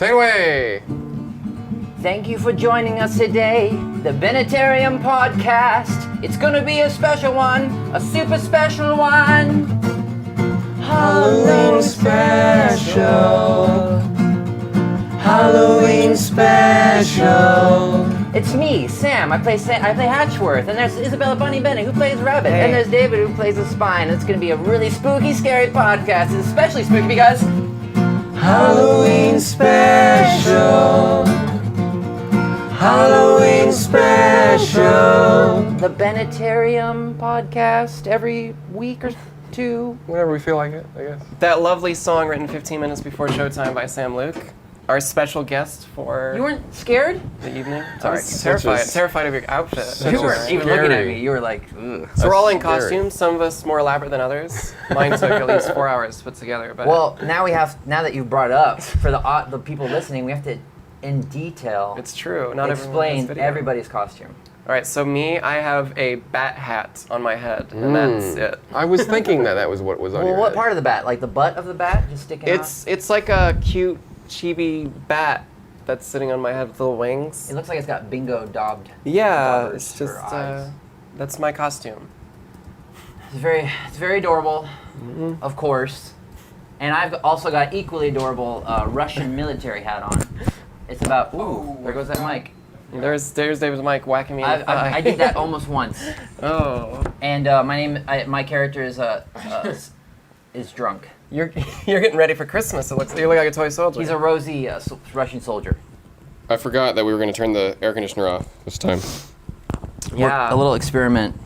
Take it away. Thank you for joining us today, the Bennettarium podcast. It's gonna be a special one, a super special one. Halloween special. Halloween special. It's me, Sam. I play Hatchworth, and there's Isabella Bunny Bennett who plays Rabbit, and there's David who plays the Spine. It's gonna be a really spooky, scary podcast. It's especially spooky because Halloween special. Halloween special. the Bennettarium podcast every week or two. Whenever we feel like it, I guess. That lovely song written 15 minutes before showtime by Sam Luke, our special guest for You weren't scared? the evening. Sorry. Terrified of your outfit. Such You a weren't even looking at scary- me. You were like, ugh. So we're all in Scary. costumes, some of us more elaborate than others. Mine took at least 4 hours to put together. But Well, now that you've brought it up, for the people listening, we have to, in detail, it's true. Not everyone has explain video. everybody's costume. All right, so me, I have a bat hat on my head, and that's it. I was thinking that was what was on Well, your what head. part of the bat? Like the butt of the bat just sticking out? It's like a cute chibi bat that's sitting on my head with little wings. It looks like it's got bingo daubed. Yeah, daubers it's for just eyes. that's my costume. It's very adorable, of course. And I've also got equally adorable Russian military hat on. It's about, there goes that mic. There's David's mic whacking me in the thigh. I did that almost once. Oh, And my character is drunk. you're getting ready for Christmas. You look like a toy soldier. He's a rosy Russian soldier. I forgot that we were going to turn the air conditioner off this time. Yeah. A little experiment.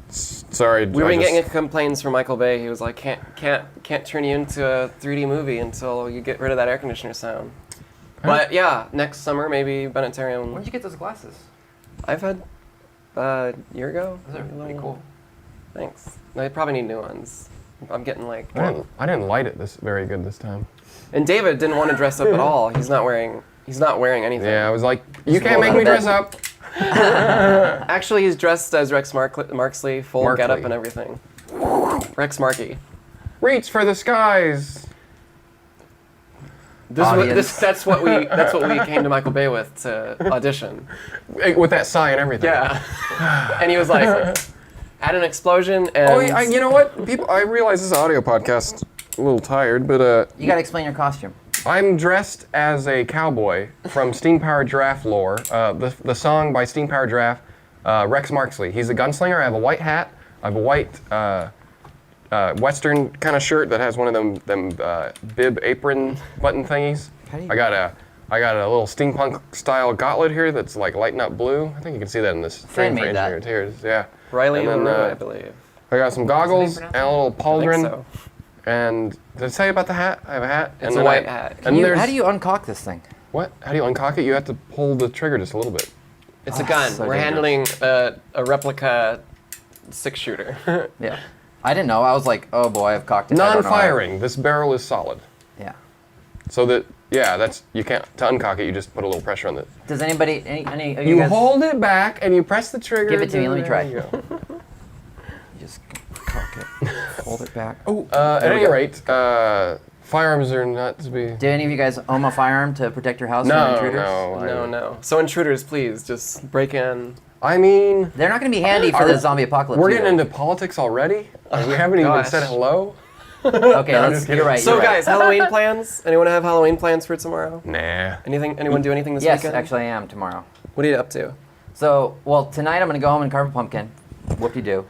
Sorry. We've been getting complaints from Michael Bay. He was like, can't turn you into a 3D movie until you get rid of that air conditioner sound. But yeah, next summer maybe Bennettarium. Where'd you get those glasses? I've had a year ago. Those are pretty cool. Thanks. I probably need new ones. I'm getting like. I didn't light it very good this time. And David didn't want to dress up at all. He's not wearing anything. Yeah, I was like, you can't roll make out me of bed. dress up. Actually, he's dressed as Rex Marksley, full Markley. getup and everything. Rex Markey. Reach for the skies. That's what we came to Michael Bay with to audition. With that sigh and everything. Yeah. And he was like, add an explosion and. Oh, you know what? I realize this is an audio podcast. A little tired, but You gotta explain your costume. I'm dressed as a cowboy from Steam Powered Giraffe lore. The song by Steam Powered Giraffe, Rex Marksley. He's a gunslinger. I have a white hat. I have a white Western kind of shirt that has one of them bib apron button thingies. I got a little steampunk style gauntlet here that's like lighting up blue. I think you can see that in this frame for made that. Engineer-eteers. Yeah. Riley And and then, Rue, I believe. I got some goggles and a little I pauldron. think so. And did I tell you about the hat? I have a hat. It's a white hat. And there's How do you uncock this thing? what? How do you uncock it? You have to pull the trigger just a little bit. It's a gun. so We're handling a replica 6-shooter. Yeah. I didn't know. I was like, oh boy, I've cocked it. I don't know. Non-firing. This barrel is solid. Yeah. So that you can't to uncock it. You just put a little pressure on it. Does any of You guys hold it back and you press the trigger. Give it to me, let me there try. you go. just cock it, hold it back? Oh, at There we any go. rate, firearms are not to be. Do any of you guys own a firearm to protect your house from No, intruders? no. No. So intruders, please just break in. I mean, They're not going to be handy for the zombie apocalypse. we're either. getting into politics already. We haven't even gosh. said hello. Okay, you're right. So you're right. guys, Halloween plans? Anyone have Halloween plans for tomorrow? Nah. Anyone do anything this Yes, weekend? actually, I am tomorrow. What are you up to? So, tonight I'm going to go home and carve a pumpkin. Whoop-de-doo.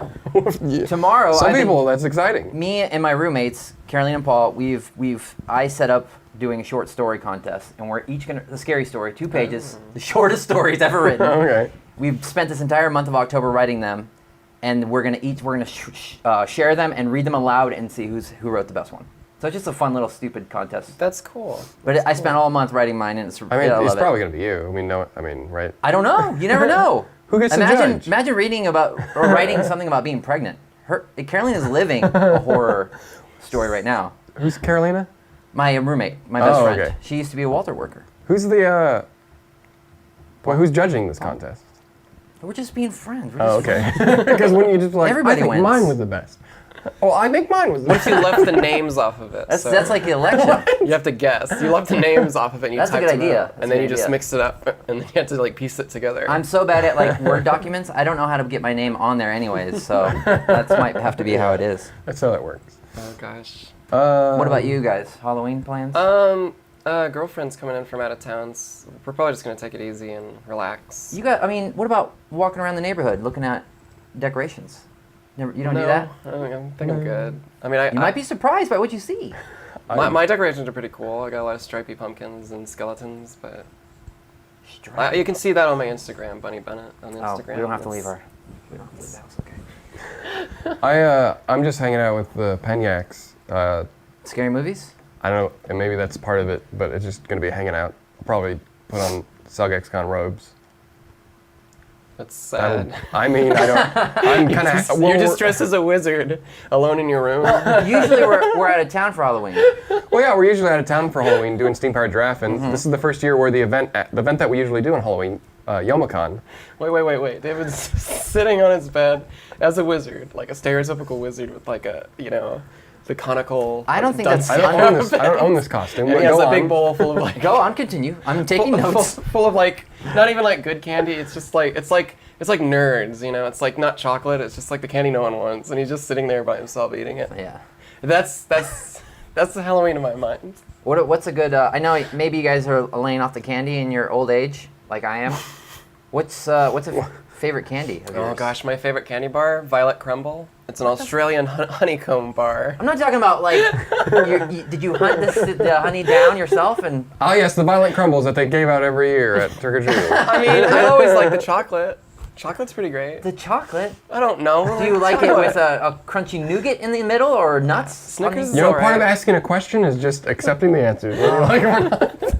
Yeah. Tomorrow, Some people, that's exciting. me and my roommates, Caroline and Paul, I set up doing a short story contest, and we're each gonna the scary story, 2 pages, the shortest stories ever written. Okay. We've spent this entire month of October writing them, and we're gonna share them and read them aloud and see who wrote the best one. So it's just a fun little stupid contest. That's cool. But I spent all month writing mine, and I mean, I it's love probably it. going to be you. Right? I don't know. You never know. Who gets to judge? Imagine reading about or writing something about being pregnant. Caroline is living a horror story right now. Who's Carolina? My roommate, my best friend. Okay. She used to be a Walter worker. Who's the, who's judging this contest? We're just being friends. We're Oh, just okay. Because when you just like, Everybody I think wins. mine was the best. Well, I think mine was. What if you left the names off of it? That's like the election. You have to guess. You left the names off of it and you That's a typed good them idea. out. That's And a then you good just idea. mixed it up and then you had to like piece it together. I'm so bad at like Word documents. I don't know how to get my name on there anyways. So that might have to be how it is. That's how that works. Oh gosh. What about you guys? Halloween plans? Girlfriend's coming in from out of town. So we're probably just gonna take it easy and relax. What about walking around the neighborhood looking at decorations? You don't do that? I think I'm good. I mean, You might be surprised by what you see. my decorations are pretty cool. I got a lot of stripy pumpkins and skeletons, but you can see that on my Instagram, Bunny Bennett on Instagram. We don't have to leave the house, okay. I'm just hanging out with the Penyacs. Scary movies? I don't know, and maybe that's part of it, but it's just going to be hanging out. I'll probably put on SugXCon robes. That's sad. I mean, I don't. I'm kind of. You're just dressed as a wizard, alone in your room. Usually we're out of town for Halloween. Well, yeah, we're usually out of town for Halloween doing Steam Powered Giraffe, and this is the first year where the event that we usually do on Halloween, YomaCon. Wait. David's sitting on his bed as a wizard, like a stereotypical wizard with like a, the conical. I don't think that's. I don't own this costume. And But he has go a big on. bowl full of like. Go on, continue. I'm taking notes. Full of like, not even like good candy. It's just like it's like nerds, It's like not chocolate. It's just like the candy no one wants, and he's just sitting there by himself eating it. Yeah. That's the Halloween in my mind. What's a good? I know maybe you guys are laying off the candy in your old age, like I am. What's a favorite candy of Oh yours? gosh, my favorite candy bar, Violet Crumble. It's an Australian honeycomb bar. I'm not talking about like. Did you hunt the honey down yourself and? Oh yes, the Violent Crumbles that they gave out every year at Trick or Treat. I mean, I always like the chocolate. Chocolate's pretty great. The chocolate. I don't know. Do you like it with a crunchy nougat in the middle or nuts? Snickers is You know, part alright. of asking a question is just accepting the answer. Whether you like it or not.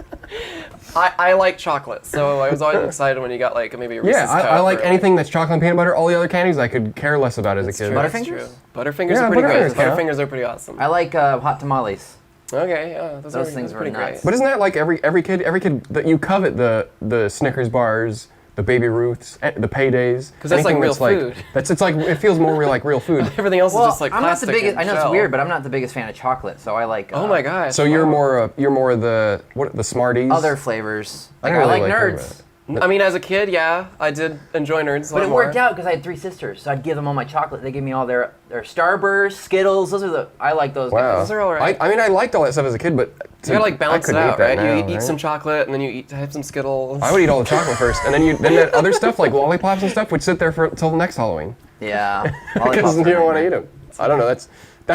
I like chocolate, so I was always excited when you got like maybe a Reese's Yeah, I Cup like or, anything that's chocolate and peanut butter. All the other candies I could care less about as a kid. True, that's Butterfingers? true. Butterfingers Yeah, are pretty Butterfingers good. count. Butterfingers are pretty awesome. I like hot tamales. Okay, yeah, those things were pretty nuts. great. But isn't that like every kid that you covet the Snickers bars, the Baby Ruths, the Paydays? 'Cause that's like anything real food. It's like it feels more like real food. Everything else is just like I'm not plastic the biggest. and I know it's shell. weird, but I'm not the biggest fan of chocolate. So I like. Oh my gosh. So you're more the Smarties. Other flavors. I Like don't I really like like Nerds. I mean, as a kid, yeah, I did enjoy Nerds a lot But it more. worked out because I had 3 sisters, so I'd give them all my chocolate. They gave me all their Starburst, Skittles. I like those Wow. guys. Those are all right. I mean, I liked all that stuff as a kid, but You gotta like balance it out, right? You eat right? some chocolate and then you have some Skittles. I would eat all the chocolate first, and then that other stuff like lollipops and stuff would sit there until the next Halloween Yeah. because you don't want to eat them. I don't know. That's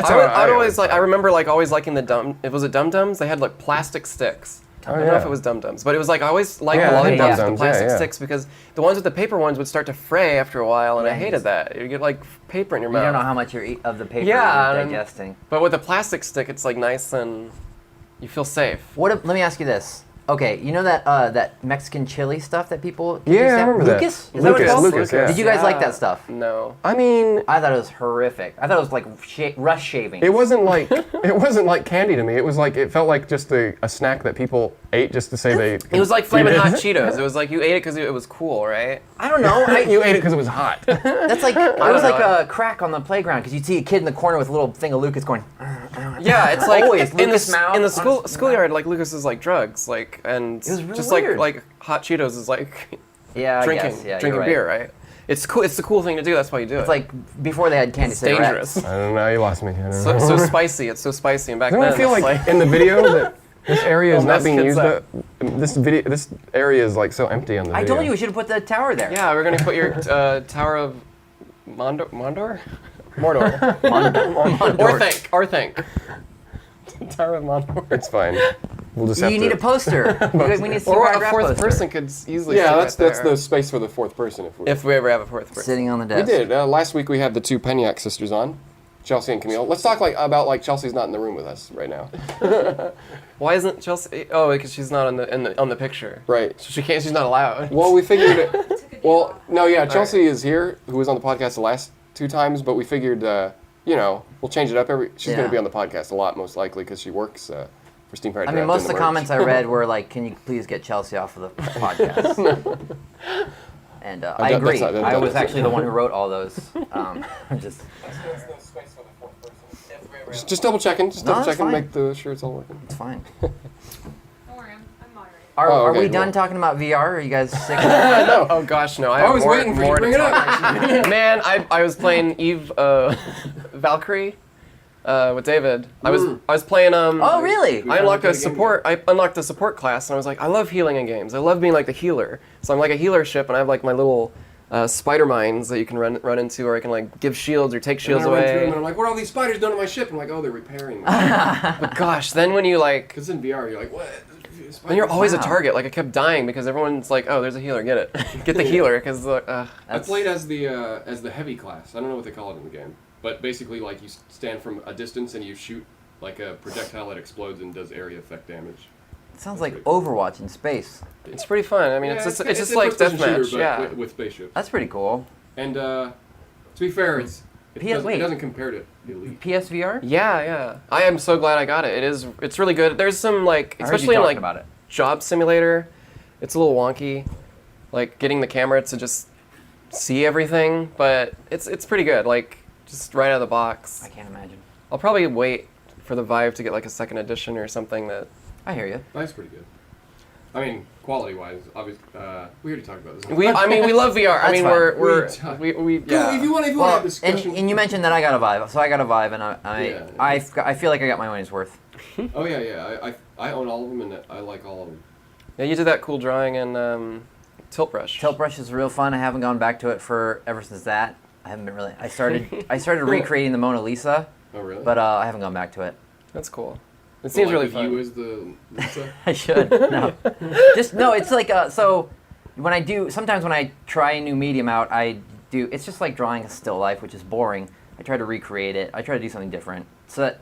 how I'd always like. I remember like always liking the Was it Dum Dums? They had like plastic sticks. I don't know if it was Dum Dums, but it was like I always liked Yeah, the I hate lollipops Dum with Dums, the plastic yeah. sticks because the ones with the paper ones would start to fray after a while, and I Right. hated that. You get like paper in your You mouth. don't know how much of the paper Yeah, you're and- digesting. But with a plastic stick, it's like nice and you feel safe. Let me ask you this. Okay, you know that Mexican chili stuff that people Yeah, used to I have? remember that. Lucas? Is that what it's Lucas, called? yeah. Did you guys like that stuff? No. I mean, I thought it was horrific. I thought it was like rush shaving. it wasn't like candy to me. It felt like just a snack that people ate just to say they. It was like Flamin' Hot Cheetos. It was like you ate it because it was cool, right? I don't know. You ate it because it was hot. That's like it don't was like know. a crack on the playground because you'd see a kid in the corner with a little thing of Lucas going. Yeah, it's like Always in Lucas the mouth in the on school his schoolyard, like Lucas is like drugs, like and It was really just weird. like hot Cheetos is like Yeah, I drinking guess. Yeah, drinking you're right. beer, right? It's cool. It's the cool thing to do. That's why you do it. It's like before they had candy it's cigarettes. dangerous. I don't know. You lost me. I don't So, know. so spicy. It's so spicy. And back Don't then, I feel it's like in the video that this area is Don't not mess being kids used? up. This area is like so empty on the I video. told you we should have put the tower there. yeah, we're gonna put your Tower of Mordor. Mordor. Or think. Tower of Mordor. It's fine. We'll just have You to. need a poster. we need to Or see a fourth person could easily. Yeah, sit that's right the space for the fourth person. If we ever have a fourth person. sitting on the We desk. did. Last week we had the 2 Penyak sisters on, Chelsea and Camille. Let's talk about Chelsea's not in the room with us right now. Why isn't Chelsea? Oh, because she's not on the picture. Right. So she can't. She's not allowed. Well, we figured it. Well, no, yeah, Chelsea is here, who was on the podcast the last 2 times, but we figured, we'll change it up She's going Yeah. to be on the podcast a lot, most likely, because she works for Steam Powered I Giraffe mean, most of doing the comments I read were like, "Can you please get Chelsea off of the podcast?" And I That's agree. not- I was that's- actually the one who wrote all those. Just Just double checking. Just No, double that's checking. fine. Make the sure it's all working. It's fine. Don't worry, I'm moderating. Are okay, we done cool. talking about VR? Are you guys sick of it? No. Oh gosh, no! I I have was more, waiting for you more to bring it talk. up. Man, I was playing Eve Valkyrie with David. I was playing Oh, really? I unlocked a support class, and I was like, I love healing in games. I love being like the healer. So I'm like a healer ship, and I have like my little spider mines that you can run into, or I can like give shields or take shields And I ran through them, away. and I'm like, what are all these spiders doing to my ship? I'm like, oh, they're repairing. But gosh, then when you like, Because in VR, you're like, what? then you're always Wow. a target. Like I kept dying because everyone's like, oh, there's a healer, get it, get the healer, because I played as the heavy class. I don't know what they call it in the game, but basically, like you stand from a distance and you shoot like a projectile that explodes and does area effect damage. It sounds like Overwatch in space. it's pretty fun. I mean, Yeah, it's just a like first-person shooter, deathmatch, but yeah. with spaceships. That's pretty cool. And to be fair, it wait. doesn't compare to Elite. PSVR? Yeah. I am so glad I got it. It's really good. There's some like, I heard you especially in talking like about it. Job Simulator, it's a little wonky, like getting the camera to just see everything, but it's pretty good. Like just right out of the box. I can't imagine. I'll probably wait for the Vive to get like a second edition or something that. I hear you. That's pretty good. I mean, quality-wise, obviously, we already talked about this. We love VR. I That's mean, fine. we Go, yeah. if you want to have Well, discussion. and you mentioned that I got a Vive, so I got a Vive, and Yeah. I feel like I got my money's worth. Oh yeah. I own all of them, and I like all of them. Yeah, you did that cool drawing in Tilt Brush. Tilt Brush is real fun. I haven't gone back to it ever since that. I haven't been really. I started recreating the Mona Lisa, Oh really? but I haven't gone back to it. That's cool. It seems really fun. You as the Lisa. I should. No. No, it's like so sometimes when I try a new medium out, it's just like drawing a still life, which is boring. I try to recreate it. I try to do something different. So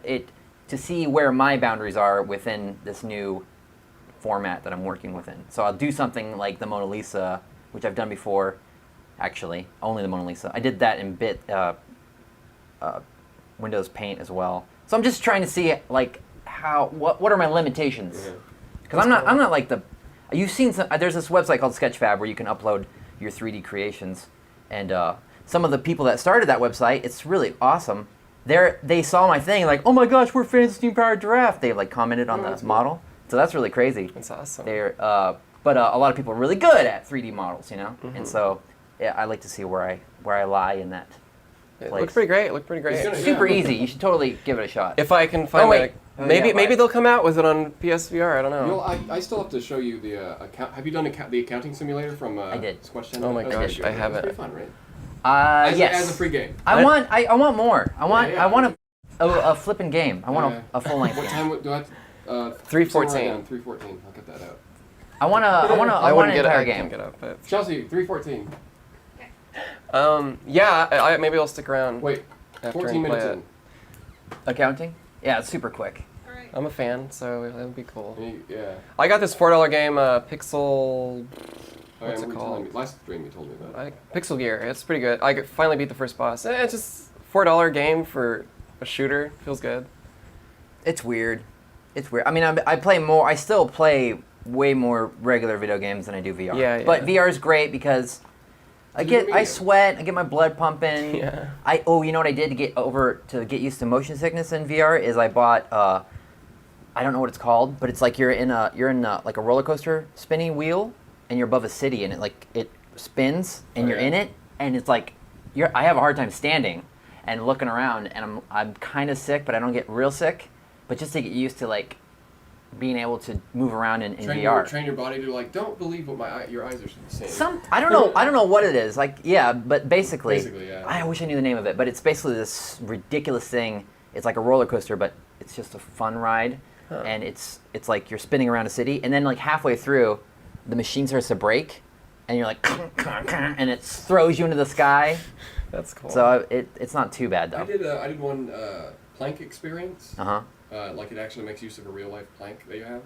to see where my boundaries are within this new format that I'm working within. So I'll do something like the Mona Lisa, which I've done before, actually, only the Mona Lisa. I did that in Windows Paint as well. So I'm just trying to see like what are my limitations? Because I'm not like you've seen there's this website called Sketchfab where you can upload your 3D creations, and some of the people that started that website, it's really awesome. They saw my thing like, oh my gosh, we're fans of Steam Powered Giraffe. They like commented on the model, so that's really crazy. That's awesome. But a lot of people are really good at 3D models, you know, and so yeah, I like to see where I lie in that. It place. looked pretty great. Yeah. Super easy. You should totally give it a shot. If I can find wait. maybe Yeah, maybe right. they'll come out with it on PSVR. I don't know. You know, I still have to show you the account. Have you done the accounting simulator from I did. Squash Oh my That's gosh, pretty good. I haven't. That's pretty fun, right? Yes. As a free game. I want more. Yeah. I want a flipping game. I want a full length What game. time do I have to, 3:14. 3:14. I'll get that out. I want I an wouldn't get it. entire I game. can't get up, but Chelsea, 3:14. yeah. Maybe I'll stick around. Wait, After 14 I play minutes it. Accounting? Yeah, it's super quick. All right. I'm a fan, so that would be cool. in. Yeah. I got this $4 game, Pixel. I What's it remember you telling called? me- Last stream you told me about. Pixel Gear. It's pretty good. I finally beat the first boss. It's just $4 game for a shooter. Feels good. It's weird. It's weird. I mean, I play more. I still play way more regular video games than I do VR. Yeah. But VR is great because I sweat. I get my blood pumping. Yeah. You know what I did to get used to motion sickness in VR is I bought. I don't know what it's called, but it's like you're in like a roller coaster spinning wheel, and you're above a city, and it spins, and you're in it, and it's like I have a hard time standing and looking around, and I'm kind of sick, but I don't get real sick. But just to get used to like being able to move around in VR. Train your body to like, don't believe what your eyes are saying. I don't know what it is. Like, yeah, but basically, yeah. I wish I knew the name of it, but it's basically this ridiculous thing. It's like a roller coaster, but it's just a fun ride, and it's like you're spinning around a city, and then like halfway through, the machine starts to break, and you're like, and it throws you into the sky. That's cool. So it's not too bad though. I did one plank experience. Uh-huh. Like it actually makes use of a real life plank that you have.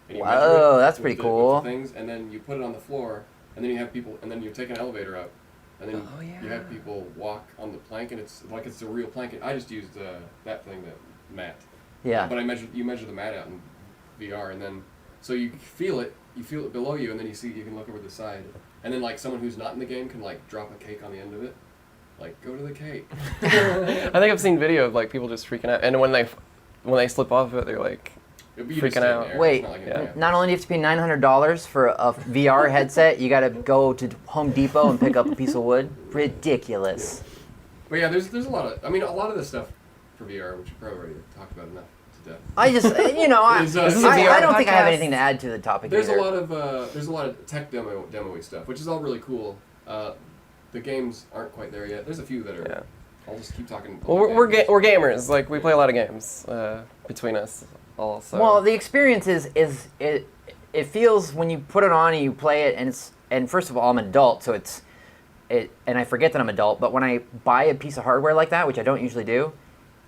And you Whoa, measure it that's with pretty the- cool. with the things, and then you put it on the floor, and then you have people, and then you take an elevator up, and then Oh, yeah. you have people walk on the plank, and it's like it's a real plank. I just used that thing, that mat. Yeah. But you measure the mat out in VR, and then so you feel it below you, and then you can look over the side, and then like someone who's not in the game can like drop a cake on the end of it. Like, go to the cake. I think I've seen video of like people just freaking out, and when they slip off of it, they're like freaking out. Wait, not only do you have to pay $900 for a VR headset, you got to go to Home Depot and pick up a piece of wood. Ridiculous. But yeah, there's a lot of, a lot of this stuff for VR, which we probably already talked about enough to death. I just, I don't think I have anything to add to the topic. There's either. there's a lot of tech demo-y stuff, which is all really cool. The games aren't quite there yet. There's a few that are. Yeah. I'll just keep talking. Well, we're gamers. Like, we play a lot of games between us all. So. Well, the experience is it feels when you put it on and you play it, and first of all, I'm an adult, so and I forget that I'm adult. But when I buy a piece of hardware like that, which I don't usually do,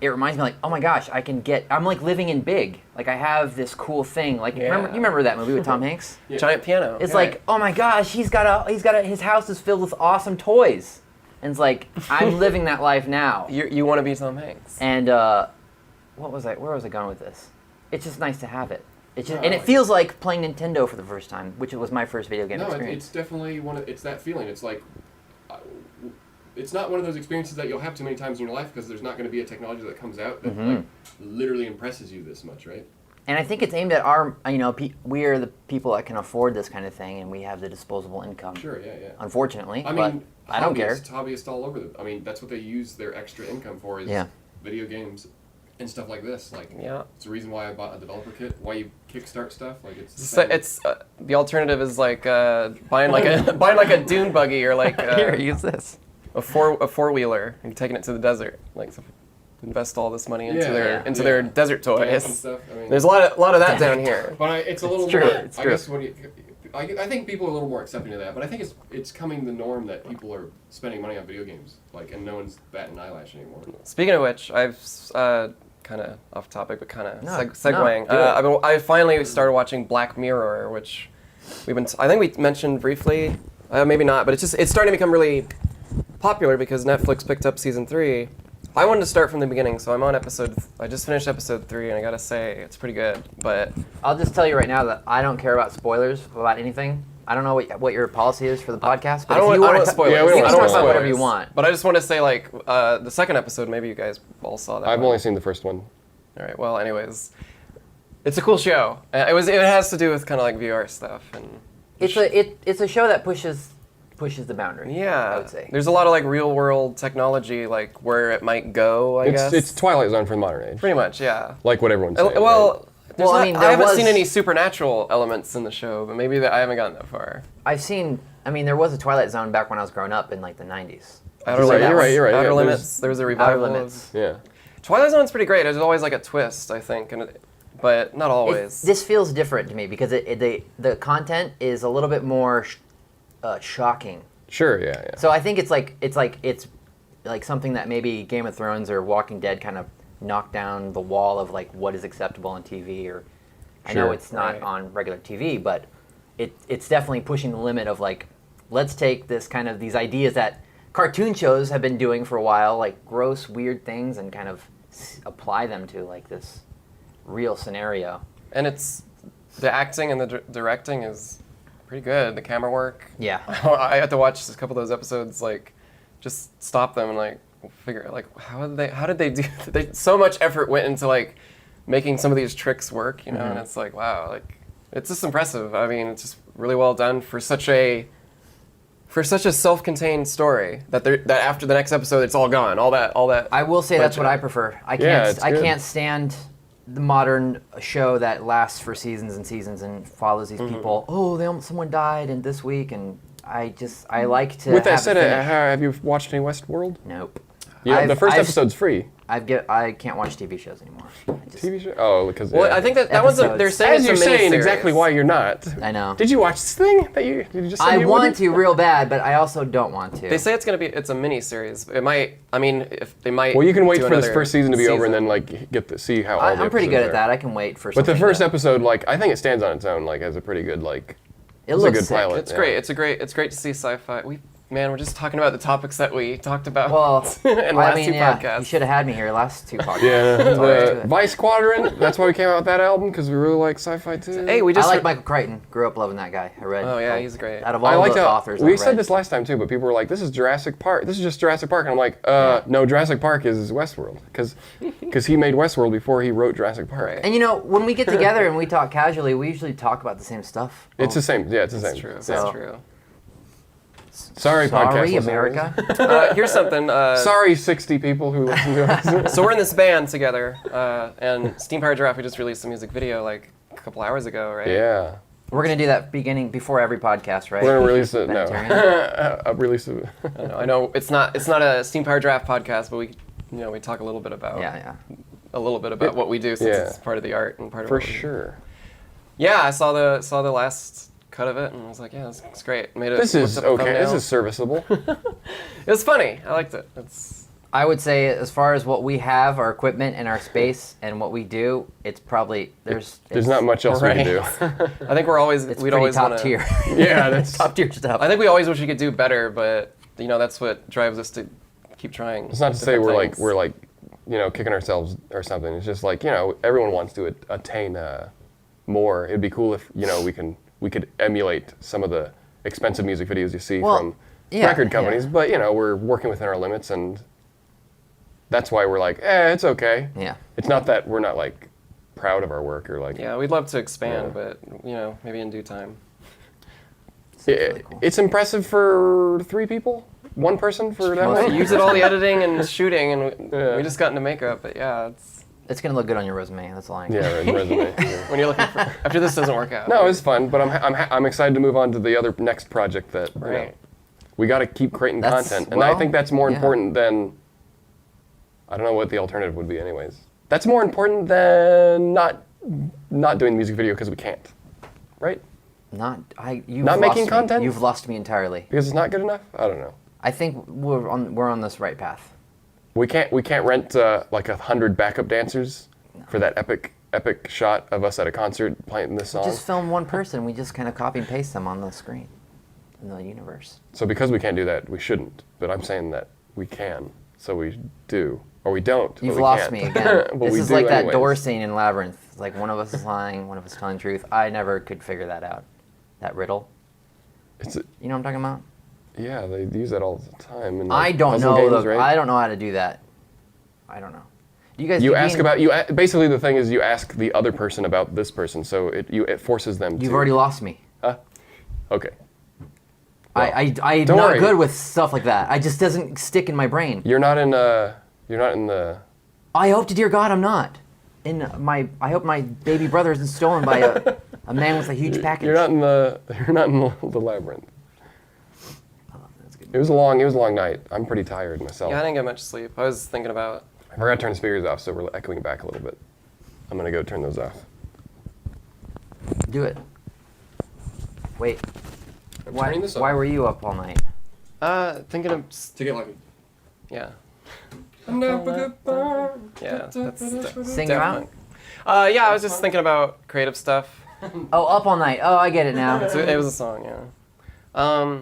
it reminds me like, oh my gosh, I'm like living in big. Like, I have this cool thing. Like, you remember that movie with Tom Hanks? Yeah. Giant piano. It's like, oh my gosh, his house is filled with awesome toys. And it's like, I'm living that life now. You want to be Tom Hanks. And where was I going with this? It's just nice to have it. And it feels like playing Nintendo for the first time, which was my first video game experience. It's definitely it's that feeling. It's like, it's not one of those experiences that you'll have too many times in your life because there's not going to be a technology that comes out that like, literally impresses you this much, right? And I think it's aimed at we are the people that can afford this kind of thing, and we have the disposable income. Sure, yeah. Unfortunately, I mean, I don't care. Hobbyists all over that's what they use their extra income for is video games and stuff like this. Like, it's the reason why I bought a developer kit. Why you kickstart stuff. Like, it's the alternative is like buying like a dune buggy or like here, use this. A four-wheeler and taking it to the desert, like invest all this money into their desert toys. Stuff. There's a lot of that down here. But it's a little true. more. It's true. I guess I think people are a little more accepting of that. But I think it's coming the norm that people are spending money on video games, and no one's batting an eyelash anymore. Speaking of which, I've kind of off topic, but kind of segueing. I finally started watching Black Mirror, which I think we mentioned briefly, maybe not, but it's starting to become really popular because Netflix picked up season 3. I wanted to start from the beginning, so I'm on I just finished episode 3, and I gotta say, it's pretty good, but... I'll just tell you right now that I don't care about spoilers about anything. I don't know what your policy is for the podcast, but I don't want spoilers. You can talk about whatever spoilers. you want. But I just want to say, the second episode, maybe you guys all saw that. I've only seen the first one. All right, well, anyways, it's a cool show. It has to do with kind of like VR stuff. And it's a show that pushes the boundary. Yeah, I would say. There's a lot of like real world technology, like where it might go. I guess it's Twilight Zone for the modern age. Pretty much, yeah. Like what everyone's saying. Well, right? I haven't seen any supernatural elements in the show, but maybe I haven't gotten that far. There was a Twilight Zone back when I was growing up in like the 90s. You're right. Outer Limits. There was a revival. Outer Limits. Yeah. Twilight Zone's pretty great. There's always like a twist, I think, but not always. This feels different to me because the content is a little bit more shocking. Sure, yeah. So I think it's like something that maybe Game of Thrones or Walking Dead kind of knocked down the wall of like what is acceptable on TV. Or I know it's not on regular TV, but it's definitely pushing the limit of like, let's take these ideas that cartoon shows have been doing for a while, like gross, weird things, and kind of apply them to like this real scenario. And it's the acting and the directing is pretty good. The camera work. Yeah. I had to watch a couple of those episodes, like, just stop them and like figure like how did they do? So much effort went into like making some of these tricks work, you know. And it's like, wow, like it's just impressive. I mean, it's just really well done for such a self-contained story that after the next episode it's all gone. All that. I will say that's what I prefer. I can't stand the modern show that lasts for seasons and seasons and follows these people. Oh, someone died in this week, and I like to. With that said, have you watched any Westworld? Nope. Yeah, the first episode's free. I can't watch TV shows anymore. TV show? Oh, because I think that one's they're saying as you're saying exactly why you're not. I know. Did you watch this thing that you just? I want to real bad, but I also don't want to. They say it's a mini series. It might. I mean, if they might. Well, you can wait for this first season to be over and then like get to see how all the I'm pretty good episodes at that. I can wait for. But the first episode, like I think it stands on its own, like as a pretty good like. It looks a good sick. pilot. It's great. It's great to see sci-fi. Man, we're just talking about the topics that we talked about Well, in last two podcasts. You should have had me here last 2 podcasts. Yeah, Sorry. the Vice Quadrant. That's why we came out with that album, because we really like sci-fi too. Hey, we I just like Michael Crichton. Grew up loving that guy. I read. Oh yeah, he's great. Out of I all liked the how authors, we I've said read. this last time too, but people were like, "This is Jurassic Park. This is just Jurassic Park," and I'm like, "No, Jurassic Park is Westworld, because he made Westworld before he wrote Jurassic Park." Right. And you know, when we get together and we talk casually, we usually talk about the same stuff. It's the same. Yeah, it's the That's same. true. So- That's true. Sorry, podcast Sorry, listeners. America. Here's something. Sorry, 60 people who listen to us. So we're in this band together, and Steam Powered Giraffe, we just released a music video like a couple hours ago, right? Yeah. We're gonna do that before every podcast, right? We're gonna release it. No. Bennettarium. Release it. I know it's not a Steam Powered Giraffe podcast, but we talk a little bit about what we do since it's part of the art and part of For what we do. sure. Yeah, I saw the last cut of it and I was like, yeah, it's great. Made it. This is looked up a okay. This thumbnail. is serviceable. It was funny. I liked it. I would say, as far as what we have, our equipment and our space, and what we do, it's probably There's not much else we can do. I think we'd pretty always top wanna, tier. Yeah, that's. Top tier stuff. I think we always wish we could do better, but that's what drives us to keep trying. It's not to say different we're things. like kicking ourselves or something. It's just like everyone wants to attain more. It'd be cool if we could emulate some of the expensive music videos you see from record companies, but we're working within our limits, and that's why we're like, it's okay. Yeah. It's not that we're not like proud of our work or like. Yeah, we'd love to expand, but maybe in due time. Really cool. It's impressive for 3 people, 1 person for that We one. use it all the editing and shooting, and we just got into makeup, but yeah, It's gonna look good on your resume. That's all I. Yeah, right, resume. Yeah. when you're looking for after this doesn't work out. No, it's fun, but I'm excited to move on to the other next project that Right. we got to keep creating That's- content, and I well, think that's more yeah. important than I don't know what the alternative would be, anyways. That's more important than not doing the music video because we can't, right? You've Not lost making me. content? You've lost me entirely. Because it's not good enough. I don't know. I think we're on this right path. We can't rent like 100 backup dancers for that epic shot of us at a concert playing this song. Just film one person. We just kind of copy and paste them on the screen in the universe. So because we can't do that, we shouldn't. But I'm saying that we can, so we do. Or we don't. but You've we lost can't. me again. But This we is do like that anyways. door scene in Labyrinth. It's like one of us is lying, one of us telling the truth. I never could figure that out. That riddle. It's You know what I'm talking about? yeah, they use that all the time. In, I like, don't puzzle know. games, right? I don't know how to do that. I don't know. Do you guys? You do ask game- about basically the thing is you ask the other person about this person, so it forces them. You've to, already lost me. Okay. I'm don't not worry. good with stuff like that. It just doesn't stick in my brain. You're not in the. I hope to dear God I'm not. I hope my baby brother isn't stolen by a man with a huge package. You're not in the labyrinth. It was a long night. I'm pretty tired myself. Yeah, I didn't get much sleep. I was thinking about. I forgot to turn the speakers off, so we're echoing back a little bit. I'm gonna go turn those off. Do it. Wait. turning this Why off. were you up all night? Thinking of. To get like. Yeah. Yeah. Yeah. That's Sing around? Yeah, I was just thinking about creative stuff. Oh, up all night. Oh, I get it now. It was a song, yeah.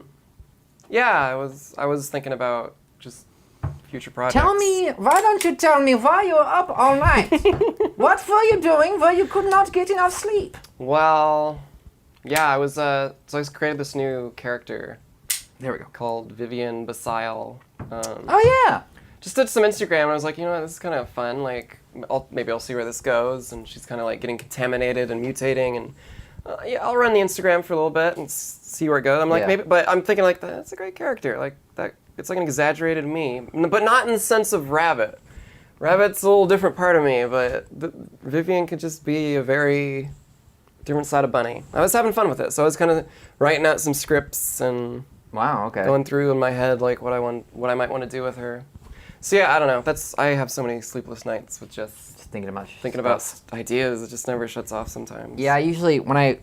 Yeah, I was thinking about just future projects. Why don't you tell me why you were up all night? What were you doing where you could not get enough sleep? Well, yeah, I was created this new character There we go. called Vivian Basile. Oh, yeah. Just did some Instagram, and I was like, what, this is kind of fun. Like, maybe I'll see where this goes. And she's kind of like getting contaminated and mutating, and yeah, I'll run the Instagram for a little bit and see where it goes. I'm like, Yeah. maybe, but I'm thinking like that's a great character. Like that, it's like an exaggerated me, but not in the sense of Rabbit. Rabbit's a little different part of me, but Vivian could just be a very different side of Bunny. I was having fun with it, so I was kind of writing out some scripts and Wow, okay. going through in my head like what I might want to do with her. So yeah, I don't know. I have so many sleepless nights with just Thinking about ideas. It just never shuts off sometimes. Yeah, I usually when I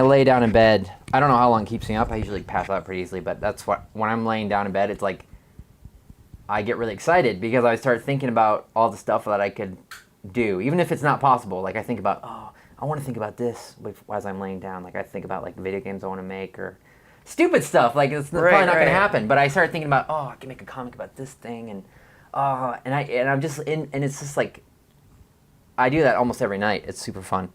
lay down in bed, I don't know how long it keeps me up. I usually pass out pretty easily, but that's what when I'm laying down in bed, it's like I get really excited because I start thinking about all the stuff that I could do, even if it's not possible. Like I think about, I want to think about this as I'm laying down. Like I think about like video games I want to make or stupid stuff. Like it's probably not going to happen. But I started thinking about, I can make a comic about this thing, and I'm just in, and it's just like I do that almost every night. It's super fun.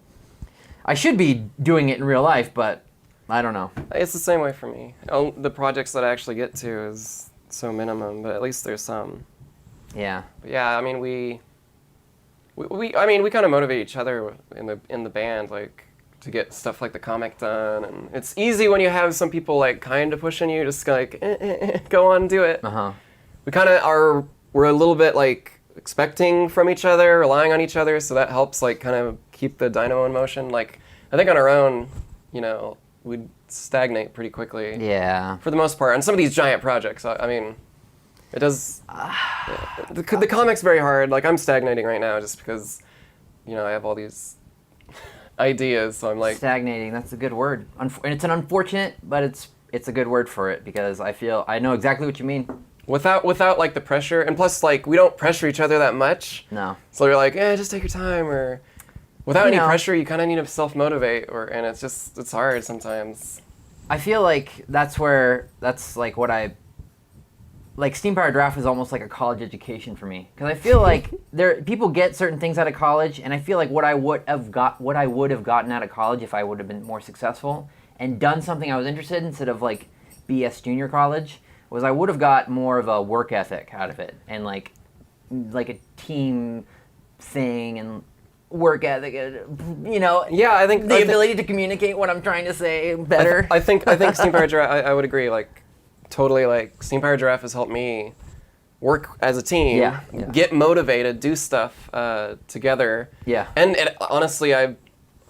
I should be doing it in real life, but I don't know. It's the same way for me. The projects that I actually get to is so minimum, but at least there's some. Yeah. But yeah, I mean we kind of motivate each other in the band, like to get stuff like the comic done, and it's easy when you have some people like kind of pushing you, just like go on, do it. We kind of we're a little bit like expecting from each other, relying on each other, so that helps like kind of keep the dynamo in motion. Like I think on our own, we'd stagnate pretty quickly. Yeah. For the most part, on some of these giant projects, I mean, it does. The comic's very hard. Like I'm stagnating right now just because, I have all these ideas. So I'm like stagnating. That's a good word. And it's an unfortunate, but it's a good word for it because I know exactly what you mean. Without like the pressure, and plus like we don't pressure each other that much. No. So you're like, just take your time, or without any pressure, you kind of need to self-motivate, and it's hard sometimes. I feel like that's like what like Steam Powered Giraffe is almost like a college education for me because I feel like people get certain things out of college, and I feel like what I would have gotten out of college if I would have been more successful and done something I was interested in instead of like BS junior college was I would have got more of a work ethic out of it and like a team thing and work ethic, Yeah, I think the ability to communicate what I'm trying to say better. I think Steam Powered Giraffe. I would agree. Like, totally. Like, Steam Powered Giraffe has helped me work as a team. Yeah. Get motivated, do stuff together. Yeah. And honestly,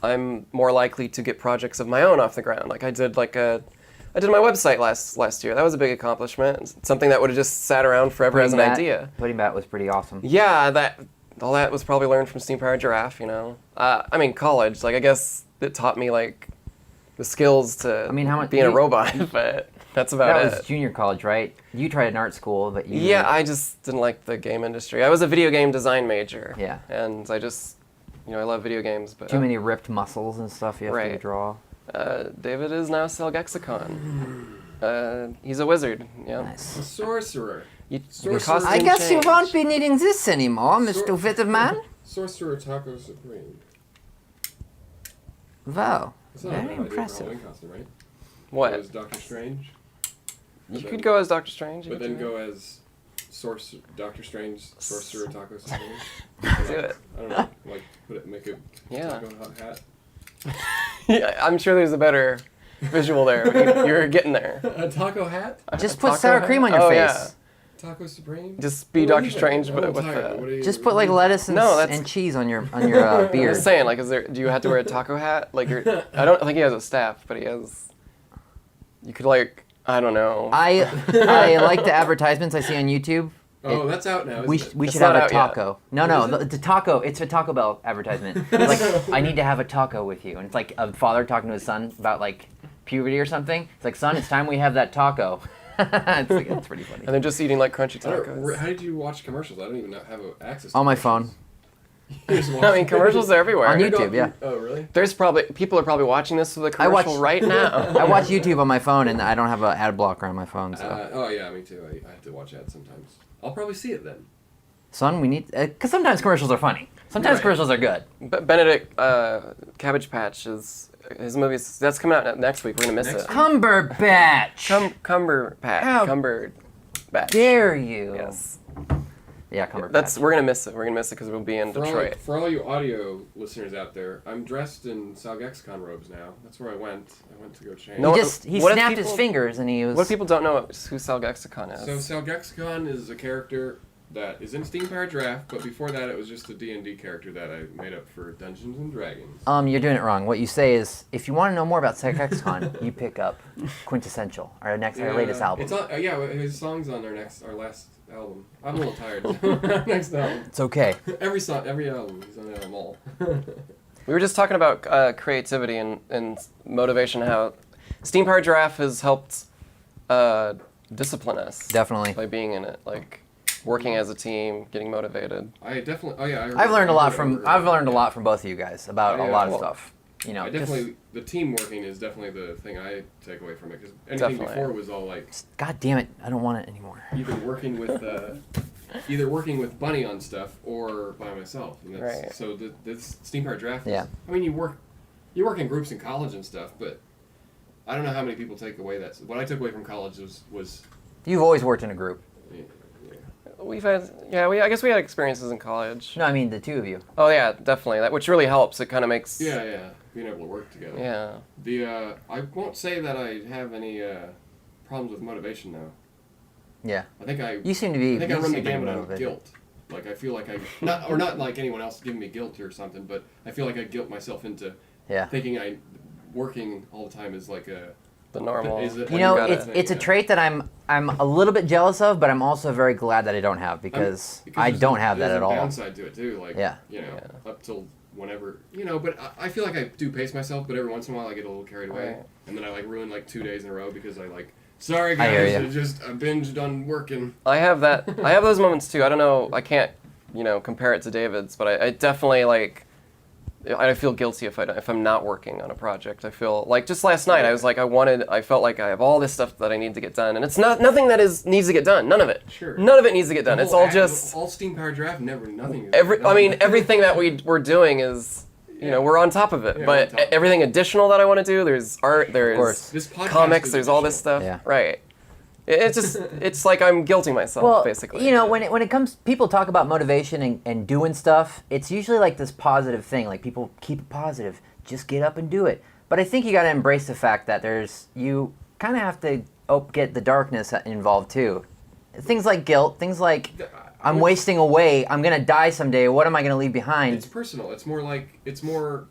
I'm more likely to get projects of my own off the ground. Like I did my website last year. That was a big accomplishment. Something that would have just sat around forever as an idea. Putting that was pretty awesome. Yeah, all that was probably learned from Steam Powered Giraffe, I mean, college, like, I guess it taught me, like, the skills to being a robot, but that's about it. That was junior college, right? You tried an art school, but you... Yeah, I just didn't like the game industry. I was a video game design major. Yeah. And I just, I love video games, but... Too many ripped muscles and stuff you have to draw. David is now Selgexicon. He's a wizard, yeah. Nice. A sorcerer. I guess you won't be needing this anymore, Mr. Witterman. Sorcerer Taco Supreme. Wow. That's not Very a bad impressive. idea for a costume, right? What? Go as Doctor Strange. You could go as Doctor Strange. But then go as Doctor Strange, Sorcerer Taco Supreme. Do it. I don't know. Like, make a taco hat. Yeah, I'm sure there's a better visual there. But you're getting there. A taco hat? Just put sour cream on your face. Yeah. Taco Supreme? Just be Doctor Strange, but with just put like lettuce and cheese on your beard. I'm just saying, like, do you have to wear a taco hat? Like, I don't think he has a staff, but he has. You could like, I don't know. I like the advertisements I see on YouTube. Oh, that's out now. We should have a taco. Yet. No, the taco. It's a Taco Bell advertisement. It's like, I need to have a taco with you, and it's like a father talking to his son about like puberty or something. It's like, son, it's time we have that taco. It's pretty funny. And they're just eating like crunchy tacos. How did you watch commercials? I don't even have access to on my phone. I mean, commercials are everywhere. On YouTube, yeah. Oh, really? People are probably watching this with a commercial right now. I watch YouTube on my phone, and I don't have an ad blocker on my phone. So. Oh, yeah, me too. I have to watch ads sometimes. I'll probably see it then. Son, we need... Because sometimes commercials are funny. Sometimes commercials are good. Benedict Cabbage Patch is... His movie, that's coming out next week. We're going to miss it. Cumberbatch! Cumberbatch. Dare you? Yes. Yeah, Cumberbatch. We're going to miss it. We're going to miss it because we'll be in Detroit. For all you audio listeners out there, I'm dressed in Salgexicon robes now. That's where I went. I went to go change. He snapped his fingers and he was... What if people don't know who Salgexicon is? So Salgexicon is a character that is in Steam Powered Giraffe, but before that it was just a D&D character that I made up for Dungeons and Dragons. You're doing it wrong. What you say is, if you want to know more about Salgexicon, you pick up Quintessential, our latest album. It's on, his song's on our last album. I'm a little tired. Next album. It's okay. Every album, he's on them all. We were just talking about creativity and motivation, how Steam Powered Giraffe has helped discipline us. Definitely. By being in it, like working as a team, getting motivated. I definitely. Oh yeah. I've learned a lot from both of you guys about a lot of stuff. You know, I definitely the team working is definitely the thing I take away from it because anything before was all like, God damn it, I don't want it anymore. either working with Bunny on stuff or by myself. And that's, Right. So this Steam Powered Giraffe. Yeah. I mean, you work in groups in college and stuff, but I don't know how many people take away that. What I took away from college was You've always worked in a group. We've had, I guess we had experiences in college. No, I mean the two of you. Oh yeah, definitely. That which really helps. It kind of makes. yeah, being able to work together. Yeah. I won't say that I have any problems with motivation though. Yeah. I think You seem to be. I think I you run the seem to be gamut of motivated. guilt. Like I feel like not like anyone else giving me guilt or something, but I feel like I guilt myself into thinking working all the time is like the normal. You know, it's a trait that I'm a little bit jealous of, but I'm also very glad that I don't have because I don't have that at all. There's a downside to it too, like up till whenever but I feel like I do pace myself, but every once in a while I get a little carried away, and then I like ruin like 2 days in a row because I like. Sorry guys, I binged on working. I have that. I have those moments too. I don't know. I can't, compare it to David's, but I definitely like. I feel guilty if I'm not working on a project. I feel like just last night I was like I felt like I have all this stuff that I need to get done, and it's nothing that needs to get done. None of it. Sure. None of it needs to get done. It's all just all Steam Powered Giraffe. Nothing. Everything that we're doing is. We're on top of it, but everything additional that I want to do, there's art, there's comics, there's all this stuff. Yeah. Right. It's like I'm guilting myself, basically. When it comes, people talk about motivation and doing stuff, it's usually like this positive thing, like people keep it positive, just get up and do it. But I think you got to embrace the fact that you kind of have to get the darkness involved too. Things like guilt, things like I'm wasting away, I'm going to die someday, what am I going to leave behind? It's personal. It's more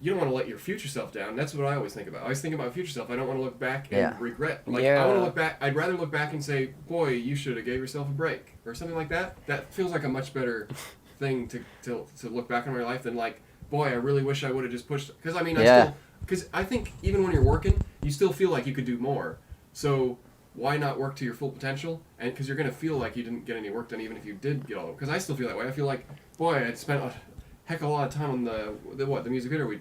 you don't want to let your future self down. That's what I always think about. I always think about future self. I don't want to look back and regret. I want to look back. I'd rather look back and say, boy, you should have gave yourself a break or something like that. That feels like a much better thing to look back on my life than like, boy, I really wish I would have just pushed. Because I think even when you're working, you still feel like you could do more. So why not work to your full potential? And because you're going to feel like you didn't get any work done, even if you did get all. Because I still feel that way. I feel like, boy, I spent a heck of a lot of time on the music video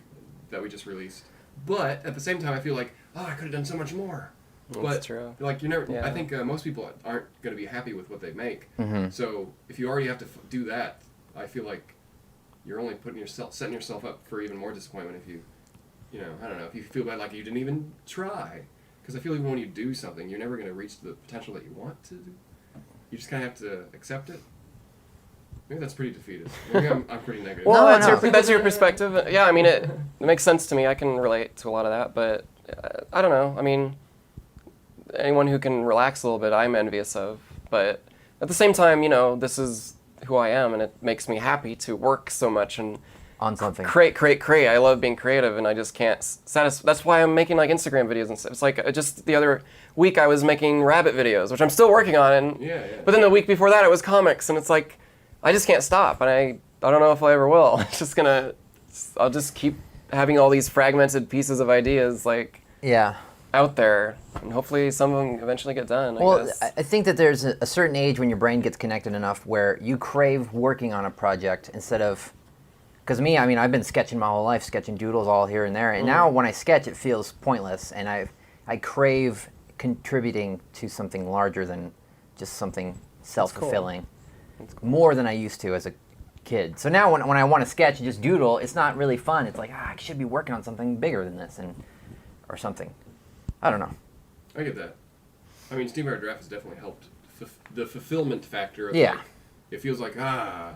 that we just released. But at the same time, I feel like, I could have done so much more. That's true. Like you never. Yeah. I think most people aren't going to be happy with what they make. Mm-hmm. So if you already have to do that, I feel like you're only setting yourself up for even more disappointment if you, I don't know, if you feel bad like you didn't even try. Because I feel like when you do something, you're never going to reach the potential that you want to do. You just kind of have to accept it. Maybe that's pretty defeatist. Maybe I'm pretty negative. Well, that's your perspective. Yeah, I mean, it makes sense to me. I can relate to a lot of that, but I don't know. I mean, anyone who can relax a little bit, I'm envious of. But at the same time, this is who I am, and it makes me happy to work so much and on something. Create. I love being creative, and I just can't That's why I'm making like Instagram videos and stuff. It's like just the other week I was making rabbit videos, which I'm still working on. And but then the week before that it was comics, and it's like I just can't stop, and I don't know if I ever will. I'll just keep having all these fragmented pieces of ideas like out there, and hopefully some of them eventually get done. I think that there's a certain age when your brain gets connected enough where you crave working on a project instead of. Because me, I mean, I've been sketching my whole life, sketching doodles all here and there, and now when I sketch, it feels pointless, and I crave contributing to something larger than just something self-fulfilling, more than I used to as a kid. So now when I want to sketch and just doodle, it's not really fun. It's like, I should be working on something bigger than this, or something. I don't know. I get that. I mean, Steam Powered Giraffe has definitely helped the fulfillment factor of like, it feels like,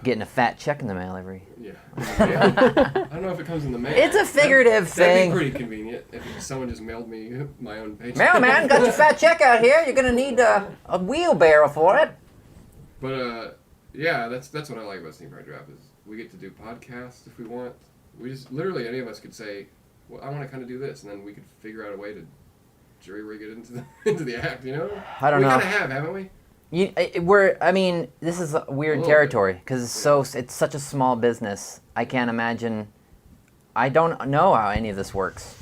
getting a fat check in the mail every... Yeah. I don't know if it comes in the mail. It's a figurative thing. That'd be pretty convenient if someone just mailed me my own paycheck. Mailman, got your fat check out here. You're going to need a wheelbarrow for it. But, yeah, that's what I like about Steam Powered Giraffe is we get to do podcasts if we want. We just, literally, any of us could say, well, I want to kind of do this, and then we could figure out a way to jury-rig it into the act, I don't know. We kind of have, haven't we? This is weird territory because it's such a small business. I can't imagine. I don't know how any of this works,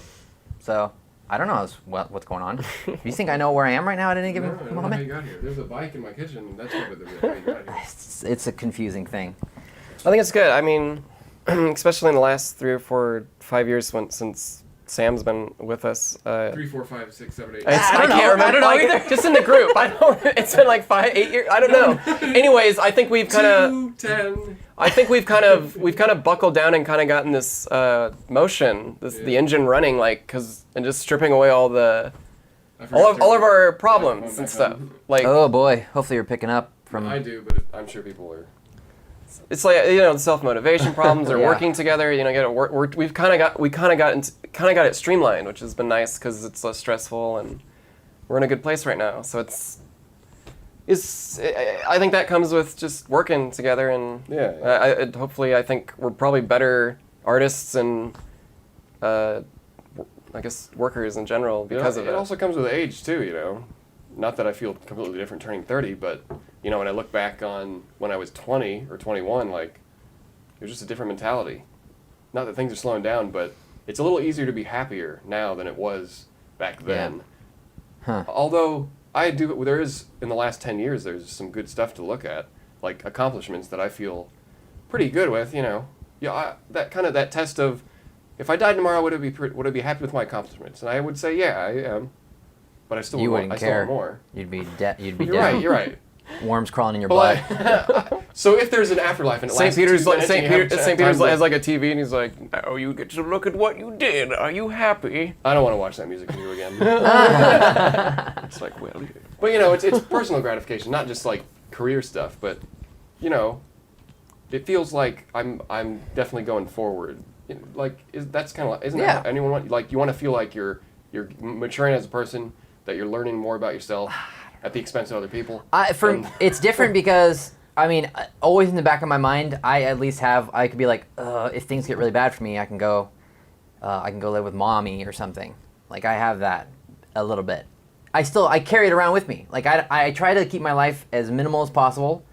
so I don't know what's going on. Do you think I know where I am right now at any given moment? I don't know how you got here. There's a bike in my kitchen, and that's how you got here. It's a confusing thing. I think it's good. I mean, especially in the last 3 or 4, 5 years since Sam's been with us. 3, 4, 5, 6, 7, 8. I can't remember. I don't know either. Just in the group. I don't. It's been like 5, 8 years. I don't know. Anyways, I think we've kind of. 10. I think we've kind of buckled down and kind of gotten this motion, the engine running, and just stripping away all of our problems and stuff. Like, oh boy, hopefully you're picking up from. I do, but I'm sure people are. it's like the self-motivation problems are Yeah. working together. We've kind of got it streamlined, which has been nice because it's less stressful and we're in a good place right now. So I think that comes with just working together and hopefully I think we're probably better artists and I guess workers in general because of it. It also comes with age too, Not that I feel completely different turning 30, but when I look back on when I was 20 or 21, it was just a different mentality. Not that things are slowing down, but it's a little easier to be happier now than it was back then. Yeah. Huh. Although there is in the last 10 years, there's some good stuff to look at, like accomplishments that I feel pretty good with. That test of if I died tomorrow, would I be happy with my accomplishments? And I would say, yeah, I am. But I still wouldn't care. Want more. You'd be dead. You're right. Worms crawling in your blood. So if there's an afterlife and it lasts St. Peter's 2 minutes, St. Peter's has like a TV and he's like, now you get to look at what you did. Are you happy? I don't want to watch that music video again. It's like, well, but it's personal gratification, not just like career stuff. But it feels like I'm definitely going forward. That's kind of isn't that anyone want? You want to feel like you're maturing as a person, that you're learning more about yourself at the expense of other people. It's different because always in the back of my mind, I could be like, if things get really bad for me, I can go live with mommy or something. Like I have that a little bit. I carry it around with me. Like I try to keep my life as minimal as possible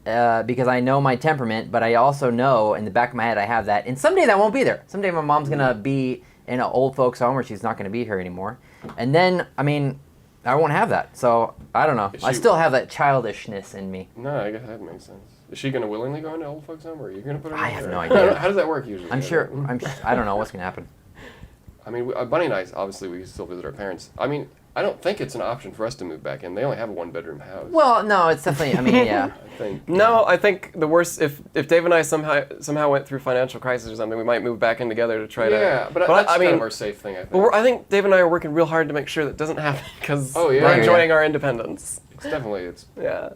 because I know my temperament, but I also know in the back of my head I have that. And someday that won't be there. Someday my mom's gonna be in an old folks home where she's not gonna be here anymore, and then I won't have that. So I don't know. I still have that childishness in me. No, I guess that makes sense. Is she going to willingly go into old folks' home, or are you going to put her? I have no idea. How does that work usually? I'm sure. I don't know what's gonna happen. Bunny and I, obviously, we still visit our parents. I don't think it's an option for us to move back in. They only have a 1-bedroom house. Well, no, it's definitely. Yeah. I think the worst if Dave and I somehow went through financial crisis or something, we might move back in together to try to. Yeah, but that's kind of our safe thing. I think. Well, I think Dave and I are working real hard to make sure that doesn't happen because we're enjoying our independence. Yeah.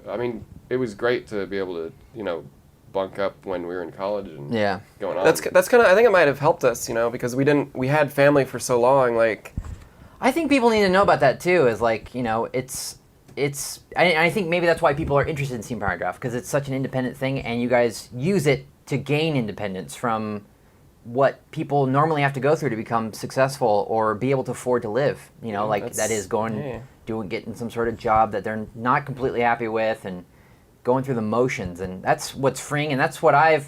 It was great to be able to bunk up when we were in college and going on. That's kind of. I think it might have helped us, because we had family for so long, like. I think people need to know about that too. Is I think maybe that's why people are interested in Steam Powered Giraffe, because it's such an independent thing, and you guys use it to gain independence from what people normally have to go through to become successful or be able to afford to live. That is getting some sort of job that they're not completely happy with and going through the motions, and that's what's freeing, and that's what I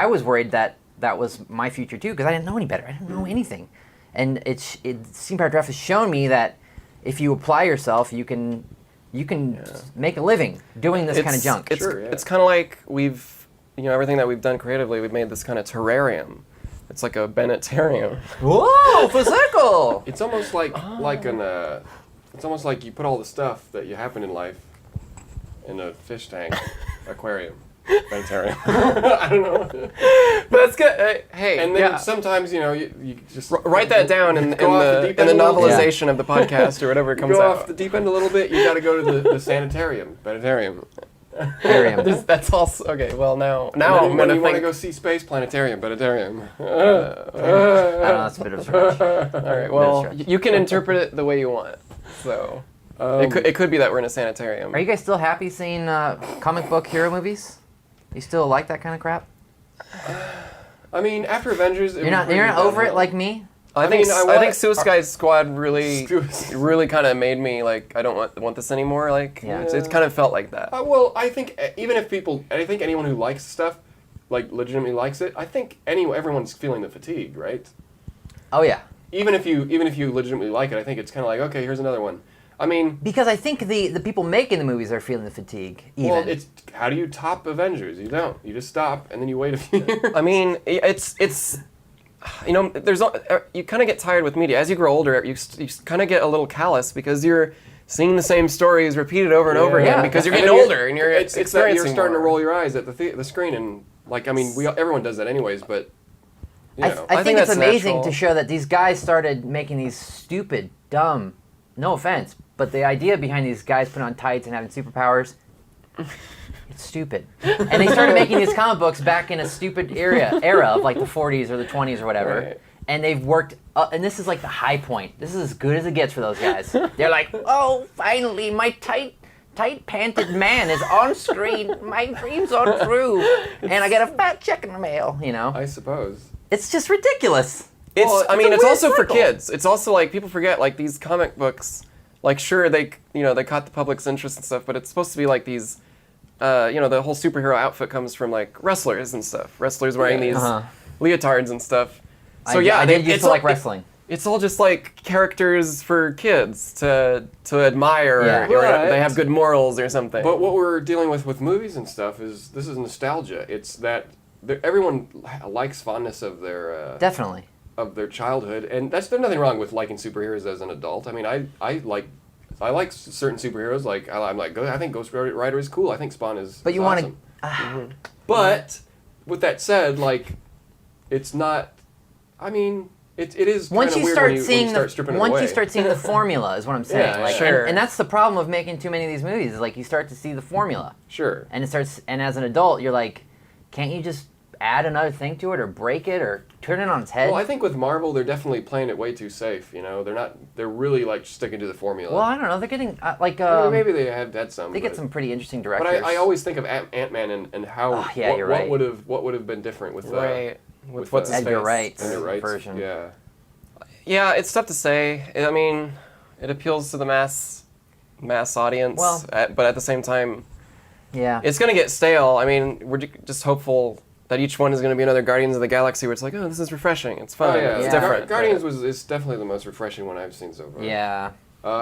was worried that was my future too, because I didn't know any better. I didn't know anything. And Steam Powered Giraffe has shown me that if you apply yourself, you can make a living doing this kind of junk. It's kind of like we've, everything that we've done creatively, we've made this kind of terrarium. It's like a Bennettarium. Whoa, physical! It's almost it's almost like you put all the stuff that you happen in life in a fish tank aquarium. Bennettarium. I don't know. But that's good. Hey, and then sometimes you just write that down in the novelization of the podcast or whatever comes out. Go off the deep end a little bit. You got to go to the sanitarium, Bennettarium. That's also okay. Well, now when you want to go see space, planetarium, Bennettarium. I don't know, that's a bit of a stretch. All right. Well, you can interpret it the way you want. So it could be that we're in a sanitarium. Are you guys still happy seeing comic book hero movies? You still like that kind of crap? After Avengers, you're not over it like me. I think Suicide Squad really kind of made me like I don't want this anymore. Like it's kind of felt like that. Well, I think anyone who likes stuff, like legitimately likes it, I think everyone's feeling the fatigue, right? Oh yeah. Even if you legitimately like it, I think it's kind of like, okay, here's another one. I mean, because I think the people making the movies are feeling the fatigue. Even. Well, it's how do you top Avengers? You don't. You just stop and then you wait a few years. I mean, it's there's you kind of get tired with media as you grow older. You kind of get a little callous because you're seeing the same stories repeated over and over again because you're getting older and you're experiencing you're starting more. to roll your eyes at the screen and I mean everyone does that anyways, but I think it's that's amazing natural. to show that these guys started making these stupid, dumb, no offense, but the idea behind these guys putting on tights and having superpowers, it's stupid. And they started making these comic books back in a stupid era of like the 40s or the 20s or whatever. Right. And they've worked, and this is like the high point. This is as good as it gets for those guys. They're like, oh, finally, my tight-panted man is on screen. My dreams are true. And I get a fat check in the mail, I suppose. It's just ridiculous. It's also for cycle. kids. It's also like people forget like these comic books. Like sure they caught the public's interest and stuff, but it's supposed to be like these. The whole superhero outfit comes from like wrestlers and stuff. Wrestlers wearing these leotards and stuff. So I did used to like wrestling. It's all just like characters for kids to admire, or they have good morals or something. But what we're dealing with movies and stuff is this is nostalgia. It's that everyone likes fondness of their Definitely. of their childhood, and there's nothing wrong with liking superheroes as an adult. I mean, I like certain superheroes. Like I think Ghost Rider is cool. I think Spawn is. But you awesome. want to. But with that said, like, it's not. I mean, it is Once kind you of weird start when you seeing start stripping it once away. you start seeing the formula is what I'm saying. Yeah, like, sure. and that's the problem of making too many of these movies. Is like you start to see the formula, Sure. and as an adult, you're like, can't you just add another thing to it, or break it, or turn it on its head? Well, I think with Marvel, they're definitely playing it way too safe. They're really like sticking to the formula. Well, I don't know. They're getting Maybe they had some. They get some pretty interesting directors. But I always think of Ant-Man and how right. what would have been different with with what's his Edgar face. Wright's Edgar Wright's version. Yeah. Yeah, it's tough to say. I mean, it appeals to the mass audience, Well- but at the same time, Yeah. it's gonna get stale. I mean, we're just hopeful that each one is gonna be another Guardians of the Galaxy, where it's like, oh, this is refreshing. It's fun. Oh, yeah. It's Yeah. different. Guardians is definitely the most refreshing one I've seen so far. Yeah.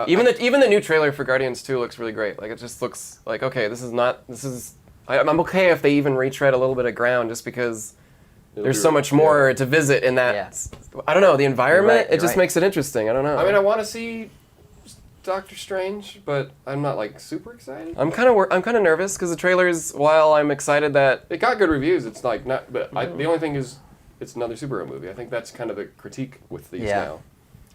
Even the new trailer for Guardians 2 looks really great. Like it just looks like okay, I'm okay if they even retread a little bit of ground just because there's so much more to visit in that. Yeah. I don't know the environment. You're it just right. makes it interesting. I don't know. I mean, I want to see Doctor Strange, but I'm not like super excited. I'm kind of nervous because the trailers. While I'm excited that It got good reviews. It's like not, but the only thing is, it's another superhero movie. I think that's kind of the critique with these now.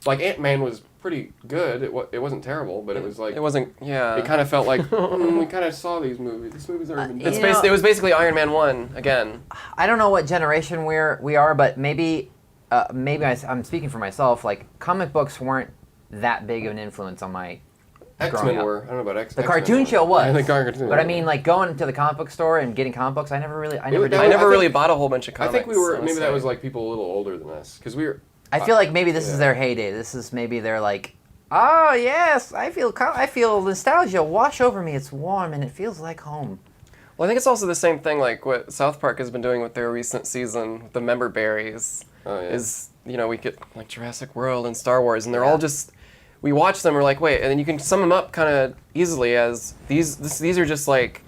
Like Ant-Man was pretty good. It wasn't terrible, but it was like it wasn't. Yeah. It kind of felt like we kind of saw these movies. These movies aren't even. It was basically Iron Man 1 again. I don't know what generation we are, but maybe I'm speaking for myself. Like comic books weren't that big of an influence on my growing X-Men up. were. I don't know about X-Men. The cartoon show was. I think cartoon. But I mean, like going to the comic book store and getting comic books, I never did. I think- never really bought a whole bunch of I comics. think we were. Maybe that honestly. was like people a little older than us because we were. I feel like maybe this is Yeah. their heyday. This is maybe they're like, oh yes, I feel nostalgia wash over me. It's warm and it feels like home. Well, I think it's also the same thing like what South Park has been doing with their recent season with the member berries. Oh, yeah. Is we get like Jurassic World and Star Wars, and they're all just we watch them. We're like, wait, and then you can sum them up kind of easily as these are just like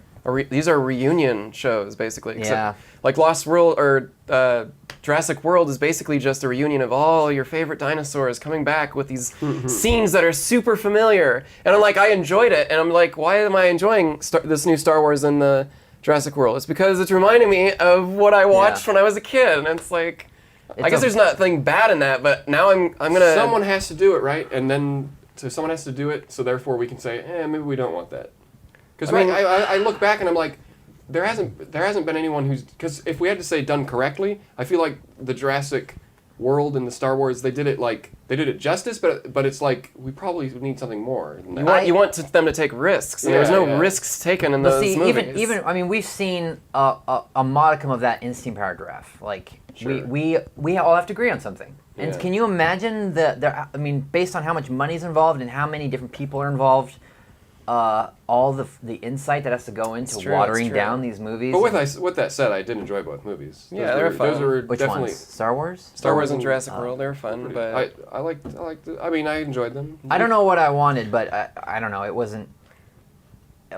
these are reunion shows basically. Yeah. Like Lost World or Jurassic World is basically just a reunion of all your favorite dinosaurs coming back with these scenes that are super familiar. And I'm like, I enjoyed it, and I'm like, why am I enjoying this new Star Wars and the Jurassic World? It's because it's reminding me of what I watched when I was a kid, and it's like. I guess there's nothing bad in that, but now I'm gonna. Someone has to do it, right? And then someone has to do it, so therefore we can say, maybe we don't want that. Because I look back and I'm like, there hasn't been anyone who's because if we had to say done correctly, I feel like the Jurassic World and the Star Wars they did it justice, but it's like we probably need something more than that. You want them to take risks, and there's no risks taken in those movies. even I mean, we've seen a modicum of that in Steam Powered Giraffe. Like Sure. we all have to agree on something. And Yeah. can you imagine I mean, based on how much money's involved and how many different people are involved, all the insight that has to go into watering down these movies. But with that said, I did enjoy both movies. Yeah, they were fun. Those were Which definitely ones? Star Wars? Star Wars and Jurassic World, they were fun, but I liked. I mean, I enjoyed them. I don't know what I wanted, but I don't know. It wasn't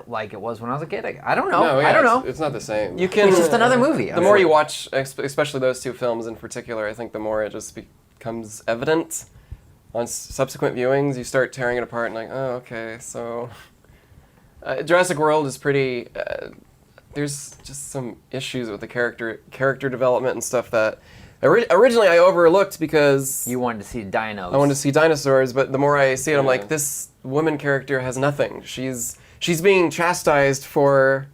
like it was when I was a kid. I don't know. No, yeah, I don't know. It's not the same. you can. It's just another movie. The more you watch, especially those two films in particular, I think the more it just becomes evident. On subsequent viewings, you start tearing it apart and like, oh, okay, so Jurassic World is pretty. There's just some issues with the character development and stuff that originally I overlooked because you wanted to see dinos. I wanted to see dinosaurs, but the more I see it, I'm like, this woman character has nothing. She's being chastised for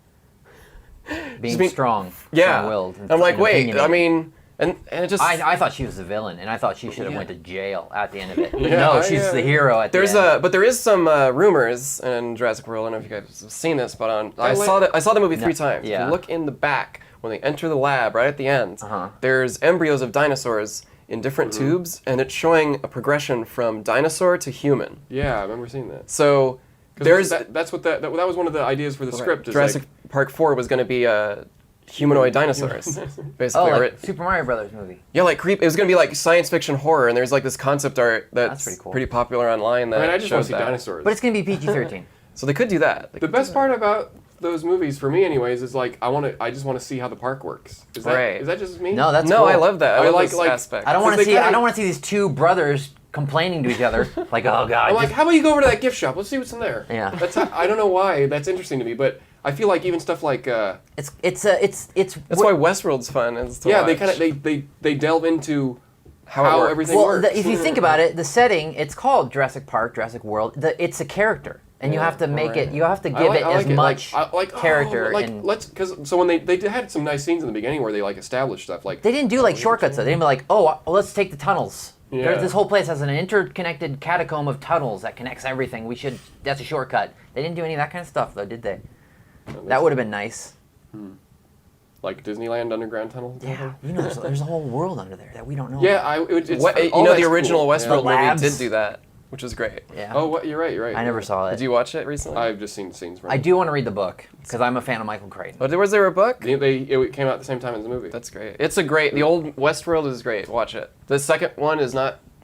being strong, yeah. strong-willed. I'm like, wait, I mean. And it just I thought she was the villain, and I thought she should have went to jail at the end of it. But Yeah, no, she's the hero at the end. But there is some rumors in Jurassic World. I don't know if you guys have seen this, but I saw the movie 3 times. Yeah. If you look in the back when they enter the lab right at the end, there's embryos of dinosaurs in different tubes, and it's showing a progression from dinosaur to human. Yeah, I remember seeing that. So There's that was one of the ideas for the script. Is Jurassic Park 4 was going to to be humanoid dinosaurs, basically. Oh, like Super Mario Brothers movie. Yeah, like creep. It was gonna be like science fiction horror, and there's like this concept art that's pretty cool. pretty popular online. That I just want to see that. dinosaurs. But it's gonna be PG-13. So they could do that. The best part about those movies, for me, anyways, is like I just want to see how the park works. Is that just me? No, that's no. cool. I love that. I love like this aspect. I don't want to see. kinda- I don't want to see these two brothers complaining to each other. Like, oh god. I'm like, how about you go over to that gift shop? Let's see what's in there. Yeah. I don't know why that's interesting to me, but I feel like even stuff like it's That's why Westworld's fun. Is to yeah, watch. they delve into How it works. everything well, works. if you think about it, the setting, it's called Jurassic Park, Jurassic World. It's a character, and you have to make it. You have to give it as much character. So when they had some nice scenes in the beginning where they like established stuff like They didn't do like shortcuts though. They didn't be like, oh, well, let's take the tunnels. Yeah. This whole place has an interconnected catacomb of tunnels that connects everything. That's a shortcut. They didn't do any of that kind of stuff though, did they? That would have been nice. like Disneyland underground tunnel. Yeah, there's a whole world under there that we don't know. Yeah, the original cool. Westworld Labs. movie did do that, which was great. Yeah. Oh, what? You're right. I never saw it. Did you watch it recently? I've just seen scenes from I it. do want to read the book because I'm a fan of Michael Crichton. Oh, was there a book? It came out at the same time as the movie. That's great. The old Westworld is great. Watch it. The second one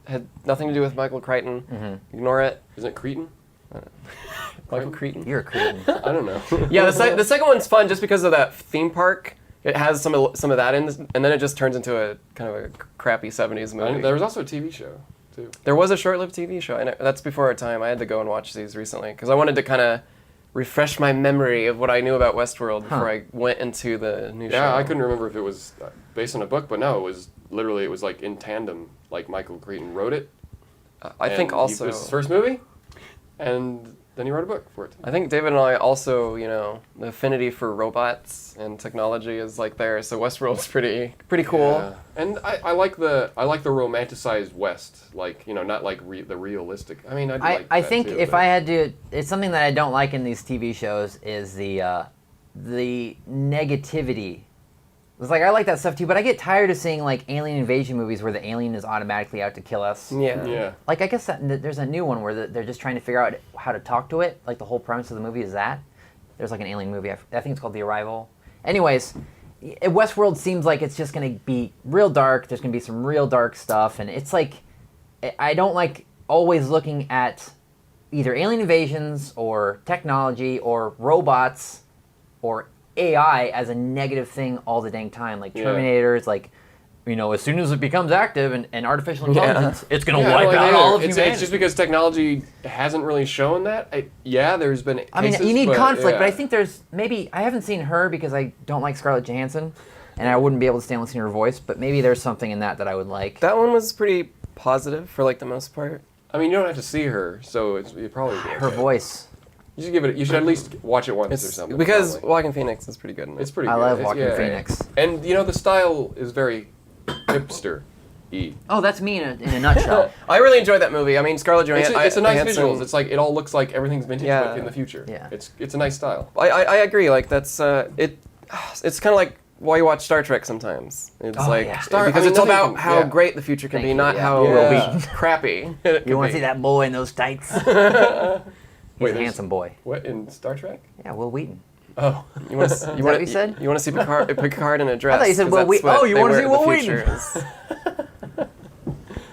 had nothing to do with Michael Crichton. Mm-hmm. Ignore it. Isn't it Cretan? Michael Crichton. You're a Crichton. I don't know. Yeah, the second one's fun just because of that theme park. It has some of that in, and then it just turns into a kind of a crappy 70s movie. There was also a TV show too. There was a short-lived TV show. That's before our time. I had to go and watch these recently because I wanted to kind of refresh my memory of what I knew about Westworld before I went into the new show. Yeah, I couldn't remember if it was based on a book, but no, it was like in tandem. Like Michael Crichton wrote it. I think also it was his first movie, and then he wrote a book for it. I think David and I also, the affinity for robots and technology is like there. So Westworld's pretty cool. Yeah. And I like the romanticized West, like not like the realistic. I mean, I think if I had to, it's something that I don't like in these TV shows is the negativity. It's like I like that stuff too, but I get tired of seeing like alien invasion movies where the alien is automatically out to kill us. Yeah. Like I guess there's a new one where they're just trying to figure out how to talk to it. Like the whole premise of the movie is that there's like an alien movie. I think it's called The Arrival. Anyways, Westworld seems like it's just gonna be real dark. There's gonna be some real dark stuff, and it's like I don't like always looking at either alien invasions or technology or robots or AI as a negative thing all the dang time. Like Terminators, like, as soon as it becomes active and artificial intelligence, it's going to wipe out all of humanity. It's just because technology hasn't really shown that. There's been cases, I mean, you need conflict, yeah. but I think there's maybe, I haven't seen her because I don't like Scarlett Johansson, and I wouldn't be able to stand listening to her voice, but maybe there's something in that I would like. That one was pretty positive for like the most part. I mean, you don't have to see her, so you probably do. Her voice. You should give it. You should at least watch it once or something. Because probably. Joaquin Phoenix is pretty good in it. It's pretty. I good. love Joaquin Phoenix. And the style is very hipster-y. Oh, that's me in a nutshell. I really enjoyed that movie. I mean, Scarlett Johansson. It's a nice visuals. It's like it all looks like everything's vintage but in the future. Yeah. It's a nice style. I agree. Like that's it. It's kind of like why you watch Star Trek sometimes. It's because it's about how great the future can be, not how will crappy it You want to see that boy in those tights? He's a handsome boy. What, in Star Trek? Yeah, Will Wheaton. Oh. You want what you said? You want to see Picard in a dress? I thought you said Will Wheaton. Oh, you want to see Will Wheaton?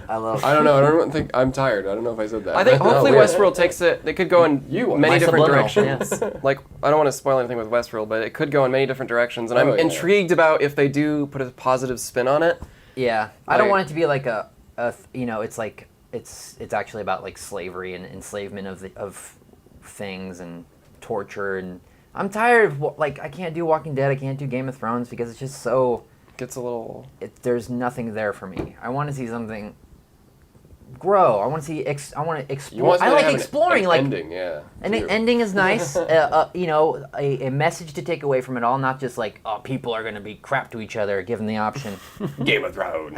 I love. I don't know. I don't think I'm tired. I don't know if I said that. I think hopefully Westworld takes it. They could go in many different directions. Yeah. Like I don't want to spoil anything with Westworld, but it could go in many different directions, and I'm intrigued about if they do put a positive spin on it. Yeah, I don't want it to be like a it's like it's actually about like slavery and enslavement of things and torture, and I'm tired of I can't do Walking Dead, I can't do Game of Thrones because it's just so gets a little. There's nothing there for me. I want to see something grow. I want to see. I want to explore. I like exploring. Like ending, yeah. An ending is nice. A message to take away from it all, not just like, oh, people are going to be crap to each other, given the option. Game of Thrones.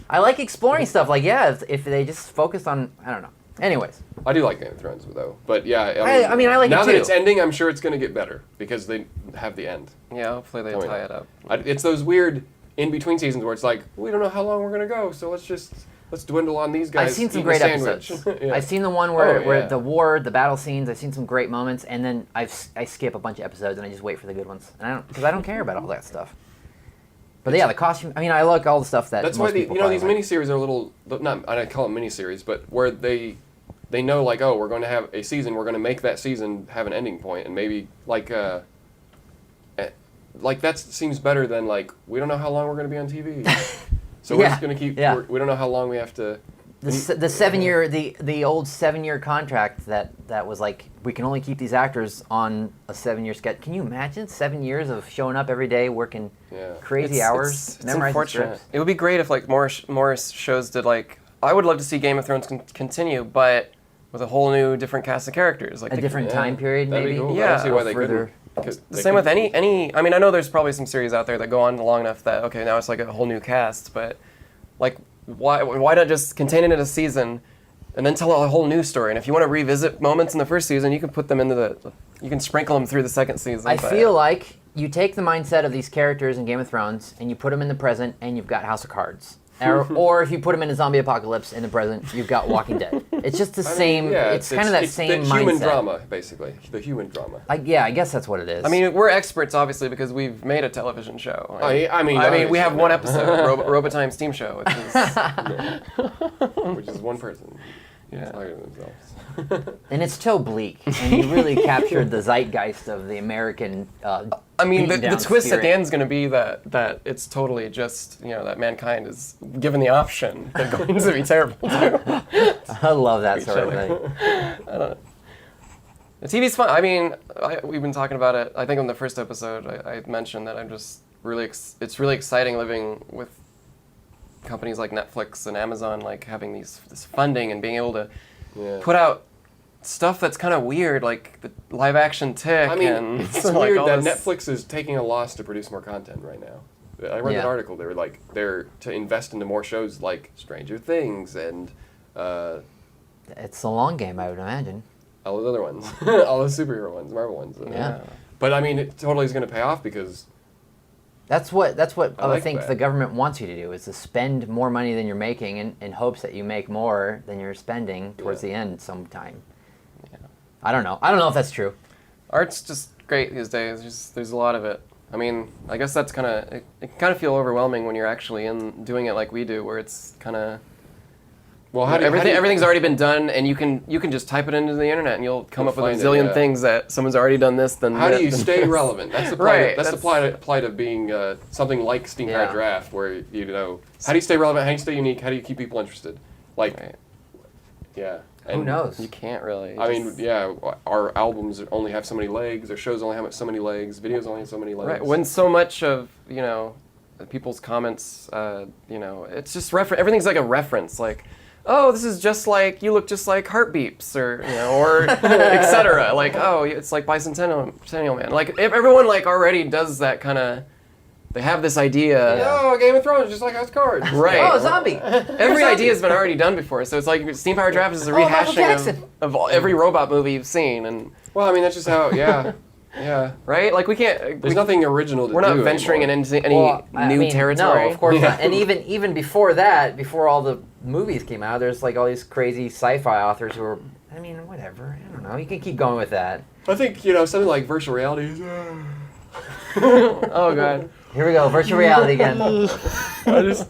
I like exploring stuff. Like, yeah, if they just focus on, I don't know. Anyways. I do like Game of Thrones, though. But yeah, I mean, I like it too. Now that it's ending, I'm sure it's going to get better because they have the end. Yeah, hopefully they tie it up. It's those weird in-between seasons where it's like, we don't know how long we're going to go, so let's dwindle on these guys. I've seen some great episodes. Yeah. I've seen the one where the battle scenes. I've seen some great moments, and then I skip a bunch of episodes and I just wait for the good ones. And I don't care about all that stuff. But yeah, the costume. I mean, I like all the stuff that. That's most why people these miniseries are a little not. I call them miniseries, but where they know like, oh, we're going to have a season. We're going to make that season have an ending point, and maybe like that seems better than like we don't know how long we're going to be on TV. So we're just going to keep. Yeah. We don't know how long we have to. The 7-year, the old 7-year contract that was like we can only keep these actors on a 7-year sketch. Can you imagine 7 years of showing up every day, working crazy hours, memorizing scripts? It would be great if like more shows did like. I would love to see Game of Thrones continue, but with a whole new different cast of characters, like a different time period, maybe. Cool. Yeah, I don't see why they couldn't. The same with any. I mean, I know there's probably some series out there that go on long enough that okay, now it's like a whole new cast, but like. Why not just contain it in a season and then tell a whole new story? And if you want to revisit moments in the first season, you can put them into you can sprinkle them through the second season. I feel like you take the mindset of these characters in Game of Thrones and you put them in the present and you've got House of Cards. Or if you put them in a zombie apocalypse in the present, you've got Walking Dead. It's just the same. Yeah, it's kind of that same mindset. Human drama, basically. The human drama. I guess that's what it is. I mean, we're experts, obviously, because we've made a television show. I mean, we have one episode, Robotime Steam Show, which is one person. Yeah. And it's so bleak, and you really captured the zeitgeist of the American. I mean, the twist at the end is going to be that it's totally just that mankind is given the option they're going to be terrible too. I love that sort of thing. I don't know. The TV's fun. I mean, we've been talking about it. I think in the first episode, I mentioned that I'm just really. It's really exciting living with companies like Netflix and Amazon, like having this funding and being able to put out stuff that's kind of weird, like the live action Tick. I mean, and it's weird that Netflix is taking a loss to produce more content right now. I read an article. They were like, they're to invest into more shows like Stranger Things and. It's a long game, I would imagine. All those other ones, all those superhero ones, Marvel ones. But I mean, it totally is going to pay off because. That's what I think the government wants you to do, is to spend more money than you're making in hopes that you make more than you're spending towards the end sometime. Yeah. I don't know if that's true. Art's just great these days. There's a lot of it. I mean, I guess that's kind of it kind of feel overwhelming when you're actually doing it like we do, where it's kind of everything's already been done, and you can just type it into the internet, and you'll come up with a zillion things that someone's already done this. Then how do you stay relevant? That's the plight. That's the plight of being something like Steam Powered Giraffe, where how do you stay relevant? How do you stay unique? How do you keep people interested? Who knows? You can't really. I mean, our albums only have so many legs. Our shows only have so many legs. Videos only have so many legs. Right. When so much of people's comments, it's just everything's like a reference, like. Oh, this is just like, you look just like Heartbeeps, or etc. Like, oh, it's like Bicentennial Man. Like, if everyone like already does that kind of, they have this idea. Oh, Game of Thrones, just like House of Cards. Right. Oh, zombie. Every idea has been already done before, so it's like Steam Powered Giraffe is a rehashing of every robot movie you've seen. And well, I mean, that's just how, Yeah. Right? Like we can't. There's nothing original to do. We're not venturing anymore. into any new territory. No, of course not. And even before that, before all the movies came out, there's like all these crazy sci-fi authors who are. I mean, whatever. I don't know. You can keep going with that. I think something like virtual reality is. Oh god. Here we go, virtual reality again. I just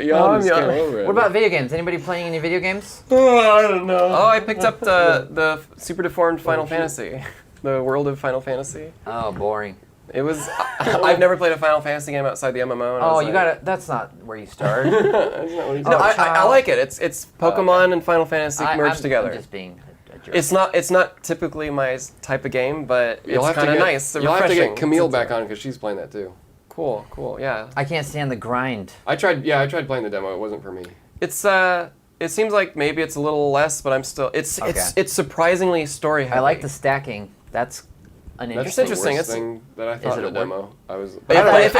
yawn just came over it. What about video games? Anybody playing any video games? I don't know. Oh, I picked up the super deformed Final Fantasy, the world of Final Fantasy. Oh, boring. It was. I've never played a Final Fantasy game outside the MMO. And Oh, you gotta. That's not where you start. That's not what he's No, saying. I like it. It's Pokemon and Final Fantasy merged together. I'm just being a jerk. It's not typically my type of game, but it's kind of nice. You'll have to get refreshing. Camille back on because she's playing that too. Cool, yeah. I can't stand the grind. I tried playing the demo. It wasn't for me. It's it seems like maybe it's a little less, but I'm still. It's surprisingly story heavy. I like the stacking. That's an That's interesting. the interesting. worst thing that I thought it of the a word? demo. I was. But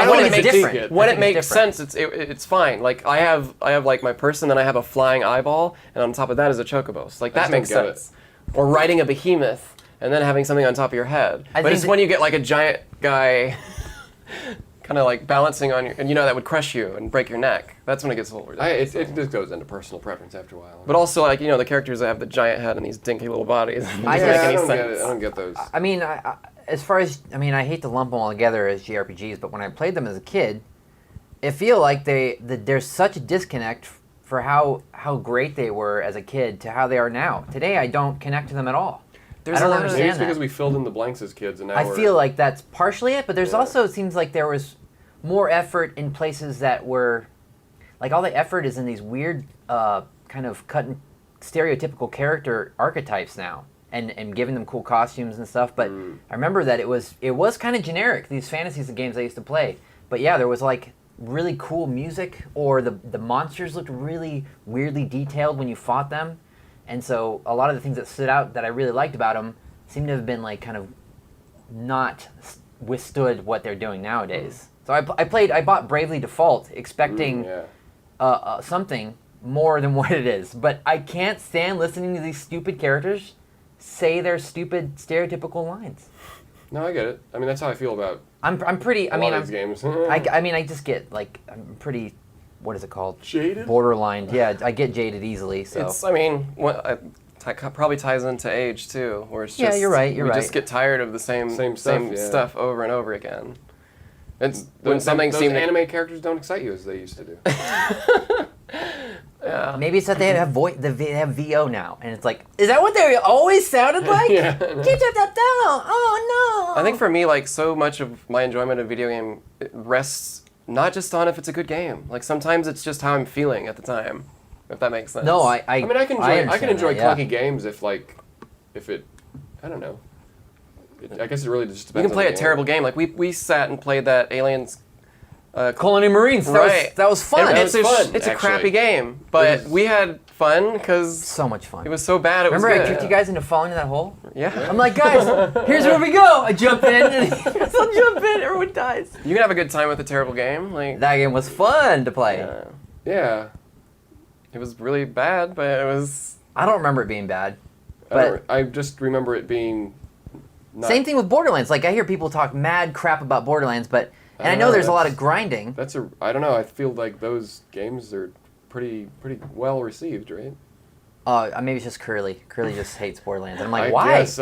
when it makes different. when I it think makes it's different. sense, it's fine. Like I have like my person, then I have a flying eyeball, and on top of that is a chocobo. So, like that just makes don't get sense. Or riding a behemoth and then having something on top of your head. But it's when you get like a giant guy. Kind of like balancing on you, and that would crush you and break your neck. That's when it gets a little ridiculous. It just goes into personal preference after a while. But also, like, the characters that have the giant head and these dinky little bodies. It doesn't I make any don't sense. get it. I don't get those. I mean, as far as I hate to lump them all together as JRPGs, but when I played them as a kid, it feel like there's such a disconnect for how great they were as a kid to how they are now. Today, I don't connect to them at all. I don't understand Maybe it's that. because we filled in the blanks as kids, and now I feel like that's partially it, but there's Yeah. also, it seems like there was more effort in places that were, like all the effort is in these weird kind of cutting stereotypical character archetypes now, and giving them cool costumes and stuff. But I remember that it was kind of generic, these fantasies and games I used to play. But yeah, there was like really cool music, or the monsters looked really weirdly detailed when you fought them. And so a lot of the things that stood out that I really liked about them seem to have been like kind of not withstood what they're doing nowadays. So I bought Bravely Default expecting something more than what it is. But I can't stand listening to these stupid characters say their stupid stereotypical lines. No, I get it. I mean, that's how I feel about I'm pretty. a lot of these games. I just get like I'm pretty. What is it called? Jaded? Borderline. Yeah, I get jaded easily. So Probably ties into age too, where it's just Yeah, you're right, you're we right. just get tired of the same stuff, stuff over and over again. It's when those something seems anime characters don't excite you as they used to do. Yeah. maybe it's that they have they have VO now, and it's like, is that what they always sounded like? Yeah. Keep that down. Oh no. I think for me, like, so much of my enjoyment of video game rests not just on if it's a good game. Like, sometimes it's just how I'm feeling at the time, if that makes sense. No, I I mean, I can understand enjoy that, yeah. clunky games if it, I don't know. I guess it really just You depends. can play on a the terrible game. Like, we sat and played that Aliens. Colony Marines. Right. That was fun. And It's was fun, a actually. crappy game, but we had fun because So much fun. it was so bad. Remember, was I good. tricked you guys into falling in that hole. Yeah. I'm like, guys, here's where we go. I jump in, and I'll jump in. Everyone dies. You can have a good time with a terrible game. Like, That game was fun to play. Yeah. it was really bad, but it was. I don't remember it being bad. I just remember it being. Not, Same thing with Borderlands. Like, I hear people talk mad crap about Borderlands, but and I know know, there's a lot that's- of grinding. I don't know. I feel like those games are pretty well received, right? Maybe it's just Curly. Curly just hates Borderlands. And I'm like, I why? guess,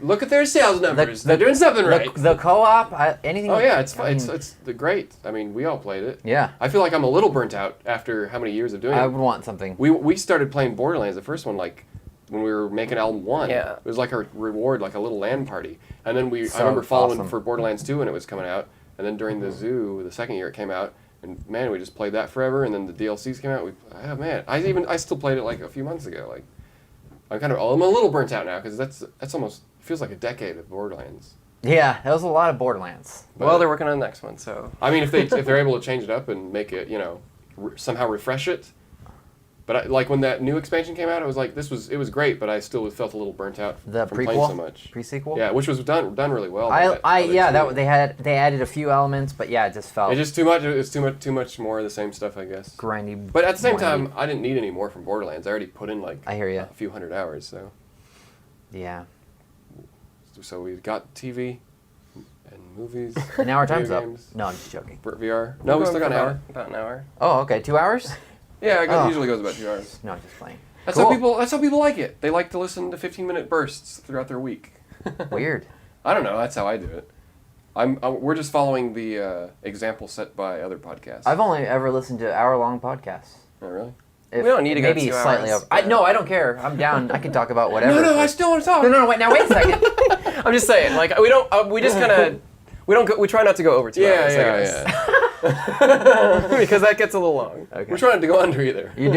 look at their sales numbers. They're doing something right. The co-op, anything. Oh yeah, it's I fun. mean, It's great. I mean, we all played it. Yeah. I feel like I'm a little burnt out after how many years of doing I it. would want something. We started playing Borderlands, the first one, like when we were making album 1. Yeah. It was like our reward, like a little LAN party. And then I So remember following awesome. for Borderlands 2 when it was coming out. And then during the Zoo, the second year it came out, and man, we just played that forever. And then the DLCs came out. I still played it like a few months ago. Like I'm a little burnt out now because that's almost feels like a decade of Borderlands. Yeah, that was a lot of Borderlands. Well, they're working on the next one, so. I mean, if they're able to change it up and make it, somehow refresh it. But like when that new expansion came out, I was like, it was great, but I still felt a little burnt out The from playing prequel? so much. Pre-sequel? Yeah, which was done really well. by that other team. They added a few elements, but yeah, it just felt It's just too much. It's too much more of the same stuff, I guess. grindy. But at the same whiny. time, I didn't need any more from Borderlands. I already put in like I hear ya. a few hundred hours, so Yeah. So we got TV and movies. And now our time's video up. games, No, I'm just joking. VR. No, we still got an hour. About an hour. Oh, okay. 2 hours? Yeah, it Oh. usually goes about 2 hours. No, I'm just playing. That's Cool. how people. That's how people like it. They like to listen to 15-minute bursts throughout their week. Weird. I don't know. That's how I do it. We're just following the example set by other podcasts. I've only ever listened to hour-long podcasts. Oh, really? If, We don't need to go maybe 2 slightly hours. over. No, I don't care. I'm down. I can talk about whatever. No, I still want to talk. No, wait a second. I'm just saying, like we don't. We just kind of. We try not to go over 2 hours. I guess. Yeah. Because that gets a little long. Okay. We're trying to go under either. You're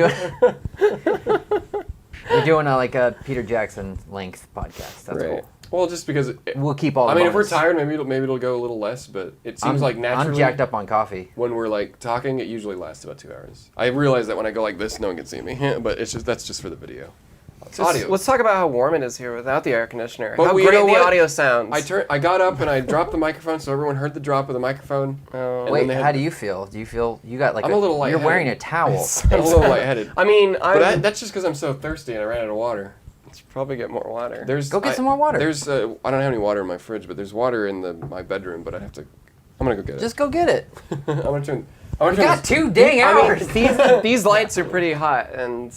doing a Peter Jackson length podcast. That's Right. cool. Well, just because We'll keep all the I mean, if we're bonus. tired, maybe it'll go a little less, but it seems like naturally. I'm jacked up on coffee. When we're like talking, it usually lasts about 2 hours. I realize that when I go like this, no one can see me, but that's just for the video. It's audio. Let's talk about how warm it is here without the air conditioner. But how you great know the what? audio sounds. I got up and I dropped the microphone so everyone heard the drop of the microphone. Oh. And Wait, then they had- how do you feel? Do you feel you got I'm a little You're lightheaded. wearing a towel. I'm a little lightheaded. I mean, But that's just because I'm so thirsty and I ran out of water. should probably get more water. Go get some more water. There's I don't have any water in my fridge, but there's water in my bedroom. But I'm gonna go get it. Just go get it. I'm gonna turn. You got 2 dang hours. These lights are pretty hot, and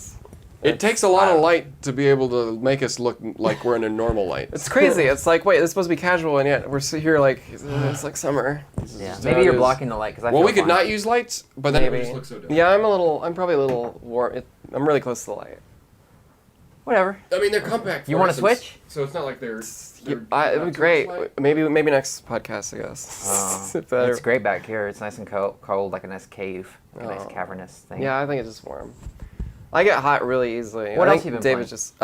It takes a lot of light to be able to make us look like we're in a normal light. it's crazy. It's like, wait, this is supposed to be casual, and yet we're here like it's like summer. Yeah, just maybe how it you're is. blocking the light because I Well, feel we could fine. not use lights, but then Maybe. it would just look so dumb. Yeah, I'm probably a little warm. I'm really close to the light. Whatever. I mean, they're compact. You wanna fluorescents, switch? So it's not like they're It'd not be too much great. light. Maybe next podcast, I guess. If that- It's great back here. It's nice and cold, like a nice cave, like a nice Oh. cavernous thing. Yeah, I think it's just warm. I get hot really easily. What I else think you been David's playing? just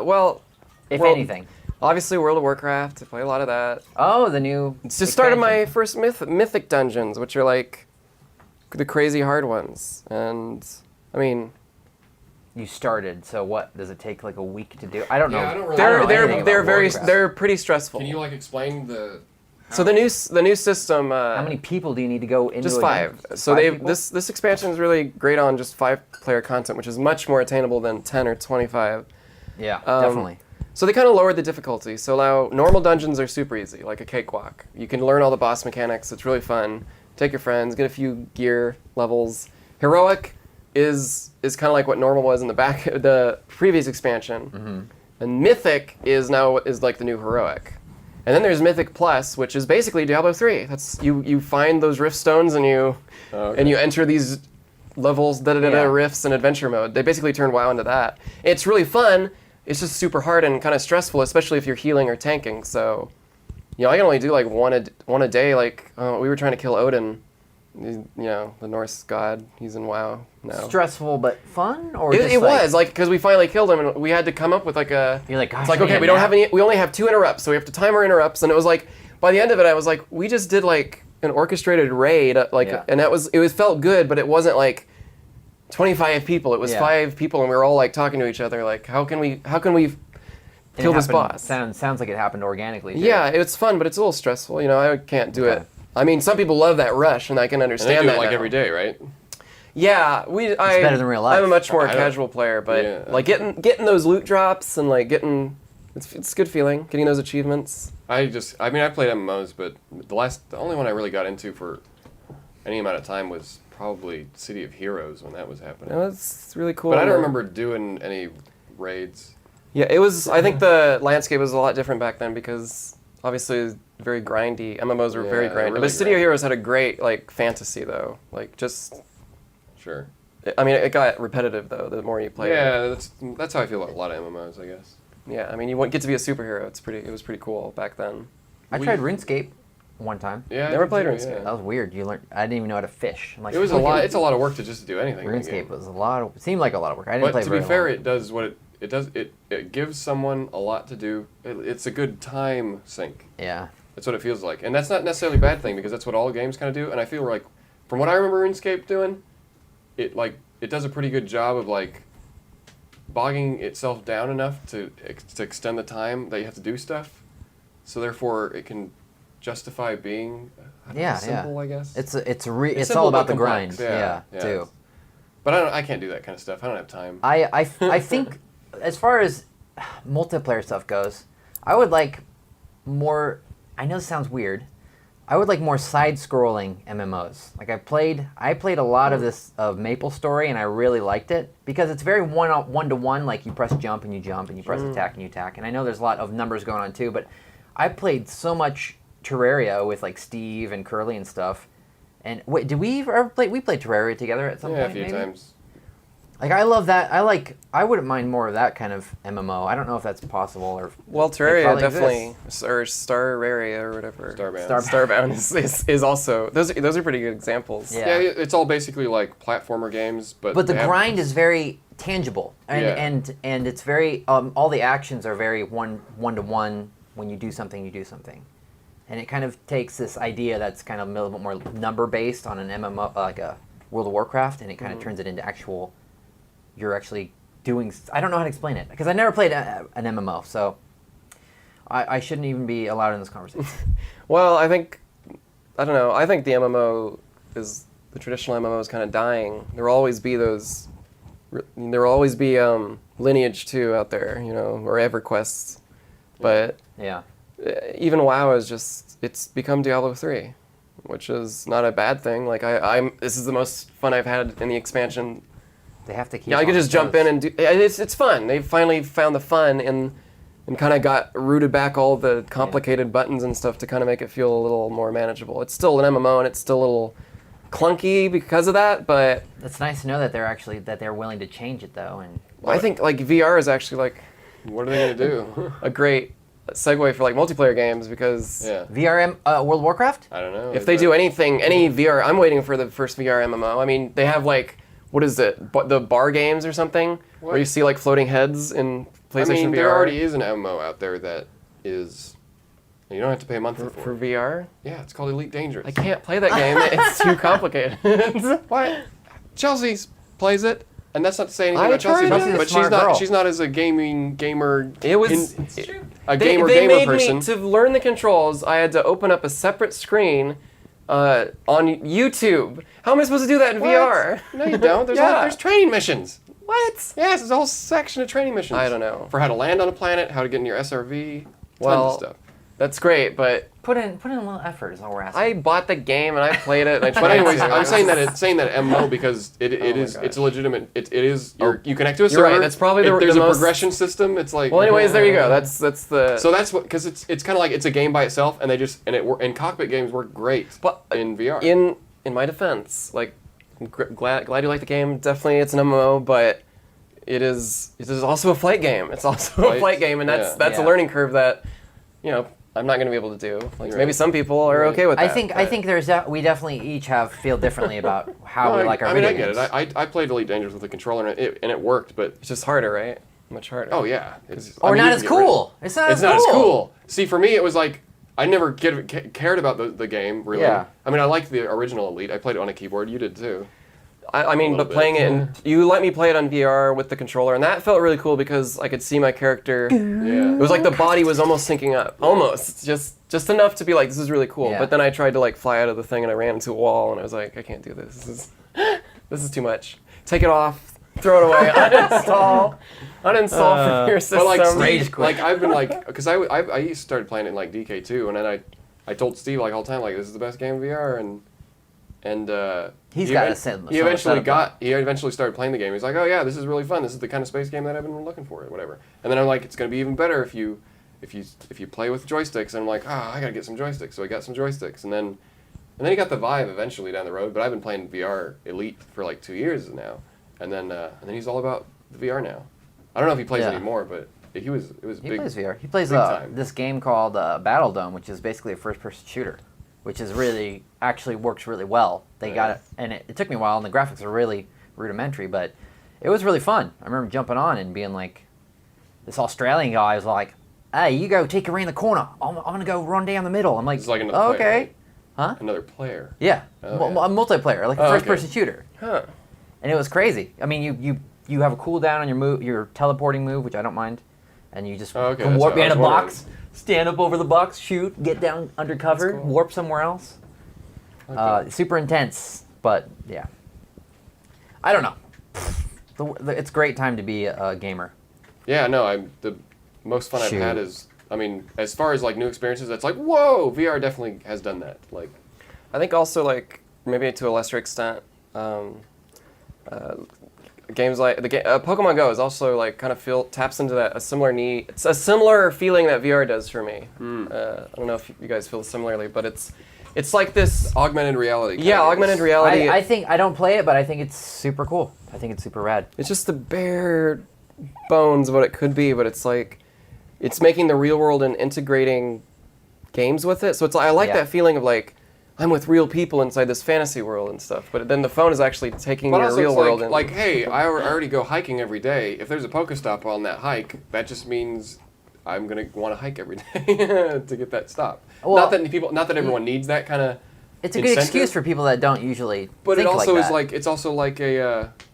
well, If well, anything. obviously World of Warcraft. I play a lot of that. Oh, the new. It's just started my expansion. first mythic dungeons, which are like the crazy hard ones. And I mean, You started. So what? Does it take like a week to do? I don't know. Yeah, I don't really don't know they're anything they're about very Warcraft. they're pretty stressful. Can you like explain the? So the new system. How many people do you need to go into? Just a 5. dungeon? So 5 they people? this expansion is really great on just 5-player content, which is much more attainable than 10 or 25. Yeah, Um, definitely. So they kind of lowered the difficulty. So now normal dungeons are super easy, like a cakewalk. You can learn all the boss mechanics. It's really fun. Take your friends, get a few gear levels. Heroic is kind of like what normal was in the previous expansion. Mm-hmm. And Mythic is like the new Heroic. And then there's Mythic Plus, which is basically Diablo 3. That's you find those rift stones and you enter these levels Yeah. rifts in adventure mode. They basically turned WoW into that. It's really fun. It's just super hard and kind of stressful, especially if you're healing or tanking. So, I can only do like one a day. Like we were trying to kill Odin, the Norse god. He's in WoW now. Stressful but fun, or It, just it was like because we finally killed him and we had to come up with like a. You're like, gosh, it's like I okay, need we a don't nap. have any. We only have 2 interrupts, so we have to time our interrupts. And it was like by the end of it, I was like, we just did like an orchestrated raid, Yeah. and it felt good, but it wasn't like 25 people. It was Yeah. 5 people, and we were all like talking to each other, like how can we And kill it this happened- boss? Sounds like it happened organically. Too. Yeah, it's fun, but it's a little stressful. I can't do Okay. it. I mean, some people love that rush, and I can And they understand do that it like now. every day, right? Yeah, it's better than real life. I'm a much more I don't- casual player, but Yeah. like getting those loot drops and like it's a good feeling getting those achievements. I played MMOs, but the only one I really got into for any amount of time was probably City of Heroes when that was happening. It's really cool. But I don't remember doing any raids. Yeah, it was. I think the landscape was a lot different back then because obviously it was very grindy. MMOs were very Yeah, grindy. really But City of grindy. Heroes had a great like fantasy though. Like just, Sure. I mean, it got repetitive though. The more you played. Yeah, that's how I feel about a lot of MMOs, I guess. Yeah, I mean, you get to be a superhero. It was pretty cool back then. I tried RuneScape one time. Yeah, Never I played did too, RuneScape. That was weird. I didn't even know how to fish. I'm like, It was a look lot. at- It's a lot of work to just do anything. in the game. RuneScape was a lot. It seemed like a lot of work. I didn't play But to be very fair, long. it does what it does. It gives someone a lot to do. It's a good time sink. Yeah. That's what it feels like, and that's not necessarily a bad thing because that's what all games kind of do. And I feel like, from what I remember RuneScape doing, it does a pretty good job of like bogging itself down enough to extend the time that you have to do stuff. So therefore, it can justify being simple, I guess. It's It's all simple about but the grind. complex, yeah, too. But I can't do that kind of stuff. I don't have time. I think as far as multiplayer stuff goes, I would like more. I know this sounds weird. I would like more side-scrolling MMOs. Like I played a lot of Maple Story, and I really liked it because it's very one-to-one. Like you press jump and you jump, and you press attack and you attack. And I know there's a lot of numbers going on too, but I played so much Terraria with like Steve and Curly and stuff. And wait, did we ever play? We played Terraria together at some point. Yeah, a few times. Like I love that. I wouldn't mind more of that kind of MMO. I don't know if that's possible or. Well, Terraria definitely, or Starraria or whatever. Starbound is also those are pretty good examples. Yeah, it's all basically like platformer games, but the grind is very tangible, and it's very all the actions are very one to one. When you do something, you do something, and it kind of takes this idea that's kind of a little bit more number based on an MMO like a World of Warcraft, and it kind of turns it into actual. You're actually doing. I don't know how to explain it because I never played an MMO, so I shouldn't even be allowed in this conversation. Well, I don't know. I think the traditional MMO is kind of dying. There will always be Lineage 2 out there, or EverQuests, but even WoW it's become Diablo 3, which is not a bad thing. Like this is the most fun I've had in the expansion. They have to keep. Yeah, I could just jump in and do. It's fun. They finally found the fun and kind of got rooted back all the complicated buttons and stuff to kind of make it feel a little more manageable. It's still an MMO and it's still a little clunky because of that, but it's nice to know that they're willing to change it though. And I think like VR is actually like what are they gonna do? a great segue for like multiplayer games because VR World of Warcraft. I don't know if they do any VR. I'm waiting for the first VR MMO. I mean, they have like. What is it? The bar games or something? What? Where you see like floating heads in PlayStation VR? I mean, there already is an MMO out there that is... You don't have to pay a monthly for VR? Yeah, it's called Elite Dangerous. I can't play that game. It's too complicated. What? Chelsea plays it, and that's not to say anything about Chelsea, but she's not as a gamer... It was... a gamer person. Me, to learn the controls, I had to open up a separate screen... on YouTube. How am I supposed to do that in VR? No, you don't. There's training missions. What? Yes, there's a whole section of training missions. I don't know. For how to land on a planet, how to get in your SRV, tons of stuff. That's great, but put in a little effort is all we're asking. I bought the game and I played it. And but anyways, I'm saying that MMO because it's a legitimate. It is. You connect to a server. You're right. That's probably there's a progression system. It's like. Well, anyways, there you go. That's the. So that's what because it's kind of like it's a game by itself, and and cockpit games work great in VR. In my defense, like, glad you like the game. Definitely, it's an MMO, but it is also a flight game. It's also a flight game, and that's a learning curve that, I'm not going to be able to do. Like maybe some people are okay with that. I think we definitely each feel differently about how we like our video games. I get it. I played Elite Dangerous with a controller and it worked, but it's just harder, right? Much harder. Oh yeah. Not as cool. It's not as cool. See, for me, it was like I never cared about the game really. Yeah. I mean, I liked the original Elite. I played it on a keyboard. You did too. I mean, but playing it, and you let me play it on VR with the controller, and that felt really cool because I could see my character. Yeah. It was like the body was almost syncing up, almost just enough to be like, this is really cool. Yeah. But then I tried to like fly out of the thing, and I ran into a wall, and I was like, I can't do this. This is too much. Take it off, throw it away, uninstall from your system. But like I've been like, because I started playing it in like DK2, and then I told Steve like all the time like this is the best game in VR, and he eventually started playing the game. He's like, oh yeah, this is really fun. This is the kind of space game that I've been looking for, or whatever. And then I'm like, it's gonna be even better if you play with joysticks. And I'm like, I gotta get some joysticks. So I got some joysticks, and then he got the Vive eventually down the road. But I've been playing VR Elite for like 2 years now, and then he's all about the VR now. I don't know if he plays anymore, but it was big. He plays VR. He plays this game called Battle Dome, which is basically a first-person shooter, which is really actually works really well. They got it, and it took me a while, and the graphics are really rudimentary, but it was really fun. I remember jumping on and being like, this Australian guy was like, "Hey, you go take around the corner. I'm gonna go run down the middle." I'm like, it's like another player, okay, right? Huh? Another player. Yeah, a multiplayer, like a first-person shooter. Huh. And it was crazy. I mean, you have a cooldown on your move, your teleporting move, which I don't mind, and you just can warp behind a box. Stand up over the box, shoot, get down undercover, warp somewhere else. Okay. Super intense, but yeah. I don't know. It's a great time to be a gamer. Yeah, no, the most fun I've had is I mean, as far as like new experiences, that's like, whoa, VR definitely has done that. Like, I think also like maybe to a lesser extent, games like Pokemon Go is also like kind of taps into that a similar need. It's a similar feeling that VR does for me. I don't know if you guys feel similarly, but it's like this augmented reality. Yeah, augmented reality. I think I don't play it, but I think it's super cool. I think it's super rad. It's just the bare bones of what it could be, but it's like it's making the real world and integrating games with it. So it's I like that feeling of like I'm with real people inside this fantasy world and stuff. But then the phone is actually taking your real world. Like, hey, I already go hiking every day. If there's a Pokestop on that hike, that just means I'm gonna want to hike every day to get that stop. Well, not that everyone needs that kind of. It's a good excuse for people that don't usually. But think it also like is that. like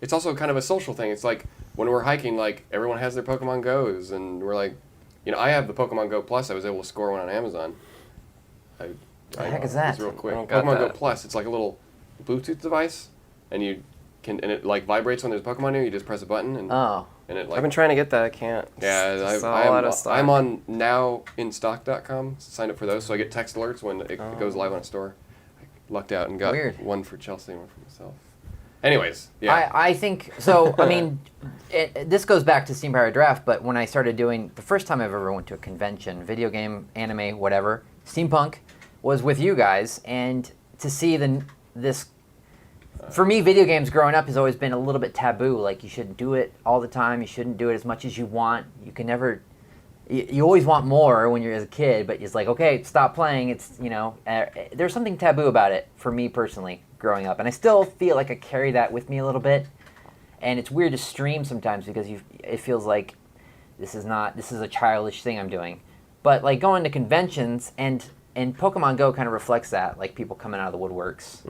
it's also kind of a social thing. It's like when we're hiking, like everyone has their Pokemon Go's, and we're like, I have the Pokemon Go Plus. I was able to score one on Amazon. The heck is that? It's real quick. Pokemon Go Plus. It's like a little Bluetooth device, and it like vibrates when there's a Pokemon near you. You just press a button, and it like. I've been trying to get that. I can't. Yeah, I'm on nowinstock.com. Signed up for those, so I get text alerts when it goes live on a store. I lucked out and got one for Chelsea and one for myself. Anyways, yeah. I think so. I mean, this goes back to Steam Powered Giraffe, but when I started doing the first time I've ever went to a convention, video game, anime, whatever, steampunk, was with you guys, and to see this. For me, video games growing up has always been a little bit taboo. Like, you shouldn't do it all the time. You shouldn't do it as much as you want. You can never. You always want more when you're as a kid, but it's like, okay, stop playing. It's there's something taboo about it for me personally growing up, and I still feel like I carry that with me a little bit. And it's weird to stream sometimes because it feels like this is a childish thing I'm doing. But like going to conventions and Pokemon Go kind of reflects that, like people coming out of the woodworks,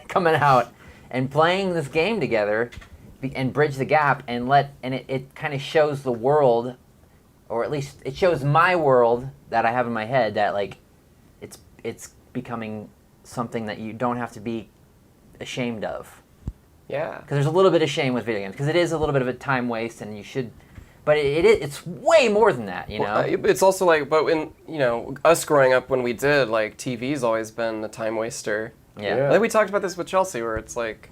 coming out and playing this game together, and bridge the gap and it kind of shows the world. Or at least it shows my world that I have in my head that like it's becoming something that you don't have to be ashamed of. Yeah. Because there's a little bit of shame with video games because it is a little bit of a time waste and you should, but it's way more than that, Well, it's also like, but when us growing up when we did like TV's always been a time waster. Yeah. Like we talked about this with Chelsea where it's like,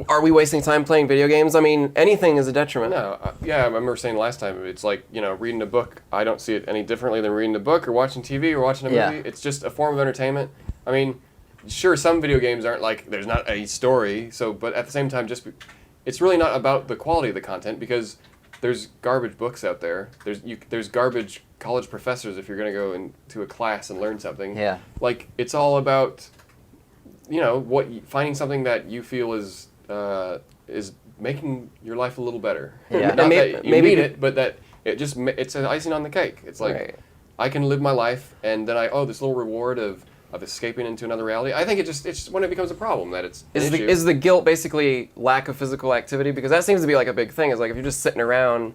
are we wasting time playing video games? I mean, anything is a detriment. No, I remember saying last time, it's like, reading a book, I don't see it any differently than reading a book or watching TV or watching a movie. It's just a form of entertainment. I mean, sure, some video games aren't like, there's not a story, but at the same time, it's really not about the quality of the content because there's garbage books out there. There's garbage college professors if you're going to go into a class and learn something. Yeah. Like, it's all about... finding something that you feel is making your life a little better. Yeah. Not that you need it, but that it's an icing on the cake. It's like I can live my life, and then this little reward of escaping into another reality. I think it's just when it becomes a problem that it's an issue. Is the guilt basically lack of physical activity? Because that seems to be like a big thing. Is like if you're just sitting around.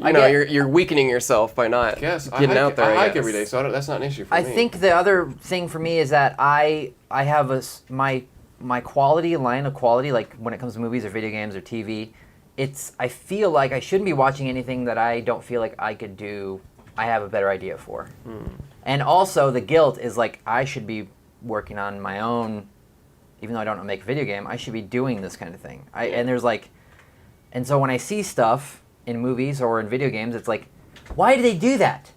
You're weakening yourself by not getting out there. I hike every day, so that's not an issue for me. I think the other thing for me is that I have my line of quality, like when it comes to movies or video games or TV, I feel like I shouldn't be watching anything that I don't feel like I could do. I have a better idea for. And also the guilt is like I should be working on my own, even though I don't make a video game. I should be doing this kind of thing. And so when I see stuff in movies or in video games, it's like, why do they do that?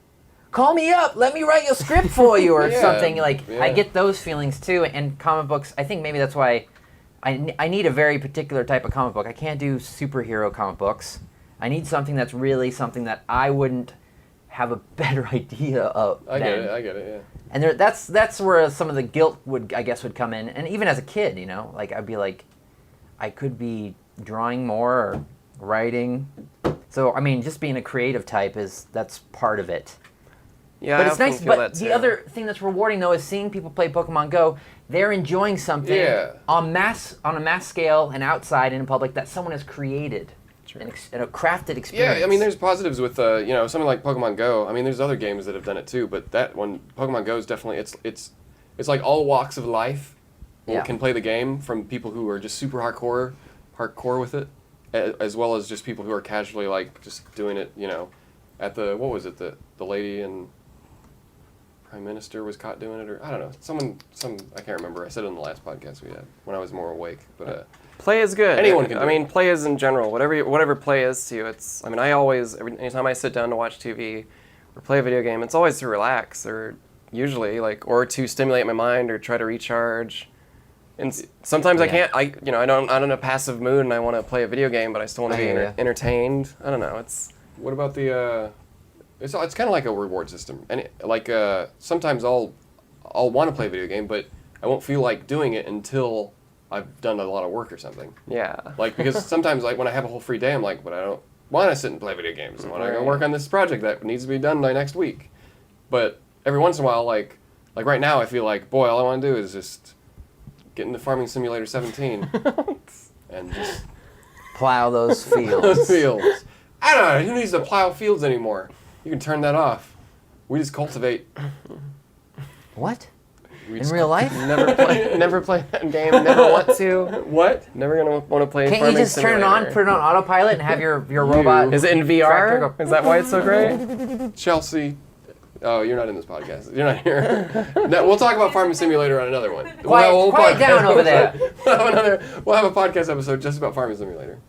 Call me up, let me write your script for you or something. Like, I get those feelings too. And comic books, I think maybe that's why I need a very particular type of comic book. I can't do superhero comic books. I need something that's really something that I wouldn't have a better idea of. I get it, yeah. And that's where some of the guilt would come in. And even as a kid, like I'd be like, I could be drawing more or writing. So, I mean, just being a creative type that's part of it. Yeah, but it's nice. But the other thing that's rewarding though is seeing people play Pokemon Go. They're enjoying something on a mass scale and outside in public that someone has created, and a crafted experience. Yeah, I mean, there's positives with something like Pokemon Go. I mean, there's other games that have done it too, but that one, Pokemon Go, is definitely it's like all walks of life can play the game, from people who are just super hardcore with it, as well as just people who are casually like just doing it, at the what was it the lady and Prime Minister was caught doing it, or I don't know, I can't remember. I said it in the last podcast we had when I was more awake, but. Play is good. Anyone can do it. Play is in general. Whatever play is to you, it's. I mean, anytime I sit down to watch TV or play a video game, it's always to relax, or usually or to stimulate my mind or try to recharge. And sometimes I can't. I'm in a passive mood and I want to play a video game, but I still want to be entertained. I don't know. It's. What about the? It's kind of like a reward system, and sometimes I'll want to play a video game, but I won't feel like doing it until I've done a lot of work or something. Yeah. Because sometimes when I have a whole free day, I'm like, but I don't want to sit and play video games. I want to go work on this project that needs to be done by next week. But every once in a while, like right now, I feel like, boy, all I want to do is just get into Farming Simulator 17 and just plow those fields. I don't know. Who needs to plow fields anymore? You can turn that off. We just cultivate. What? In real life? Never play that game. Never want to. What? Never gonna want to play. Can't you just turn it on, put it on autopilot, and have your robot? Is it in VR? Is that why it's so great? Chelsea. Oh, you're not in this podcast. You're not here. No, we'll talk about Farming Simulator on another one. Quiet down over there. We'll have a podcast episode just about Farming Simulator.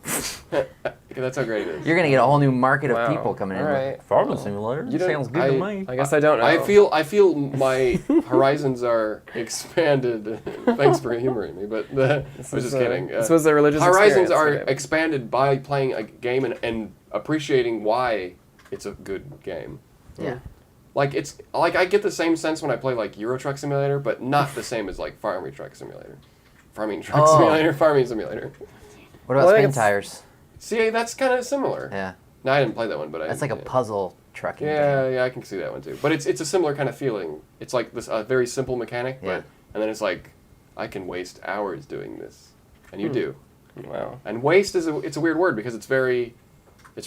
That's how great it is. You're gonna get a whole new market of people coming in. Right. Farming Simulator. Sounds good to me. I guess I don't know. I feel my horizons are expanded. Thanks for humoring me, but I was just kidding. This was a religious horizons experience. are expanded by playing a game and appreciating why it's a good game. Yeah. I get the same sense when I play Euro Truck Simulator, but not the same as Farming Truck Simulator. Farming Simulator. What about spin tires? See, that's kind of similar. Yeah. No, I didn't play that one, but that's like a puzzle trucking game. Yeah, I can see that one too. But it's a similar kind of feeling. It's like this very simple mechanic, and then it's like I can waste hours doing this, and you do. Wow. And waste it's a weird word because it's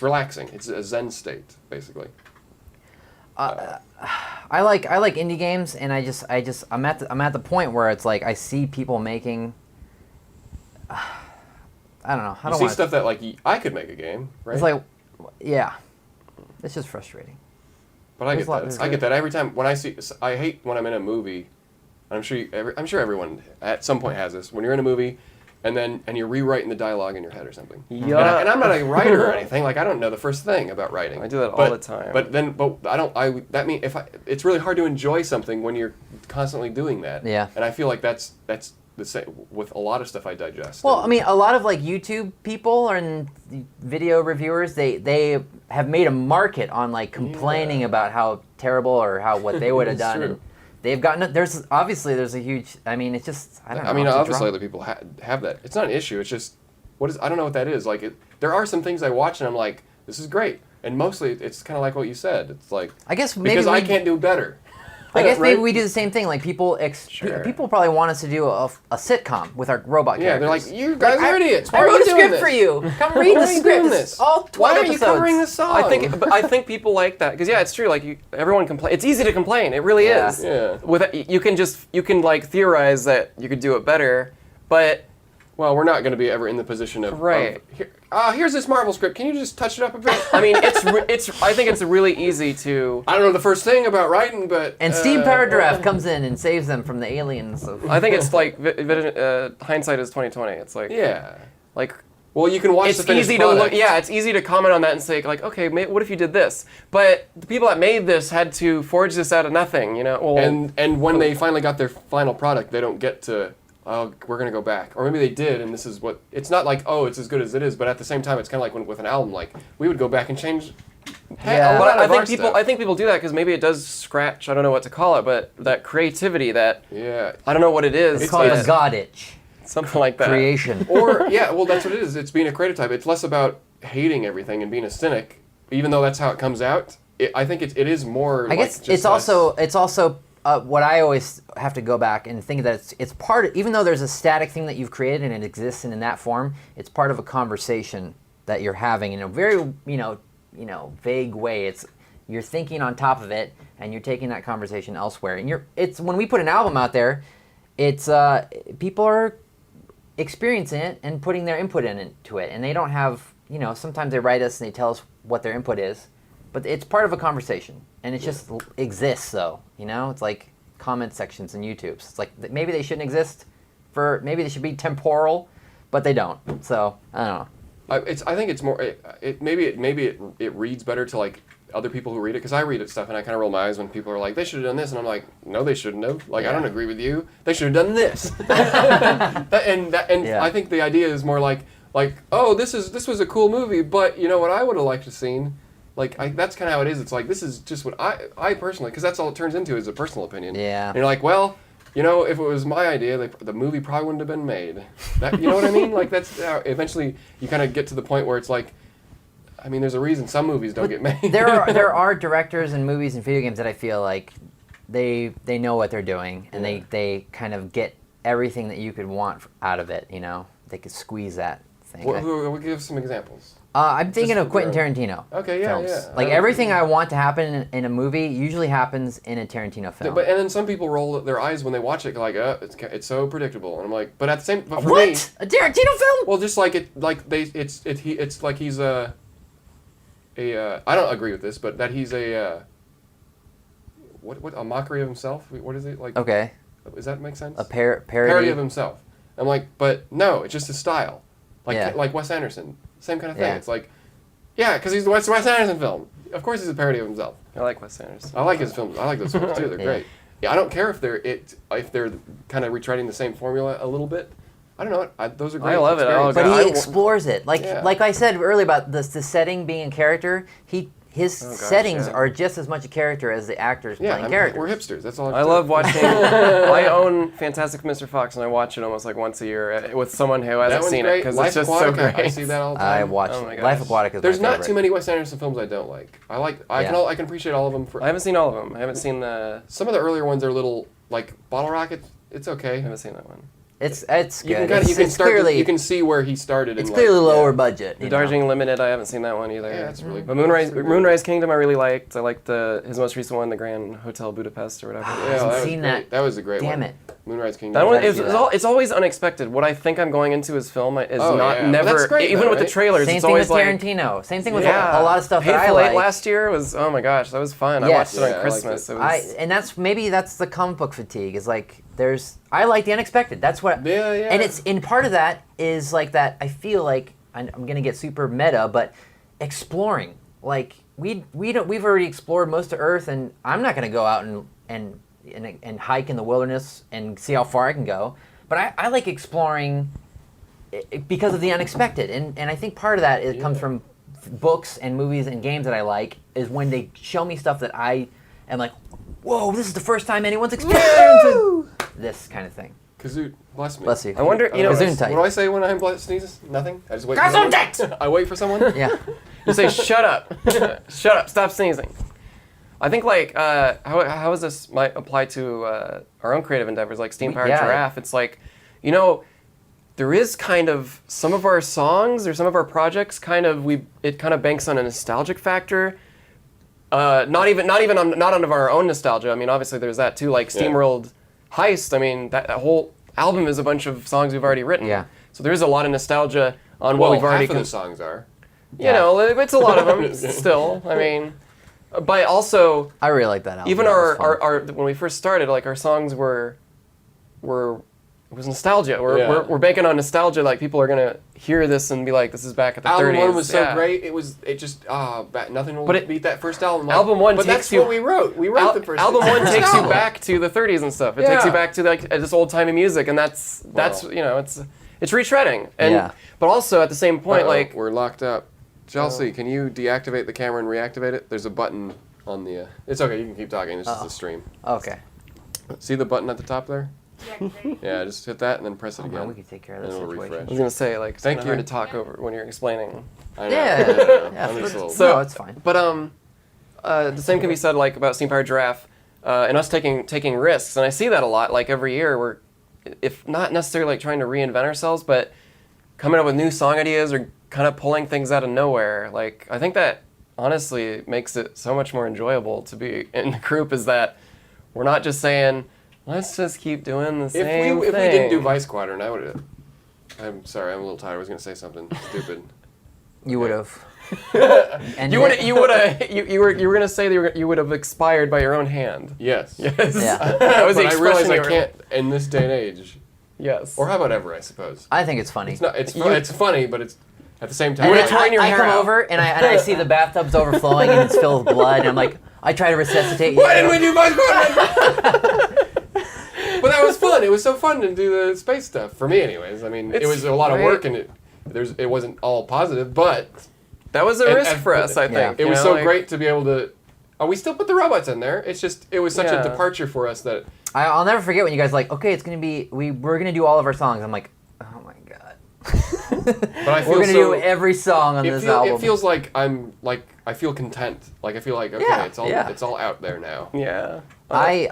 relaxing. It's a Zen state basically. I like indie games, and I'm at the point where it's like I see people making. I don't know. I don't see stuff that I could make a game, right? It's like, yeah, it's just frustrating. But I get that every time when I hate when I'm in a movie. I'm sure everyone at some point has this when you're in a movie. And you're rewriting the dialogue in your head or something. Yeah. And I'm not a writer or anything. I don't know the first thing about writing. I do that all the time. But I don't. That means it's really hard to enjoy something when you're constantly doing that. Yeah. And I feel like that's the same with a lot of stuff I digest. Well, I mean, a lot of YouTube people and video reviewers, they have made a market on complaining about how terrible or what they would have done. True. And they've gotten there's a huge. I mean, it's just I don't know. I mean, obviously other people have that. It's not an issue. It's just I don't know what that is. There are some things I watch and I'm like, this is great, and mostly it's kind of like what you said. It's like I guess maybe because I can't do better. I guess maybe we do the same thing. People probably want us to do a sitcom with our robot characters. Yeah, they're like, you guys are idiots. I wrote a script for you. Come read the script. All 12 Why aren't episodes. you covering the song? I think people like that because it's true. Everyone complain. It's easy to complain. It really is. Yeah. You can theorize that you could do it better, but well, we're not going to be ever in the position of right. Here's this Marvel script. Can you just touch it up a bit? I mean, I think it's really easy to. I don't know the first thing about writing, but and Steam Powered Giraffe comes in and saves them from the aliens. I think it's hindsight is 20/20. It's well, you can watch it's the finished easy product. to look. Yeah, it's easy to comment on that and say okay, what if you did this? But the people that made this had to forge this out of nothing, Well, and when they finally got their final product, they don't get to. Oh, we're gonna go back, or maybe they did, and this is what. It's not it's as good as it is, but at the same time, it's kind of like with an album. We would go back and change. But I think people do that because maybe it does scratch. I don't know what to call it, but that creativity, that I don't know what it is. It's called the God itch. Something like that. Creation. Or that's what it is. It's being a creative type. It's less about hating everything and being a cynic, even though that's how it comes out. I think it is more. I guess it's also. What I always have to go back and think that it's part of, even though there's a static thing that you've created and it exists in that form, it's part of a conversation that you're having in a very vague way. You're thinking on top of it and you're taking that conversation elsewhere. And it's when we put an album out there, it's people are experiencing it and putting their input into it, and they don't have sometimes they write us and they tell us what their input is, but it's part of a conversation, and it just exists though. It's like comment sections in YouTube's. It's like maybe they shouldn't exist. Maybe they should be temporal, but they don't. So I don't know. I think it's more. Maybe it reads better to like other people who read it, because I read it stuff and I kind of roll my eyes when people are like, they should have done this, and I'm like, no, they shouldn't have. Like, I don't agree with you. They should have done this. I think the idea is more like, oh, this was a cool movie, but you know what I would have liked to seen. Like, that's kind of how it is. It's like, this is just what I personally, because that's all it turns into is a personal opinion. Yeah. And you're like, well, if it was my idea, the movie probably wouldn't have been made. You know what I mean? Like, that's eventually you kind of get to the point where it's like, I mean, there's a reason some movies don't get made. there are directors in movies and video games that I feel like they know what they're doing, and they kind of get everything that you could want out of it. They could squeeze that thing. We'll give some examples. I'm thinking of Quentin Tarantino. Okay, yeah, films. yeah. Like everything I want to happen in a movie usually happens in a Tarantino film. And then some people roll their eyes when they watch it, like, it's so predictable, and I'm like, but at the same, but for what? me, A Tarantino film? well, just like it's like he's I don't agree with this, but that he's a mockery of himself. What is it like? Okay. Does that make sense? A parody. Parody of himself. I'm like, but no, it's just his style. Yeah. Like Wes Anderson, same kind of thing. Yeah. It's like, yeah, because he's the Wes Anderson film. Of course, he's a parody of himself. I like Wes Anderson. I like his films. I like those films too. They're great. Yeah, I don't care if they're kind of retreading the same formula a little bit. I don't know. Those are great. I love it. But he explores it. Like I said earlier about the setting being a character. His settings are just as much a character as the actors playing characters. We're hipsters. That's all. I love watching. I own Fantastic Mr. Fox, and I watch it almost like once a year with someone who hasn't seen it because it's just so great. I see that all the time. I watch Life Aquatic. Is There's my not too many Wes Anderson films I don't like. I can appreciate all of them. I haven't seen all of them. I haven't seen some of the earlier ones are a little like Bottle Rocket. It's okay. I haven't seen that one. It's You good. can clearly you can see where he started. It's clearly lower budget. The Darjeeling Limited, I haven't seen that one either. Yeah, that's really. But Moonrise Kingdom, I really liked. I liked his most recent one, the Grand Hotel Budapest or whatever. Yeah, I haven't seen that. That was a great one. Damn it. Moonrise Kingdom. That one it's always unexpected. What I think I'm going into his film is never. Well, that's great, even though, with the right? trailers, Same it's thing always with like Tarantino. Same thing with a lot of stuff that I Hateful Eight like. last year was, oh my gosh, that was fun. I Yes. watched it on Yeah, Christmas. I liked It was, And that's the comic book fatigue. Is like I like the unexpected. That's what. Yeah. And part of that is like that. I feel like I'm gonna get super meta, but exploring. Like we've already explored most of Earth, and I'm not gonna go out and hike in the wilderness and see how far I can go. But I like exploring because of the unexpected, and I think part of that comes from books and movies and games that I like, is when they show me stuff that I am like, whoa, this is the first time anyone's experienced this kind of thing. Kazoo, bless me. Bless you. I wonder, Gesundheit. What do I say when I sneezes? Nothing. I just wait. Gesundheit! I wait for someone. Yeah. you say, shut up. Shut up, stop sneezing. I think how does this might apply to our own creative endeavors like Steam Powered Giraffe? It's like, there is kind of some of our songs or some of our projects it kind of banks on a nostalgic factor. Not on of our own nostalgia. I mean, obviously there's that too. Like SteamWorld Heist. I mean, that whole album is a bunch of songs we've already written. Yeah. So there is a lot of nostalgia on what we've already. Half of the songs are. It's a lot of them still. I mean, but also I really like that album. even That was fun. our when we first started, like our songs were it was nostalgia. We're banking on nostalgia. Like people are gonna hear this and be like, "This is back at the 30s." Album 1 was so great. It just nothing will beat that first album. Album 1 but takes that's you. what we wrote. We wrote the first. Album 1 takes you album. back to the 30s and stuff. It takes you back to this old timey music, and that's it's retreading. And but also at the same point, like we're locked up. Chelsea, can you deactivate the camera and reactivate it? There's a button on the. It's okay. You can keep talking. This is a stream. Okay. See the button at the top there? Deactivate. Yeah, just hit that and then press it again. Man, we could take care of And this it'll situation. refresh. I was gonna say, like, it's Thank kinda hard you. to talk over when you're explaining. I know. Yeah. I'm just a little- No, it's fine. But the same can be said like about Steam Powered Giraffe and us taking risks, and I see that a lot. Like every year, we're if not necessarily like trying to reinvent ourselves, but coming up with new song ideas or kind of pulling things out of nowhere. Like I think that honestly makes it so much more enjoyable to be in the group. Is that we're not just saying, let's just keep doing the same thing. If we didn't do Vice Squadron, I would have. I'm sorry, I'm a little tired. I was going to say something stupid. You would have. And you were gonna say that you would have expired by your own hand. Yes. Yes. Yeah. That was But the I realize expression I you were- can't in this day and age. Yes. Or how about ever, I suppose. I think it's funny. It's not. It's funny, but it's at the same time. And would then have torn your I hair come out. over and I see the bathtub's overflowing and it's filled with blood and I'm like, I try to resuscitate you. Why didn't we do Buzz Gordon? But that was fun. It was so fun to do the space stuff for me, anyways. I mean, it was a lot of work and it wasn't all positive, but that was a risk for us. I think it was so great to be able to. Oh, we still put the robots in there. It's just it was such a departure for us that. I'll never forget when you guys like, okay, it's gonna be we're gonna do all of our songs. I'm like, oh my god. But I feel we're gonna do every song on this album. It feels like I feel content. Like I feel like it's all out there now. Yeah. I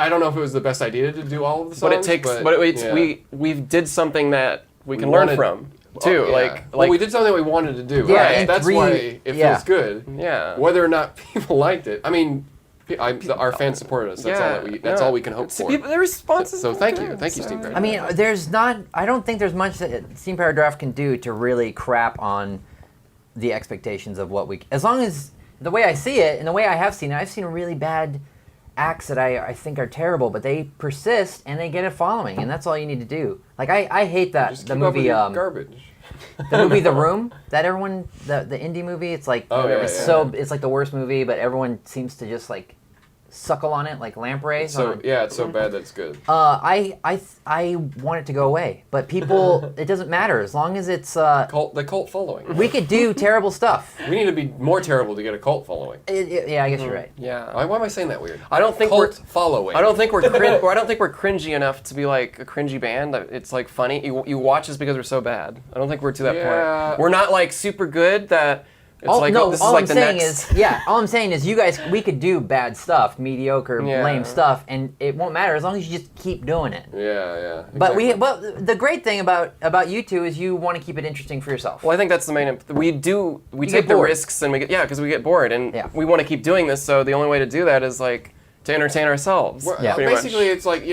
don't know if it was the best idea to do all of the songs. We did something that we can learn from too. Well, we did something we wanted to do. Yeah, Right. That's why it feels good. Yeah. Whether or not people liked it, I mean, our fans supported us. That's all we can hope for. The responses. So thank you, Steam Powered. I mean, I don't think there's much that Steam Powered Giraffe can do to really crap on the expectations of what as long as the way I see it and the way I have seen it, I've seen really bad acts that I think are terrible, but they persist and they get a following, and that's all you need to do. Like I hate that Just the keep up movie with your garbage. the movie The Room that everyone the indie movie, it's like it's like the worst movie, but everyone seems to just like suckle on it like lampreys. It's so bad that it's good. I want it to go away, but people, it doesn't matter as long as it's the cult following. we could do terrible stuff. We need to be more terrible to get a cult following. Yeah, I guess you're right. Yeah. Why am I saying that weird? I don't think cult following. I don't think we're cringy enough to be like a cringy band. It's like funny. You watch us because we're so bad. I don't think we're to that point. We're not like super good that. It's All I'm saying is you guys, we could do bad stuff, mediocre, lame stuff, and it won't matter as long as you just keep doing it. Yeah. Exactly. But the great thing about you two is you want to keep it interesting for yourself. Well, I think that's the main. We take the risks and because we get bored and we want to keep doing this. So the only way to do that is like to entertain ourselves. Basically, it's like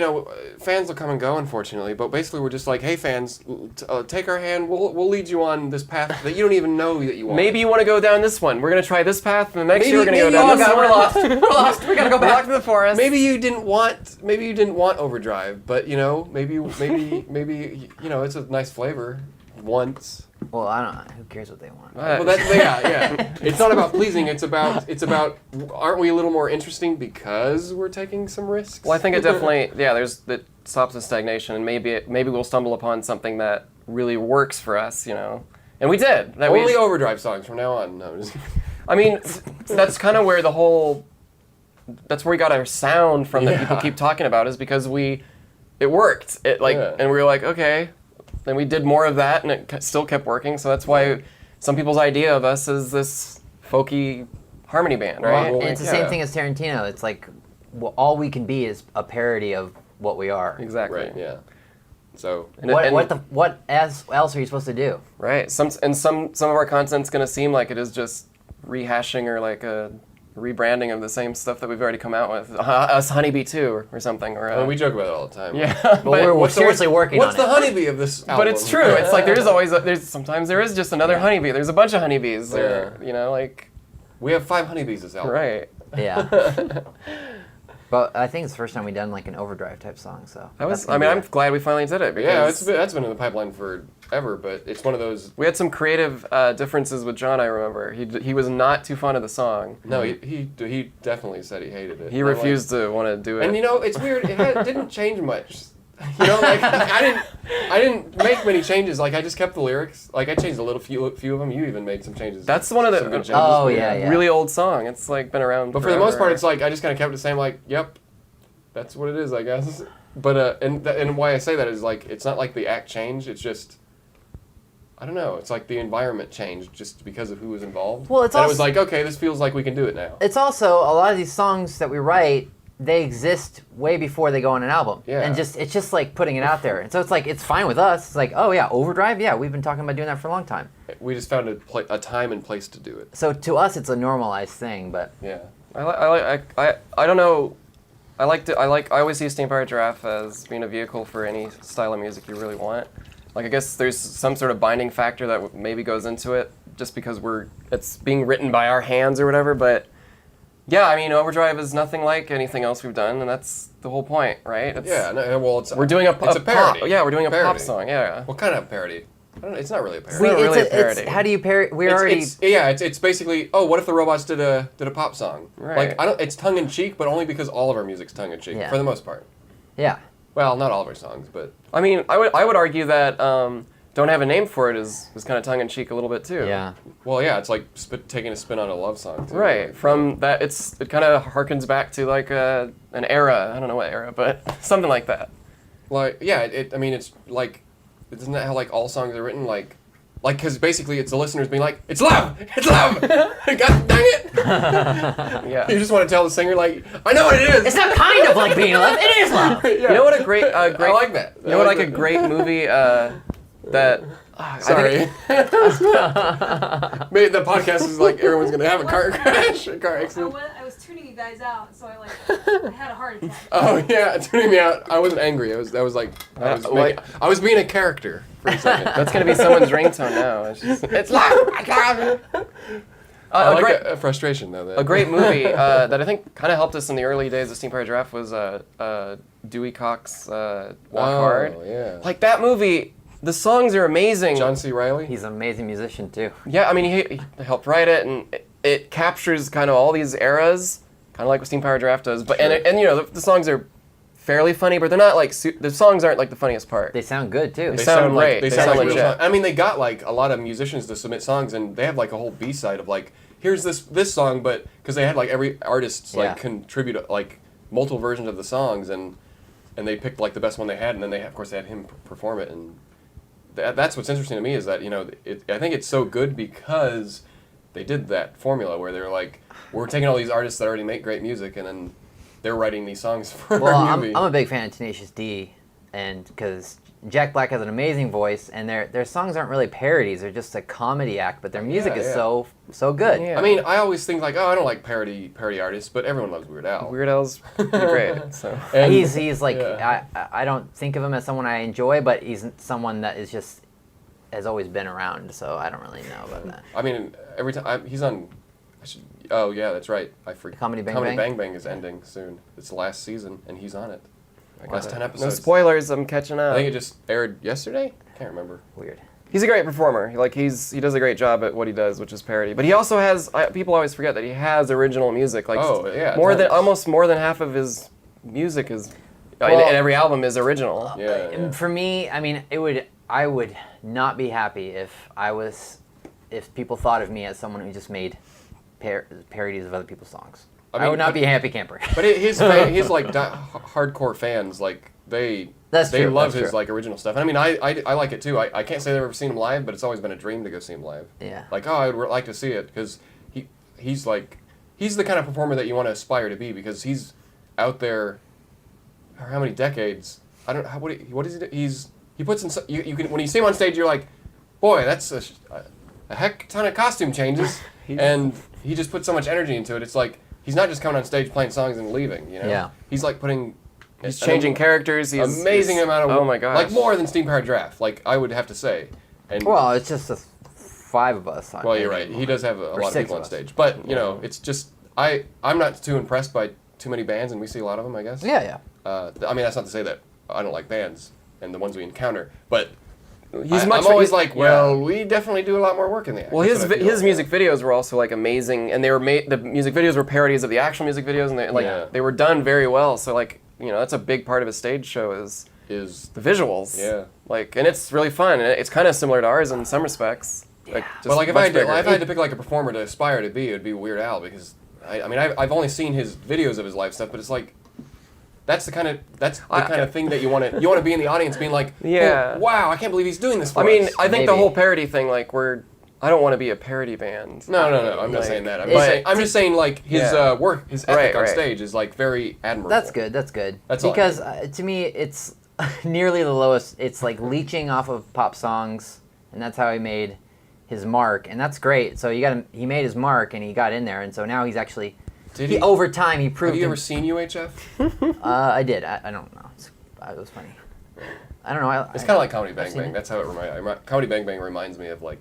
fans will come and go, unfortunately. But basically, we're just like, hey, fans, take our hand. We'll lead you on this path that you don't even know that you want. Maybe you want to go down this one. We're gonna try this path, and the next year we're gonna go down this one. We're lost. We're lost. We gotta go back to the forest. Maybe you didn't want Overdrive, but maybe it's a nice flavor once. Well, I don't know. Who cares what they want? Well, yeah. It's not about pleasing. It's about. Aren't we a little more interesting because we're taking some risks? Well, I think it definitely. That stops the stagnation, and maybe we'll stumble upon something that really works for us, And we did. Only Overdrive songs from now on. No. I mean, that's kind of where that's where we got our sound from that people keep talking about, is because it worked. And we were like, okay. Then we did more of that, and it still kept working. So that's why some people's idea of us is this folky harmony band, right? And it's the same thing as Tarantino. It's like all we can be is a parody of what we are. Exactly. Right. Yeah. So what else are you supposed to do? Right. Some of our content's going to seem like it is just rehashing or like a rebranding of the same stuff that we've already come out with. Us Honeybee 2 or something. Or we joke about it all the time. Yeah. But we're seriously working on it. What's the honeybee of this album? But it's true. It's like sometimes there is just another honeybee. There's a bunch of honeybees. We have 5 honeybees this album. Right. Yeah. But I think it's the first time we've done like an Overdrive type song. So I'm glad we finally did it. Because that's been in the pipeline forever, but it's one of those. We had some creative differences with John. I remember he was not too fond of the song. No, he definitely said he hated it. He refused to want to do it. And it's weird. It didn't change much. I didn't make many changes. Like I just kept the lyrics. Like I changed a few of them. You even made some changes. That's one of the really old song. It's like been around. But for the most part, it's like I just kind of kept it the same. Like, yep, that's what it is, I guess. But and why I say that is like it's not like the act changed. It's just I don't know. It's like the environment changed just because of who was involved. Well, it was like okay, this feels like we can do it now. It's also a lot of these songs that we write. They exist way before they go on an album. Yeah. And it's just like putting it out there. And so it's like, it's fine with us. It's like, oh yeah, Overdrive? Yeah, we've been talking about doing that for a long time. We just found a time and place to do it. So to us, it's a normalized thing, but... Yeah. I don't know. I always see Steam Powered Giraffe as being a vehicle for any style of music you really want. Like I guess there's some sort of binding factor that maybe goes into it, just because it's being written by our hands or whatever. But yeah, I mean, Overdrive is nothing like anything else we've done, and that's the whole point, right? We're doing it's a parody. Pop, yeah, we're doing a parody. pop song. Yeah. What kind of parody? I don't know, it's not really a parody. It's not really a parody. How do you parody? It's basically, what if the robots did a pop song? Right. Like it's tongue in cheek, but only because all of our music's tongue in cheek for the most part. Yeah. Well, not all of our songs, but I mean, I would argue that Don't Have a Name for It is kind of tongue in cheek a little bit too. Yeah. Well, yeah, it's like taking a spin on a love song too. Right. From that, it kind of harkens back to like an era. I don't know what era, but something like that. Like, yeah, I mean, it's like, isn't that how like all songs are written? Like, because basically it's the listeners being like, it's love, it's love. God dang it. Yeah. You just want to tell the singer like, I know what it is. It's not kind of like being love. It is love. Yeah. You know what a great I like that. You know what a great movie that. Sorry. Maybe the podcast is like everyone's gonna have a car crash, a car accident. I was tuning you guys out, so I had a heart attack. Oh yeah, tuning me out. I wasn't angry. I was being a character for a second. That's gonna be someone's ringtone now. It's loud. I like a frustration though. A great movie that I think kind of helped us in the early days of Steam Powered Giraffe was Dewey Cox's Walk Hard. Yeah. Like that movie. The songs are amazing. John C. Reilly? He's an amazing musician too. Yeah, I mean, he helped write it, and it captures kind of all these eras, kind of like what Steam Powered Giraffe does. But and you know, the songs are fairly funny, but they're not like the songs aren't like the funniest part. They sound good too. They sound great. They sound like legit. real songs. I mean, they got like a lot of musicians to submit songs, and they have like a whole B-side of like, here's this song, but because they had like every artist like contribute like multiple versions of the songs, and they picked like the best one they had, and then of course they had him perform it, and that's what's interesting to me is that, you know, I think it's so good because they did that formula where they're like, we're taking all these artists that already make great music, and then they're writing these songs for our movie. I'm a big fan of Tenacious D, and because Jack Black has an amazing voice, and their songs aren't really parodies; they're just a comedy act. But their music is so good. Yeah. I mean, I always think like, I don't like parody artists, but everyone loves Weird Al. Weird Al's pretty great. So He's like I don't think of him as someone I enjoy, but he's someone that is just has always been around. So I don't really know about that. I mean, every time he's on. Oh yeah, that's right. I forget. Comedy Bang Comedy Bang? Bang Bang is ending soon. It's the last season, and he's on it. Last 10 episodes. No spoilers. I'm catching up. I think it just aired yesterday. Can't remember. Weird. He's a great performer. He does a great job at what he does, which is parody. But he also has people always forget that he has original music. Like almost more than half of his music is in every album is original. Yeah. For me, I mean, I would not be happy if people thought of me as someone who just made parodies of other people's songs. I would not be a happy camper. But his like hardcore fans, like they love his like original stuff. And I mean, I like it too. I can't say I've ever seen him live, but it's always been a dream to go see him live. Yeah. Like, I would like to see it because he's the kind of performer that you want to aspire to be, because he's out there. How many decades? I don't. What is he? He puts in. You can, when you see him on stage, you're like, boy, that's a heck ton of costume changes, and he just puts so much energy into it. It's like he's not just coming on stage playing songs and leaving. You know. Yeah. He's like putting. He's changing characters. He's amazing amount of. Oh my gosh. Like more than Steam Powered Giraffe. Like I would have to say. And well, it's just the 5 of us. Well, you're right. He does have a lot of people on stage, but you know, it's just I'm not too impressed by too many bands, and we see a lot of them, I guess. Yeah. I mean, that's not to say that I don't like bands and the ones we encounter, but I'm always like, well, we definitely do a lot more work in the act. Well, his music videos were also like amazing, and they were the music videos were parodies of the actual music videos, and they were done very well. So like, you know, that's a big part of a stage show is the visuals. Yeah. Like, and it's really fun, and it's kind of similar to ours in some respects. Yeah. Like, Well, like if I had to pick like a performer to aspire to be, it would be Weird Al, because I mean I've only seen his videos of his live stuff, but it's like that's the kind of thing that you want to be in the audience being like, oh, wow, I can't believe he's doing this for us. I mean, I think the whole parody thing, like I don't want to be a parody band. No, I'm not saying that. I'm just saying like his work, his ethic on stage is like very admirable. That's good. That's because to me it's nearly the lowest. It's like leeching off of pop songs, and that's how he made his mark, and that's great. So he made his mark, and he got in there, and so now he's actually. Over time, he proved. Have you ever seen UHF? I did. I don't know. It was funny. I don't know. It's kind of like Comedy Bang Bang. That's how it reminds. Comedy Bang Bang reminds me of like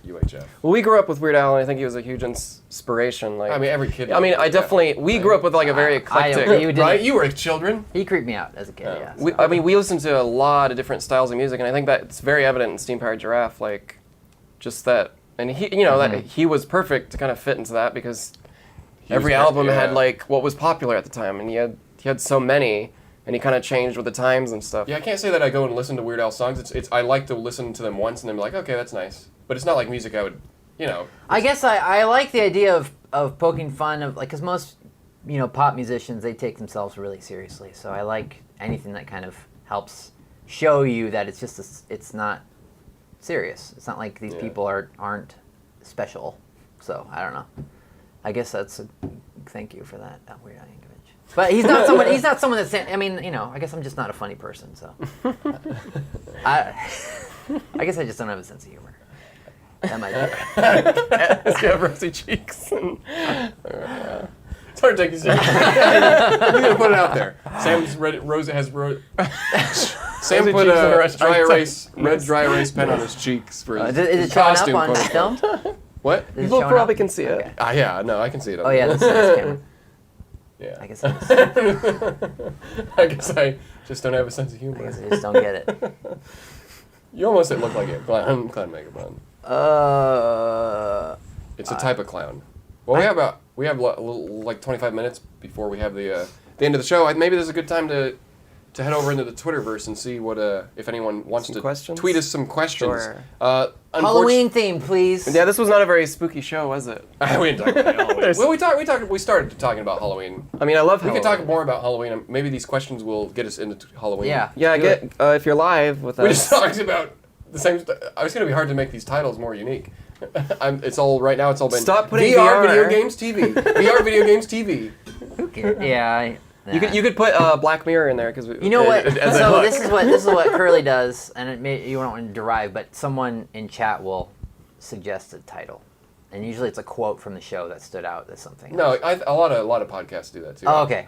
UHF. Well, we grew up with Weird Al, and I think he was a huge inspiration. Like, I mean, every kid. I mean, I definitely. We grew up with like a very eclectic. Right? You were children. He creeped me out as a kid. Yeah. So. I mean, we listened to a lot of different styles of music, and I think that it's very evident in Steam Powered Giraffe. Like, just that, and he, that he was perfect to kind of fit into that because every album had like what was popular at the time, and he had so many. And he kind of changed with the times and stuff. Yeah, I can't say that I go and listen to Weird Al songs. It's I like to listen to them once and then be like, okay, that's nice. But it's not like music I would, I guess I like the idea of poking fun of, like, because most, pop musicians, they take themselves really seriously. So I like anything that kind of helps show you that it's just, it's not serious. It's not like these people aren't special. So I don't know. I guess that's thank you for that, Weird Al. But he's not someone. He's not someone that's. I mean, I guess I'm just not a funny person. So, I guess I just don't have a sense of humor. That might be it. Does he have rosy cheeks? It's hard to take you seriously. I'm gonna put it out there. Sam's Sam put a red dry erase pen on his cheeks for his costume. Is it showing up on film? What? People probably can see it. Okay. Yeah, no, I can see it. Oh yeah, that's nice camera. Yeah. I guess it is. I guess I just don't have a sense of humor. I guess I just don't get it. You almost look like a clown Megabun. It's a type of clown. Well, we have like 25 minutes before we have the end of the show. Maybe there's a good time to head over into the Twitterverse and see what if anyone wants to tweet us some questions. Sure. Halloween theme, please. Yeah, this was not a very spooky show, was it? We didn't talk about Halloween. Well, we started talking about Halloween. I mean, I love Halloween. We Halloween. could talk more about Halloween. Maybe these questions will get us into Halloween. Yeah. Yeah, if you're live with us. We just talked about the same. It's going to be hard to make these titles more unique. It's all right now. It's all been Stop putting VR video games TV. VR video games TV. Yeah. You could put Black Mirror in there because you know what? So this is what Curly does, and you don't want to derive, but someone in chat will suggest a title, and usually it's a quote from the show that stood out as something. No, a lot of podcasts do that too. Oh, okay.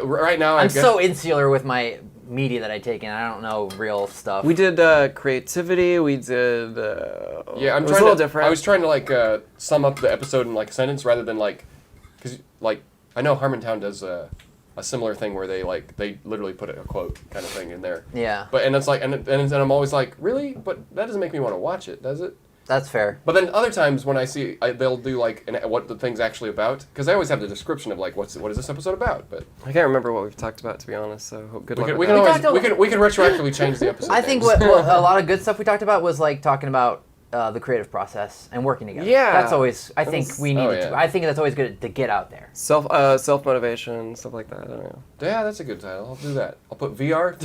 Right now, I'm so insular with my media that I take in. I don't know real stuff. We did creativity. We did. Yeah, it was a little different. I was trying to sum up the episode in like a sentence rather than because I know Harmontown does a similar thing where they literally put a quote kind of thing in there. Yeah. But and it's like and I'm always like, really? But that doesn't make me want to watch it, does it? That's fair. But then other times when I see, they'll do what the thing's actually about, because I always have the description of what is this episode about. But I can't remember what we've talked about, to be honest. So good luck. We can retroactively change the episode. I think what a lot of good stuff we talked about was talking about the creative process and working together. Yeah, that's always. I think we need. I think that's always good to get out there. Self motivation, stuff like that. I don't know. Yeah, that's a good title. I'll do that. I'll put VR.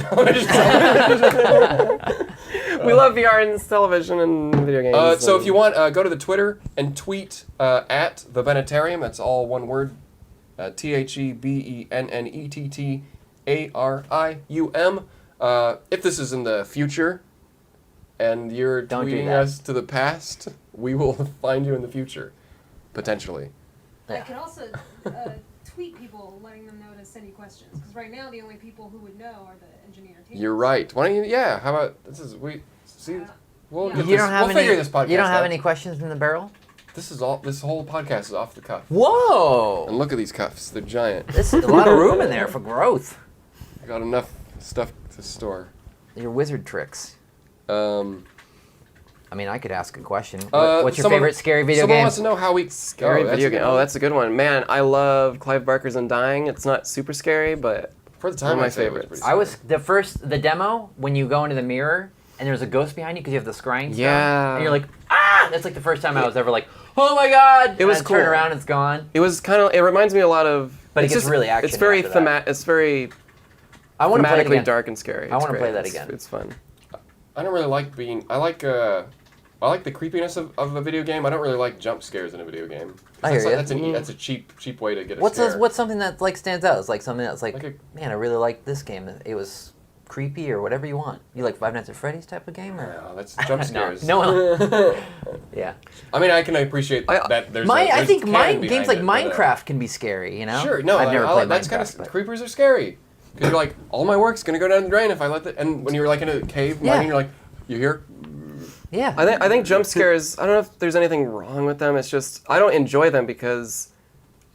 We love VR and television and video games. So if you want, go to the Twitter and tweet at the Bennettarium. That's all one word. TheBennettarium. If this is in the future, and you're tweeting us to the past, we will find you in the future, potentially. I can also tweet people, letting them know to send you questions. Because right now, the only people who would know are the Engineer-eteers. You're right. Why don't you? Yeah. How about this? We'll figure this podcast. You don't have out. Any questions in the barrel? This whole podcast is off the cuff. Whoa! And look at these cuffs. They're giant. There's a lot of room in there for growth. I got enough stuff to store. Your wizard tricks. I mean, I could ask a question. What's your favorite scary video game? Someone wants to know how we... Scary video game. Oh, that's a good one. Man, I love Clive Barker's Undying. It's not super scary, but for the time, one of my favorites. The demo, when you go into the mirror, and there's a ghost behind you because you have the scrying stuff. Yeah. And you're like, ah! That's the first time I was ever like, oh my god! It was cool. Turn around, it's gone. It was it reminds me a lot of... But it gets really action. It's very I want to play it again. dark and scary. I want to play that again. It's fun. I don't really like I like the creepiness of a video game. I don't really like jump scares in a video game. I hear you. That's a cheap way to get a scare. What's something that stands out? It's something that's man, I really like this game. It was creepy or whatever you want. You like Five Nights at Freddy's type of game? Or? No, that's jump scares. No. Yeah. I mean, I can appreciate that. I think games like Minecraft can be scary. You know. Sure. No, I've never played that's Minecraft. Creepers are scary. Because you're like, all my work's gonna go down the drain if I let it. And when you're like in a cave mining, you're like, you hear? Yeah. I think jump scares, I don't know if there's anything wrong with them. It's just, I don't enjoy them because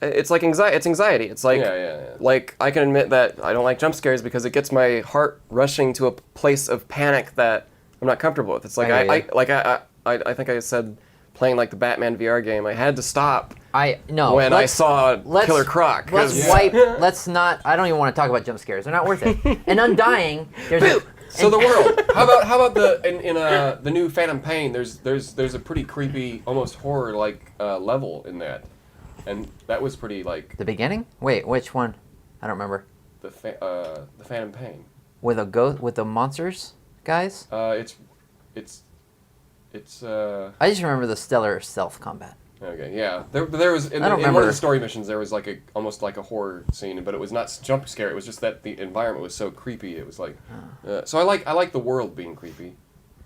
it's like anxiety. It's anxiety. It's like, like I can admit that I don't like jump scares because it gets my heart rushing to a place of panic that I'm not comfortable with. It's like, I think I said playing like the Batman VR game, I had to stop when I saw Killer Croc. Let's not, I don't even want to talk about jump scares. They're not worth it. And Undying, there's So the world. How about the new Phantom Pain? There's a pretty creepy, almost horror like level in that, and that was pretty like. The beginning? Wait, which one? I don't remember. The Phantom Pain. With a ghost, with the monsters, guys. It's. I just remember the stellar stealth combat. Okay, yeah. There was in one of the story missions there was like almost like a horror scene, but it was not jump scare. It was just that the environment was so creepy. It was like, so I like the world being creepy.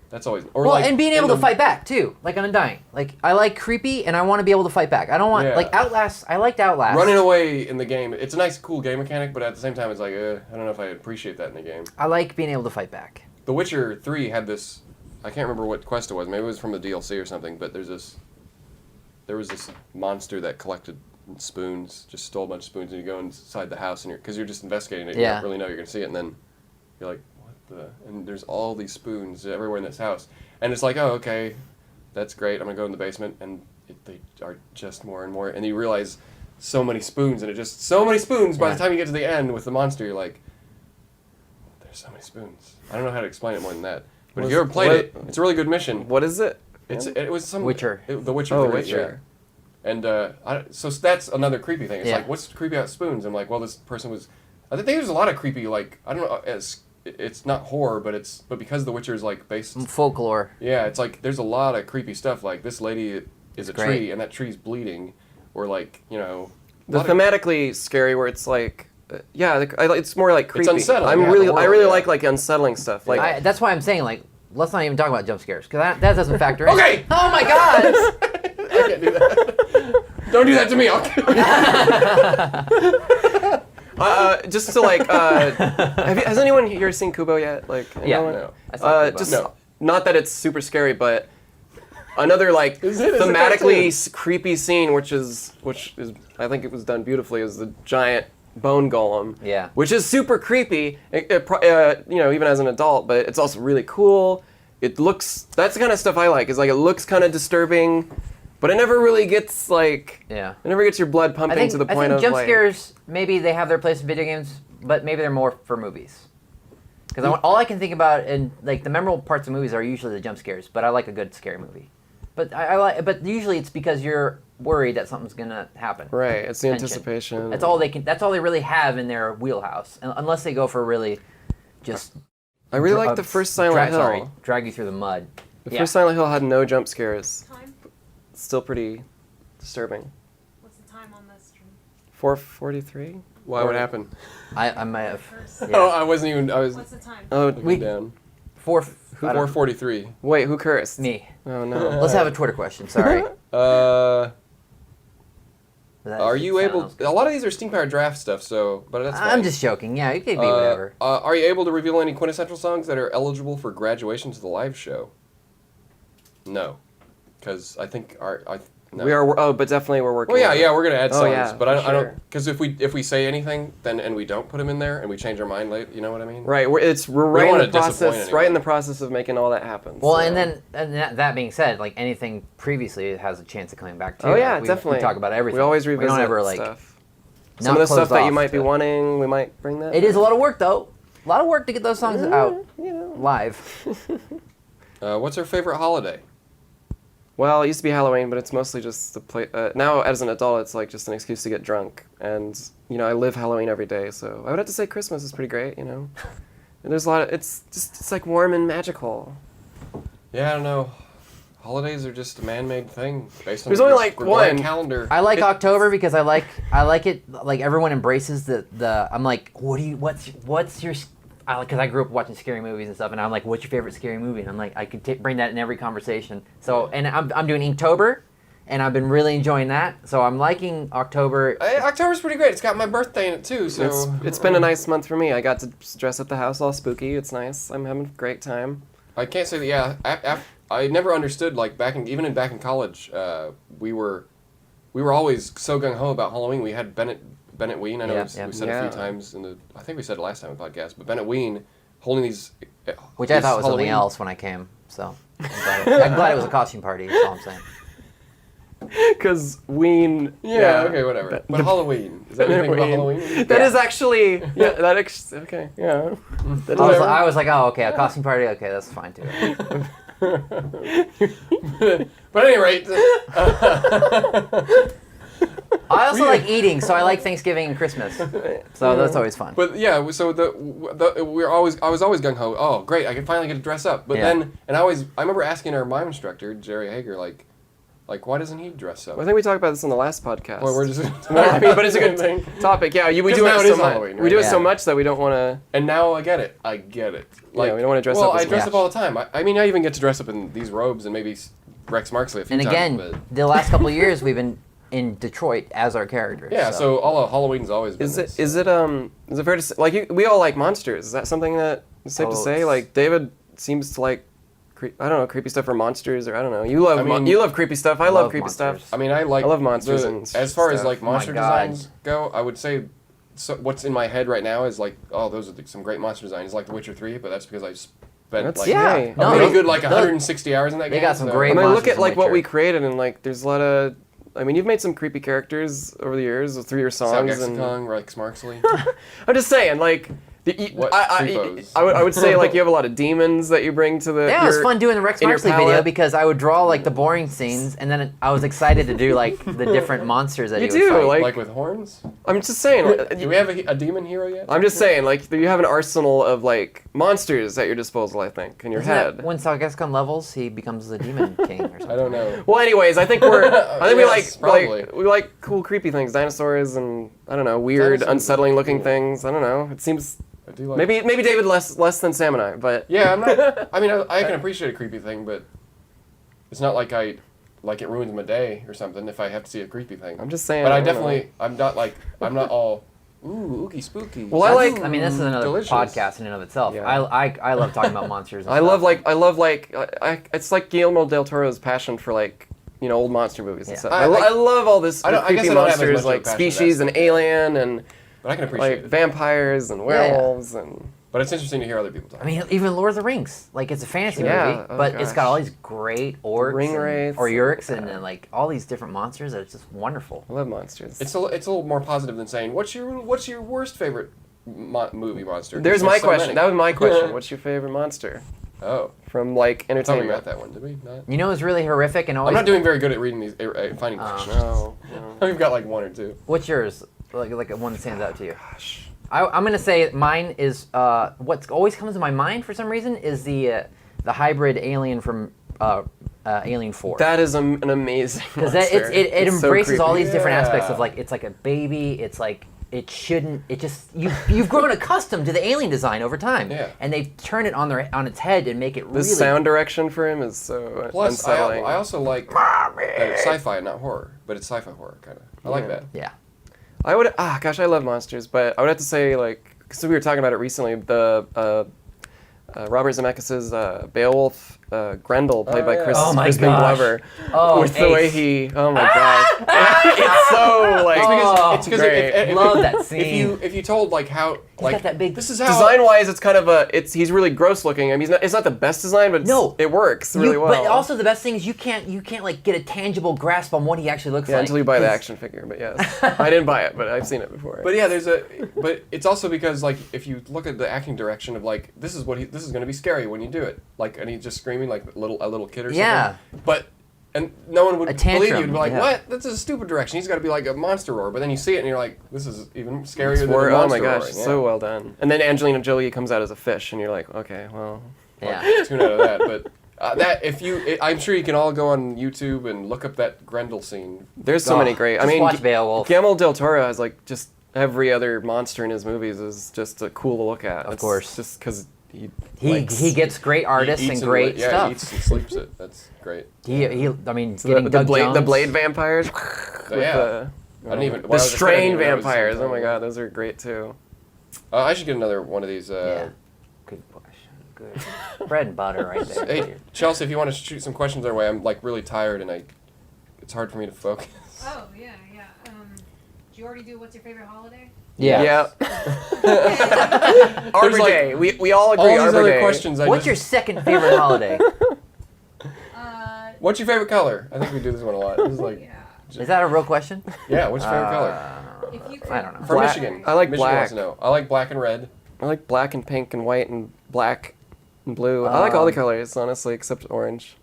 That's always and being able to fight back too, like on Undying. Like I like creepy, and I want to be able to fight back. I don't want like Outlast. I liked Outlast. Running away in the game, it's a nice, cool game mechanic, but at the same time, it's like I don't know if I appreciate that in the game. I like being able to fight back. The Witcher 3 had this. I can't remember what quest it was. Maybe it was from the DLC or something. But there was this monster that collected spoons, just stole a bunch of spoons, and you go inside the house, and because you're just investigating it, you don't really know you're gonna see it, and then you're like, what the? And there's all these spoons everywhere in this house, and it's like, oh, okay, that's great. I'm gonna go in the basement, and they are just more and more, and you realize so many spoons, and so many spoons. By the time you get to the end with the monster, you're like, there's so many spoons. I don't know how to explain it more than that. But if you ever played it, it's a really good mission. What is it? It was some Witcher. The Witcher. Oh, 3, Witcher. Yeah. And so that's another creepy thing. It's like, what's creepy about spoons? I'm like, well, this person was. I think there's a lot of creepy, like I don't know. It's not horror, but because The Witcher is like based folklore. Yeah, it's like there's a lot of creepy stuff. Like this lady is a tree, and that tree's bleeding, or like the thematically scary where it's like. It's more like creepy. It's unsettling. I really like unsettling stuff. Like that's why I'm saying like let's not even talk about jump scares because that doesn't factor in. Okay. Oh my God. I can't do that. Don't do that to me. I'll kill you. Just to like, has anyone here seen Kubo yet? Like, no. I saw Kubo. Just not that it's super scary, but another like thematically creepy scene, which is I think it was done beautifully, is the giant bone golem, which is super creepy, even as an adult, but it's also really cool. It looks, that's the kind of stuff I like, is like it looks kind of disturbing, but it never really gets like, it never gets your blood pumping to the point of jump like... scares, maybe they have their place in video games, but maybe they're more for movies. Because all I can think about, and like the memorable parts of movies are usually the jump scares, but I like a good scary movie. But but usually it's because you're worried that something's gonna happen. Right, it's the anticipation. That's all they really have in their wheelhouse, unless they go for really just. I really like the first Silent Hill. Drag you through the mud. The first Silent Hill had no jump scares. Time? Still pretty disturbing. What's the time on this stream? 4:43. Why? What happened? I might have. Oh, I wasn't even. I was. What's the time? Oh, down. 4:43. Wait, who cursed? Me. Oh no. Let's have a Twitter question. Sorry. Are you able? A lot of these are Steam Powered Giraffe stuff, but that's fine. I'm just joking. Yeah, it could be whatever. Are you able to reveal any quintessential songs that are eligible for graduation to the live show? No, because I think no. We are. Oh, but definitely we're working. Well, yeah, we're gonna add songs, but I don't, sure. because if we say anything, and we don't put them in there, and we change our mind late, you know what I mean? Right. We're right in the process. Right in the process of making all that happen. Well, so. and that being said, like anything previously has a chance of coming back too. Oh yeah, like definitely. We talk about everything. We always revisit we don't ever, like, stuff. Some of the stuff that you might be wanting, we might bring that. It is a lot of work though. A lot of work to get those songs out live. What's our favorite holiday? Well, it used to be Halloween, but it's mostly just the play. Now, as an adult, it's like just an excuse to get drunk, and I live Halloween every day, so I would have to say Christmas is pretty great, And there's a lot of it's like warm and magical. Yeah, I don't know. Holidays are just a man-made thing based on there's only like one calendar. I like October because I like it. Like everyone embraces the. I'm like, what's your because I grew up watching scary movies and stuff, and I'm like, what's your favorite scary movie? And I'm like, I could bring that in every conversation. So, and I'm doing Inktober, and I've been really enjoying that. So I'm liking October. October's pretty great. It's got my birthday in it too, so it's been a nice month for me. I got to dress up the house all spooky. It's nice. I'm having a great time. I can't say that. Yeah, I never understood back in college. We were always so gung ho about Halloween. We had Bennett Ween. I know we said it a few times I think we said it last time in the podcast. But Bennett Ween holding these, which I thought was something else when I came. So I'm glad it was a costume party. That's all I'm saying. Because Ween. Yeah. Okay. Whatever. But Halloween. Is that anything about Halloween? That is actually. Yeah. Okay. Yeah. I was like, oh, okay, a costume party. Okay, that's fine too. But at any rate. I also like eating, so I like Thanksgiving and Christmas. So that's always fun. But yeah, so I was always gung ho. Oh, great! I can finally get to dress up. But then, and I remember asking our mime instructor, Jerry Hager, like, why doesn't he dress up? Well, I think we talked about this on the last podcast. Well, we're just. But it's a good topic. Yeah, we do it so much. Halloween, right? We do it so much that we don't want to. And now I get it. Like, we don't want to dress up. Well, I dress up all the time. I mean, I even get to dress up in these robes and maybe Rex Marksley a few times. And again, the last couple of years we've been in Detroit as our characters. Yeah, so all of Halloween's always been Is it fair to say, like, we all like monsters? Is that something that is safe to say? Like, David seems to like, I don't know, creepy stuff or monsters, or I don't know. You love creepy stuff. I love creepy monsters. stuff. I mean, I love monsters. As far as like monster designs go, I would say what's in my head right now is like, oh, those are some great monster designs, like The Witcher 3, but that's because I spent pretty good 160 hours in that game. They got some great. I mean, monsters look at like what Witcher. we created, and like there's a lot of. I mean, you've made some creepy characters over the years through your songs. and Rex Marksley. I'm just saying, like, I would say like you have a lot of demons that you bring to the. Yeah, it was fun doing the Rex Marksley video because I would draw like the boring scenes, and then I was excited to do like the different monsters that you would fight. Like with horns. I'm just saying. Do we have a demon hero yet? I'm just saying, like, you have an arsenal of like monsters at your disposal. I think in your head. When Sargascon levels, he becomes the demon king or something. I don't know. Well, anyways, I think we like cool, creepy things, dinosaurs, and I don't know, weird, unsettling looking things. I don't know. It seems. I do like maybe David less than Sam and I, but yeah, I'm not. I mean, I can appreciate a creepy thing, but it's not like it ruins my day or something if I have to see a creepy thing. I'm just saying. But I'm not all ooky spooky. Well, I mean, this is another podcast in and of itself. Yeah. I love talking about monsters. And I love it's like Guillermo del Toro's passion for like. Old monster movies and stuff. I love all this creepy monsters like Species and Alien and but I can appreciate like vampires and werewolves and. But it's interesting to hear other people talk. I mean, even Lord of the Rings, like it's a fantasy movie, but it's got all these great orcs, or Yurks, and then like all these different monsters. That it's just wonderful. I love monsters. It's a little more positive than saying what's your worst favorite movie monster. There's my question. That was my question. What's your favorite monster? Oh. From like entertainment. I thought we got that one, did we? Not? You know, it's really horrific and always. I'm not doing very good at reading these, finding questions. No. We've got like one or two. What's yours? Like one that stands out to you. Gosh. I'm gonna say mine is what always comes to my mind for some reason is the hybrid alien from Alien 4. That is an amazing. Because it embraces all these different aspects of like it's like a baby. It's like. It shouldn't. It just you've grown accustomed to the alien design over time, and they turn it on its head and make it really. The sound direction for him is so unsettling. I also like that it's sci-fi, not horror, but it's sci-fi horror kind of. I like that. Yeah. I would. Gosh, I love monsters, but I would have to say like because we were talking about it recently. The Robert Zemeckis' Beowulf. Grendel, played by Crispin Glover, with the way he, oh my gosh, it's so like, it's because love that scene. If you told like how he's got that big. This is how design-wise, it's kind of he's really gross looking. I mean, it's not the best design, but it works really well. But also the best thing is you can't like get a tangible grasp on what he actually looks like. Until you buy the action figure. But yes, I didn't buy it, but I've seen it before. But yeah, but it's also because like if you look at the acting direction of like this is going to be scary when you do it, like and he's just screaming like a little kid or something. Yeah. And no one would believe you. You'd be like, yeah. what? That's a stupid direction. He's got to be like a monster roar. But then you see it and you're like, this is even scarier than a monster Oh my gosh, roaring. so well done. And then Angelina Jolie comes out as a fish, and you're like, okay, well. Tune out of that. But I'm sure you can all go on YouTube and look up that Grendel scene. There's so many great. I mean, watch Beowulf. Guillermo del Toro has like just every other monster in his movies is just cool to look at. Of course. Just because he gets great artists and great stuff. He eats and sleeps it. That's great. I mean, So getting Doug Jones. the Blade vampires. Yeah. I don't even. The strain vampires. Oh my god, those are great too. I should get another one of these. Yeah. Good question. Good. Bread and butter right there. Hey, Chelsea, if you want to shoot some questions our way, I'm like really tired and it's hard for me to focus. Oh, yeah. Did you already do what's your favorite holiday? Yeah. Arbor like Day. We all agree. All these Arbor other Day. questions. What's your second favorite holiday? What's your favorite color? I think we do this one a lot. This is like. Yeah. Is that a real question? Yeah. What's your favorite color? If you could, I don't know. From Black. Michigan. I like Michigan black. wants to know. I like black and red. I like black and pink and white and black and blue. I like all the colors, honestly, except orange.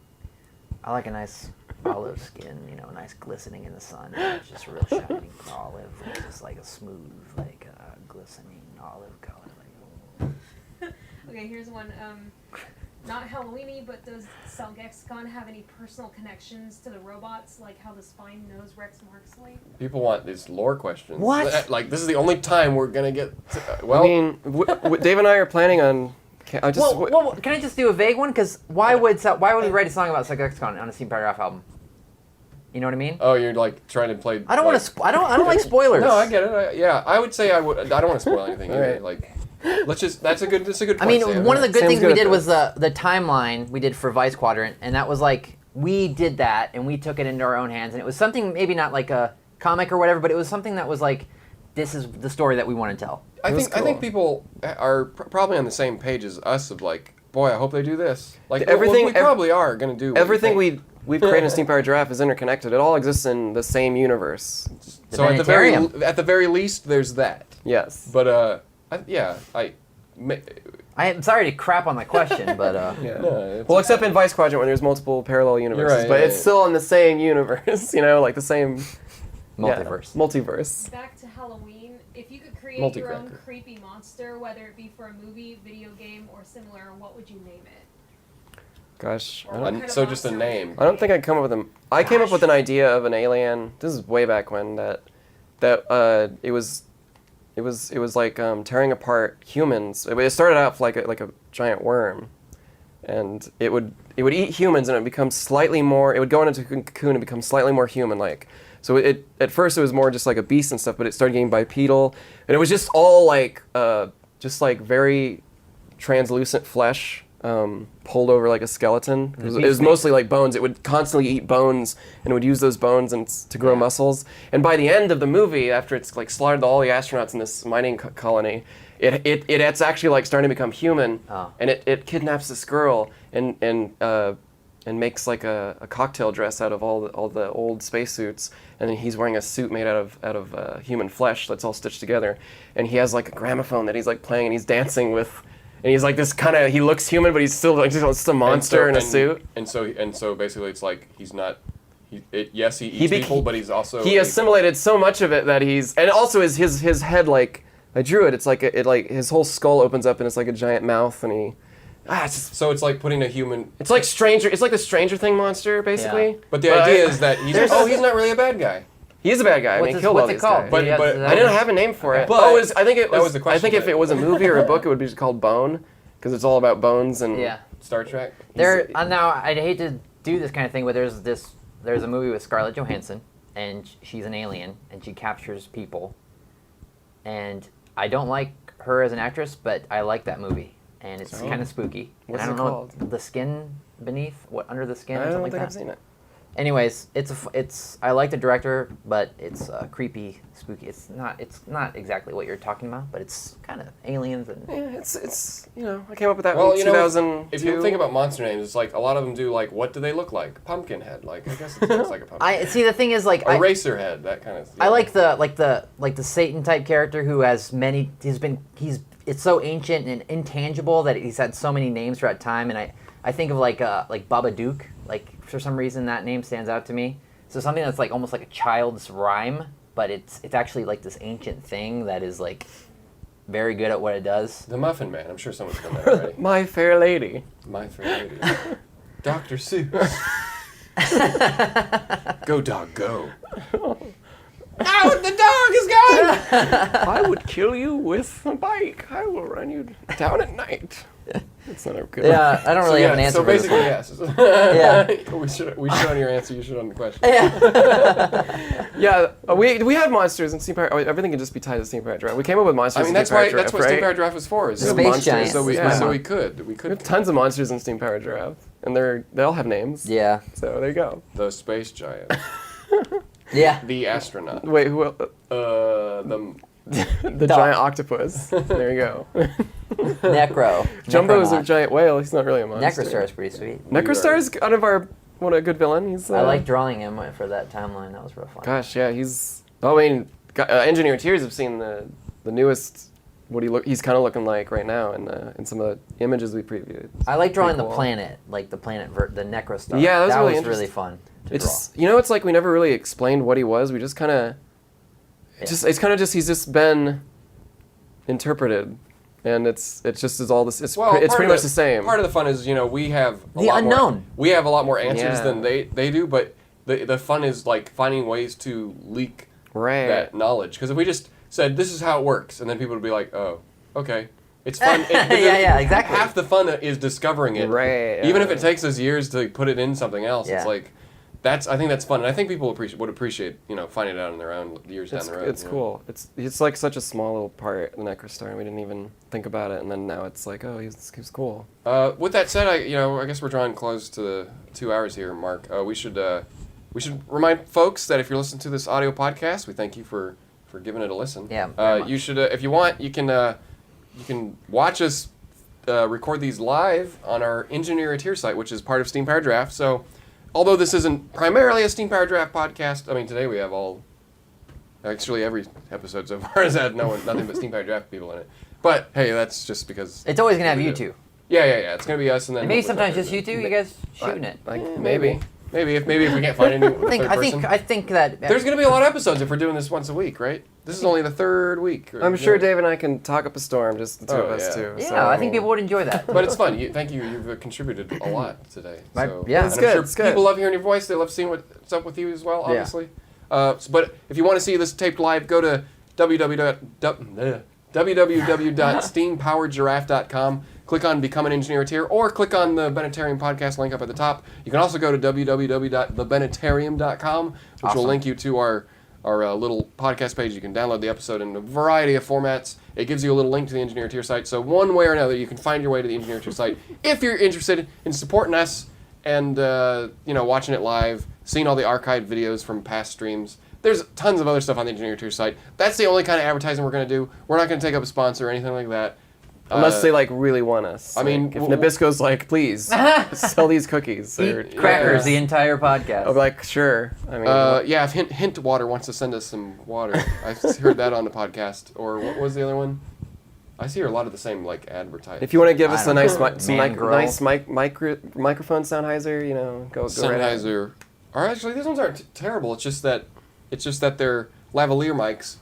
I like a nice olive skin, nice glistening in the sun. It's just real shining olive. It's just like a smooth, like glistening olive color. Okay, here's one. Not Halloweeny, but does Salgexicon have any personal connections to the robots, like how the spine knows Rex Marksley? People want these lore questions. What? Like this is the only time we're gonna get. I mean, Dave and I are planning on. Well, can I just do a vague one? Because why would we write a song about Salgexicon on a Steam Powered Giraffe album? You know what I mean? Oh, you're like trying to play. I don't want to. I don't like spoilers. No, I get it. I would say I would. I don't want to spoil anything. Either. Right. Like, let's just. That's a good. I mean, point, Sam. one of the good Sam's things good we at did was this. the timeline we did for Vice Quadrant, and that was like we did that and we took it into our own hands, and it was something maybe not like a comic or whatever, but it was something that was like, this is the story that we want to tell. I think cool. people are probably on the same page as us of like, boy, I hope they do this. Like Everything- we probably are gonna do. What Everything we think. we've created in Steam Powered Giraffe is interconnected. It all exists in the same universe. So at the very least, there's that. Yes. But I'm sorry to crap on the question, but Yeah. No, it's Well, except in Vice Quadrant when there's multiple parallel universes, right, but yeah, it's yeah. still in the same universe. Like the same multiverse. Yeah, multiverse. Back to Halloween. If you could create your own Multi-cracker. creepy monster, whether it be for a movie, video game, or similar, what would you name it? Gosh, Or what kind of so just a monster would name. you I don't create? think I'd come up with I came up with an idea of an alien. This is way back when it was like tearing apart humans. It started out like a giant worm, and it would eat humans and it would become slightly more. It would go into a cocoon and become slightly more human-like. So at first it was more just like a beast and stuff, but it started getting bipedal, and it was just all like very translucent flesh. Pulled over like a skeleton. It was mostly like bones. It would constantly eat bones and would use those bones to grow muscles. And by the end of the movie, after it's like slaughtered all the astronauts in this mining colony, it's actually like starting to become human. Oh. And it kidnaps this girl and makes like a cocktail dress out of all the old spacesuits. And then he's wearing a suit made out of human flesh that's all stitched together. And he has like a gramophone that he's like playing and he's dancing with. And he's like this kind of, he looks human, but he's still like just a monster in a suit. And so basically, it's like he's not. He eats He people, but he's also. He assimilated so much of it that and also his head, like I drew it. It's like his whole skull opens up and it's like a giant mouth, and so it's like putting a human. it's like the Stranger Thing monster basically. Yeah. But the idea is that he's not really a bad guy. He is a bad guy. What's He killed all it these called? guys. But I didn't have a name for it. But I think that was the question, I think if but- it was a movie or a book, it would be just called Bone, because it's all about bones and. yeah. Star Trek. Now I'd hate to do this kind of thing, but there's a movie with Scarlett Johansson, and she's an alien, and she captures people. And I don't like her as an actress, but I like that movie, and it's kind of spooky. What's and I it don't know called? The Skin Beneath, Under the Skin, I or don't something think like I've that. seen it. Anyways, I like the director, but it's creepy, spooky. It's not exactly what you're talking about, but it's kind of aliens and. Yeah, it's I came up with that Well, in 2002. if you think about monster names, it's like a lot of them do like, what do they look like? Pumpkinhead. Like I guess it looks like a pumpkin. I see. The thing is, like, Or Racerhead. That kind of. I like the Satan type character who has many. It's so ancient and intangible that he's had so many names throughout time, and I think of like Babadook. Like for some reason that name stands out to me. So something that's like almost like a child's rhyme, but it's actually like this ancient thing that is like very good at what it does. The Muffin Man. I'm sure someone's done that already. My Fair Lady. My Fair Lady. Dr. Seuss. Go dog, go. Oh, the dog is gone! I would kill you with a bike. I will run you down at night. That's not a good Yeah, I don't really have an answer. So for this basically, one. yes. Yeah. we should on your answer. You should on the question. Yeah. Yeah, we had monsters in Steam Powered. Everything can just be tied to Steam Powered Giraffe. We came up with monsters. I mean, in Steam Powered Giraffe, that's what Steam Powered Giraffe was for. Is The so space monsters. giants. So we Yeah. could We have tons of monsters in Steam Powered Giraffe, and they all have names. Yeah. So there you go. the space giant, Yeah. the astronaut, Wait, who? The giant octopus. There you go. Necro. Jumbo is a Necronaut. giant whale. He's not really a monster. Necrostar is pretty sweet. Necrostar is kind of what a good villain. He's. I like drawing him for that timeline. That was real fun. Gosh, yeah, he's. I mean, Engineer-eteers have seen the newest. He's kind of looking like right now in some of the images we previewed. I like drawing Pretty the cool. planet, like the the Necrostar. Yeah, that was really really interesting. fun to It's it's like we never really explained what he was. We just kind of. It's kind of just he's just been interpreted, and it's just is all this. It's pretty much the same. Part of the fun is we have The unknown. We have a lot more answers Yeah. than they do, but the fun is like finding ways to leak Right. that knowledge. Because if we just said this is how it works, and then people would be like, oh, okay, it's fun. Yeah, exactly. Half the fun is discovering it. Right, Even yeah. if it takes us years to put it in something else, Yeah. it's like. I think that's fun, and I think people would appreciate finding it out on their own years down the road. It's cool. It's like such a small little part, the Necrostar, and we didn't even think about it, and then now it's like, oh, he's cool. With that said, I guess we're drawing close to the 2 hours here, Mark. We should remind folks that if you're listening to this audio podcast, we thank you for giving it a listen. Yeah, very much. You should, if you want, you can watch us record these live on our Engineer-eteers site, which is part of Steam Powered Giraffe. So. Although this isn't primarily a Steam Powered Giraffe podcast, I mean, today we have actually every episode so far has had nothing but Steam Powered Giraffe people in it. But hey, that's just because It's always gonna have we you do. two. Yeah. It's gonna be us and then Maybe hopefully sometimes others. just you two. You guys shooting it. Like Maybe if we can't find any third person. I think that There's gonna be a lot of episodes if we're doing this once a week, right? This is only the third week. I'm sure Dave and I can talk up a storm, just the two of us yeah. too. Yeah, so. I think people would enjoy that. But it's fun. Thank you. You've contributed a lot today. So, Yeah. It's and I'm good, sure it's good. people love hearing your voice. They love seeing what's up with you as well, obviously. But if you want to see this taped live, go to www.steampoweredgiraffe.com. Click on Become an Engineer-eteer, or click on the Bennettarium podcast link up at the top. You can also go to www.thebennettarium.com, which will link you to our little podcast page. You can download the episode in a variety of formats. It gives you a little link to the Engineer-eteer site. So one way or another, you can find your way to the Engineer-eteer site if you're interested in supporting us and watching it live, seeing all the archived videos from past streams. There's tons of other stuff on the Engineer-eteer site. That's the only kind of advertising we're going to do. We're not going to take up a sponsor or anything like that. Unless they really want us. I mean, if Nabisco's like, please sell these cookies. Eat crackers the entire podcast. I'll be like, sure. I mean, if Hint Water wants to send us some water, I heard that on the podcast. Or what was the other one? I see a lot of the same advertising. if you want to give us I a don't nice, know. nice microphone Sennheiser, go right ahead. Sennheiser. Or actually, these ones aren't terrible. It's just that they're lavalier mics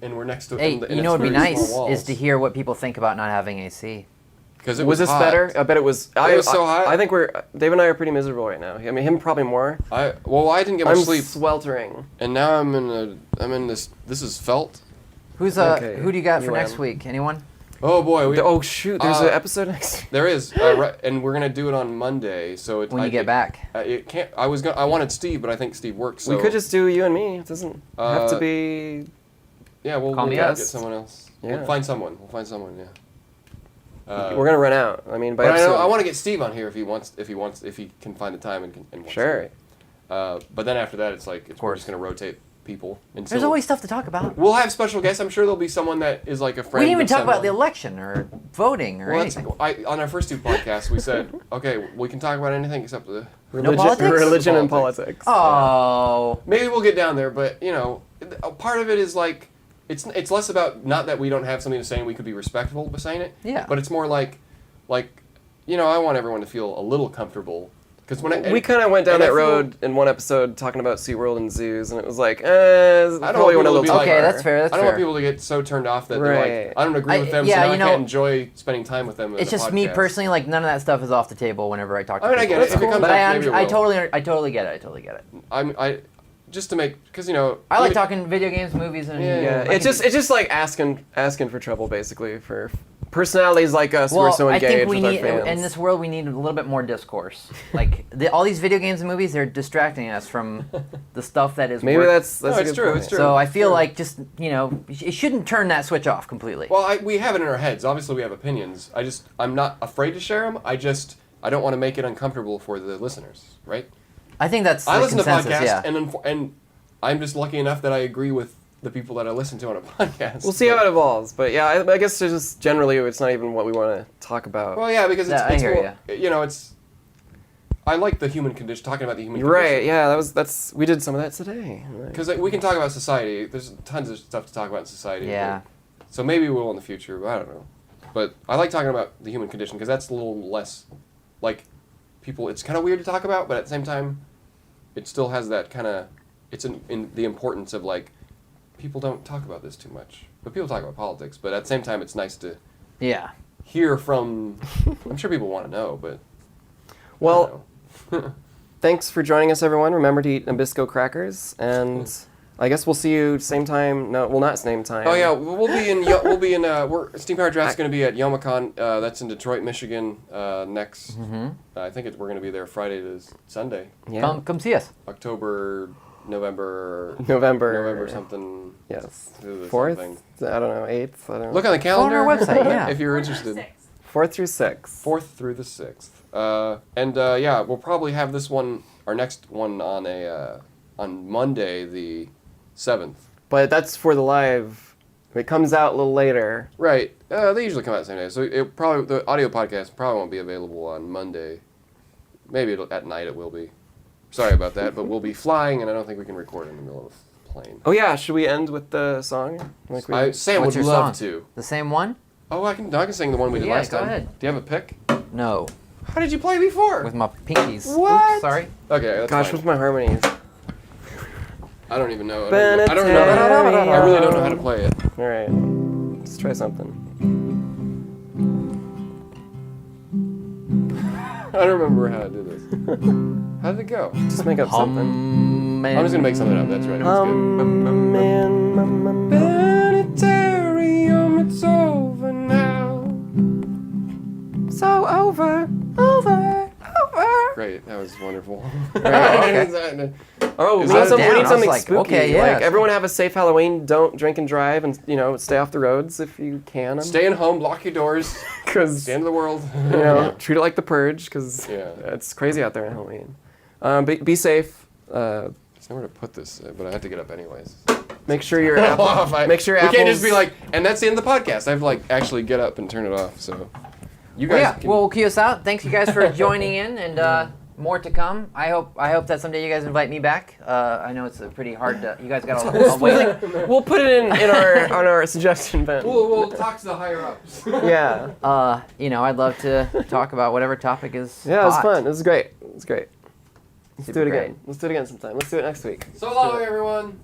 and we're next to. Hey, in you know what would be very nice small is walls. to hear what people think about not having AC. Because it Was this hot. better? I bet it was. It was so hot. I think Dave and I are pretty miserable right now. I mean, him probably more. I didn't get much I'm sleep, sweltering. and now I'm in this. This is felt. Who's Okay, who do you got for you next am. week? Anyone? Oh boy, Oh shoot! There's an episode next. there is, right, and we're gonna do it on Monday. So When you get back. It can't. I wanted Steve, but I think Steve works. So We could just do you and me. It doesn't have to Uh, be. yeah, we'll Call me get up. someone else. Yeah. We'll find someone. Yeah. We're gonna run out. I mean, by But episode. I want to get Steve on here if he can find the time and wants Sure. to. But then after that, we're course. just gonna rotate people. There's always stuff to talk about. We'll have special guests. I'm sure there'll be someone that is like a friend. We didn't even of talk about the someone. election or voting or Well, anything. on our first two podcasts, we said, okay, we can talk about anything except the. politics? Religion and politics. Oh. Maybe we'll get down there, but a part of it is it's less about not that we don't have something to say and we could be respectful by saying it. Yeah. But it's more I want everyone to feel a little comfortable because We kind of went down and I that feel- road in one episode talking about SeaWorld and zoos, and it was like, I don't probably want went a people to little be too like- Okay, far. that's fair. That's I don't fair. want people to get so turned off that they're Right. like, I don't agree with them, yeah, so now you I know- can't enjoy spending time with them. It's in the just me podcast. personally. None of that stuff is off the table whenever I talk to I mean, I people. get it. If it comes but up, I maybe it I will. totally get it. I totally get it. just to make, because you know. I like talking video games, movies, and It's just like asking for trouble basically for personalities like us who are so engaged I think we with our need fans. in this world we need a little bit more discourse. Like all these video games and movies, they're distracting us from the stuff that is. Maybe work. that's No, a it's good true. point. It's true. So I feel like just it shouldn't turn that switch off completely. Well, we have it in our heads. Obviously, we have opinions. I'm not afraid to share them. I don't want to make it uncomfortable for the listeners, right? I think that's I the listen to consensus, podcasts, yeah. and I'm just lucky enough that I agree with the people that I listen to on a podcast. We'll see how it evolves, but yeah, I guess it's just generally it's not even what we want to talk about. Well, yeah, because I it's hear more, you know, it's. I like the human condition. Talking about the human Right? condition. Yeah, that's we did some of that today. Because we can talk about society. There's tons of stuff to talk about in society. Yeah. So maybe we will in the future. But I don't know. But I like talking about the human condition because that's a little less, like, people. It's kind of weird to talk about, but at the same time, it still has that kind of. It's in the importance of like. People don't talk about this too much, but people talk about politics. But at the same time, it's nice to hear from. I'm sure people want to know, but well, thanks for joining us, everyone. Remember to eat Nabisco crackers, and I guess we'll see you same time. No, well, not same time. Oh yeah, we'll be in. Steam Powered Giraffe's going to be at YomaCon. That's in Detroit, Michigan. Next, I think we're going to be there Friday to Sunday. Yeah. Come see us. November something. Yes. 4th? I don't know. 8th. I don't know. Look on the calendar. Go on our website, yeah. If you're interested. 4th through 6th. 4th through the 6th. Yeah, we'll probably have this one, our next one on Monday the 7th. But that's for the live. It comes out a little later. Right. They usually come out the same day, so the audio podcast probably won't be available on Monday. Maybe at night it will be. Sorry about that, but we'll be flying, and I don't think we can record in the middle of a plane. Oh yeah, should we end with the song? Sam What's would your love song? to. The same one? Oh, I can sing the one we did last go time. ahead. Do you have a pick? No. How did you play before? With my pinkies. What? Oops, sorry. Okay, that's Gosh, fine. what's my harmonies? I don't even know. I Bennettarium. really don't know how to play it. All right, let's try something. I don't remember how to do this. How did it go? Just make up something. I'm just gonna make something up. That's right. It was good. Bennettarium, it's over now. So over. Great, that was wonderful. Oh, we that need down? I was something like, spooky. okay, yeah. Like everyone have a safe Halloween. Don't drink and drive, and stay off the roads if you can. Staying home, lock your doors. Because It's the end of the world. treat it like the purge, because it's crazy out there on Halloween. Be safe. There's nowhere to put this, but I had to get up anyways. Make sure your Apple. Make sure your We can't just Apple's- be like, and that's the end of the podcast. I have to like actually get up and turn it off. So, you guys. Can, we'll cue us out. Thanks you guys for joining in, and more to come. I hope that someday you guys invite me back. I know it's a pretty hard. You guys got a wait. We'll put it in our on our suggestion bin. we'll talk to the higher ups. Yeah. I'd love to talk about whatever topic is. Yeah, it was hot. fun. It was great. Let's Super do it great. again. Let's do it again sometime. Let's do it next week. So long, everyone.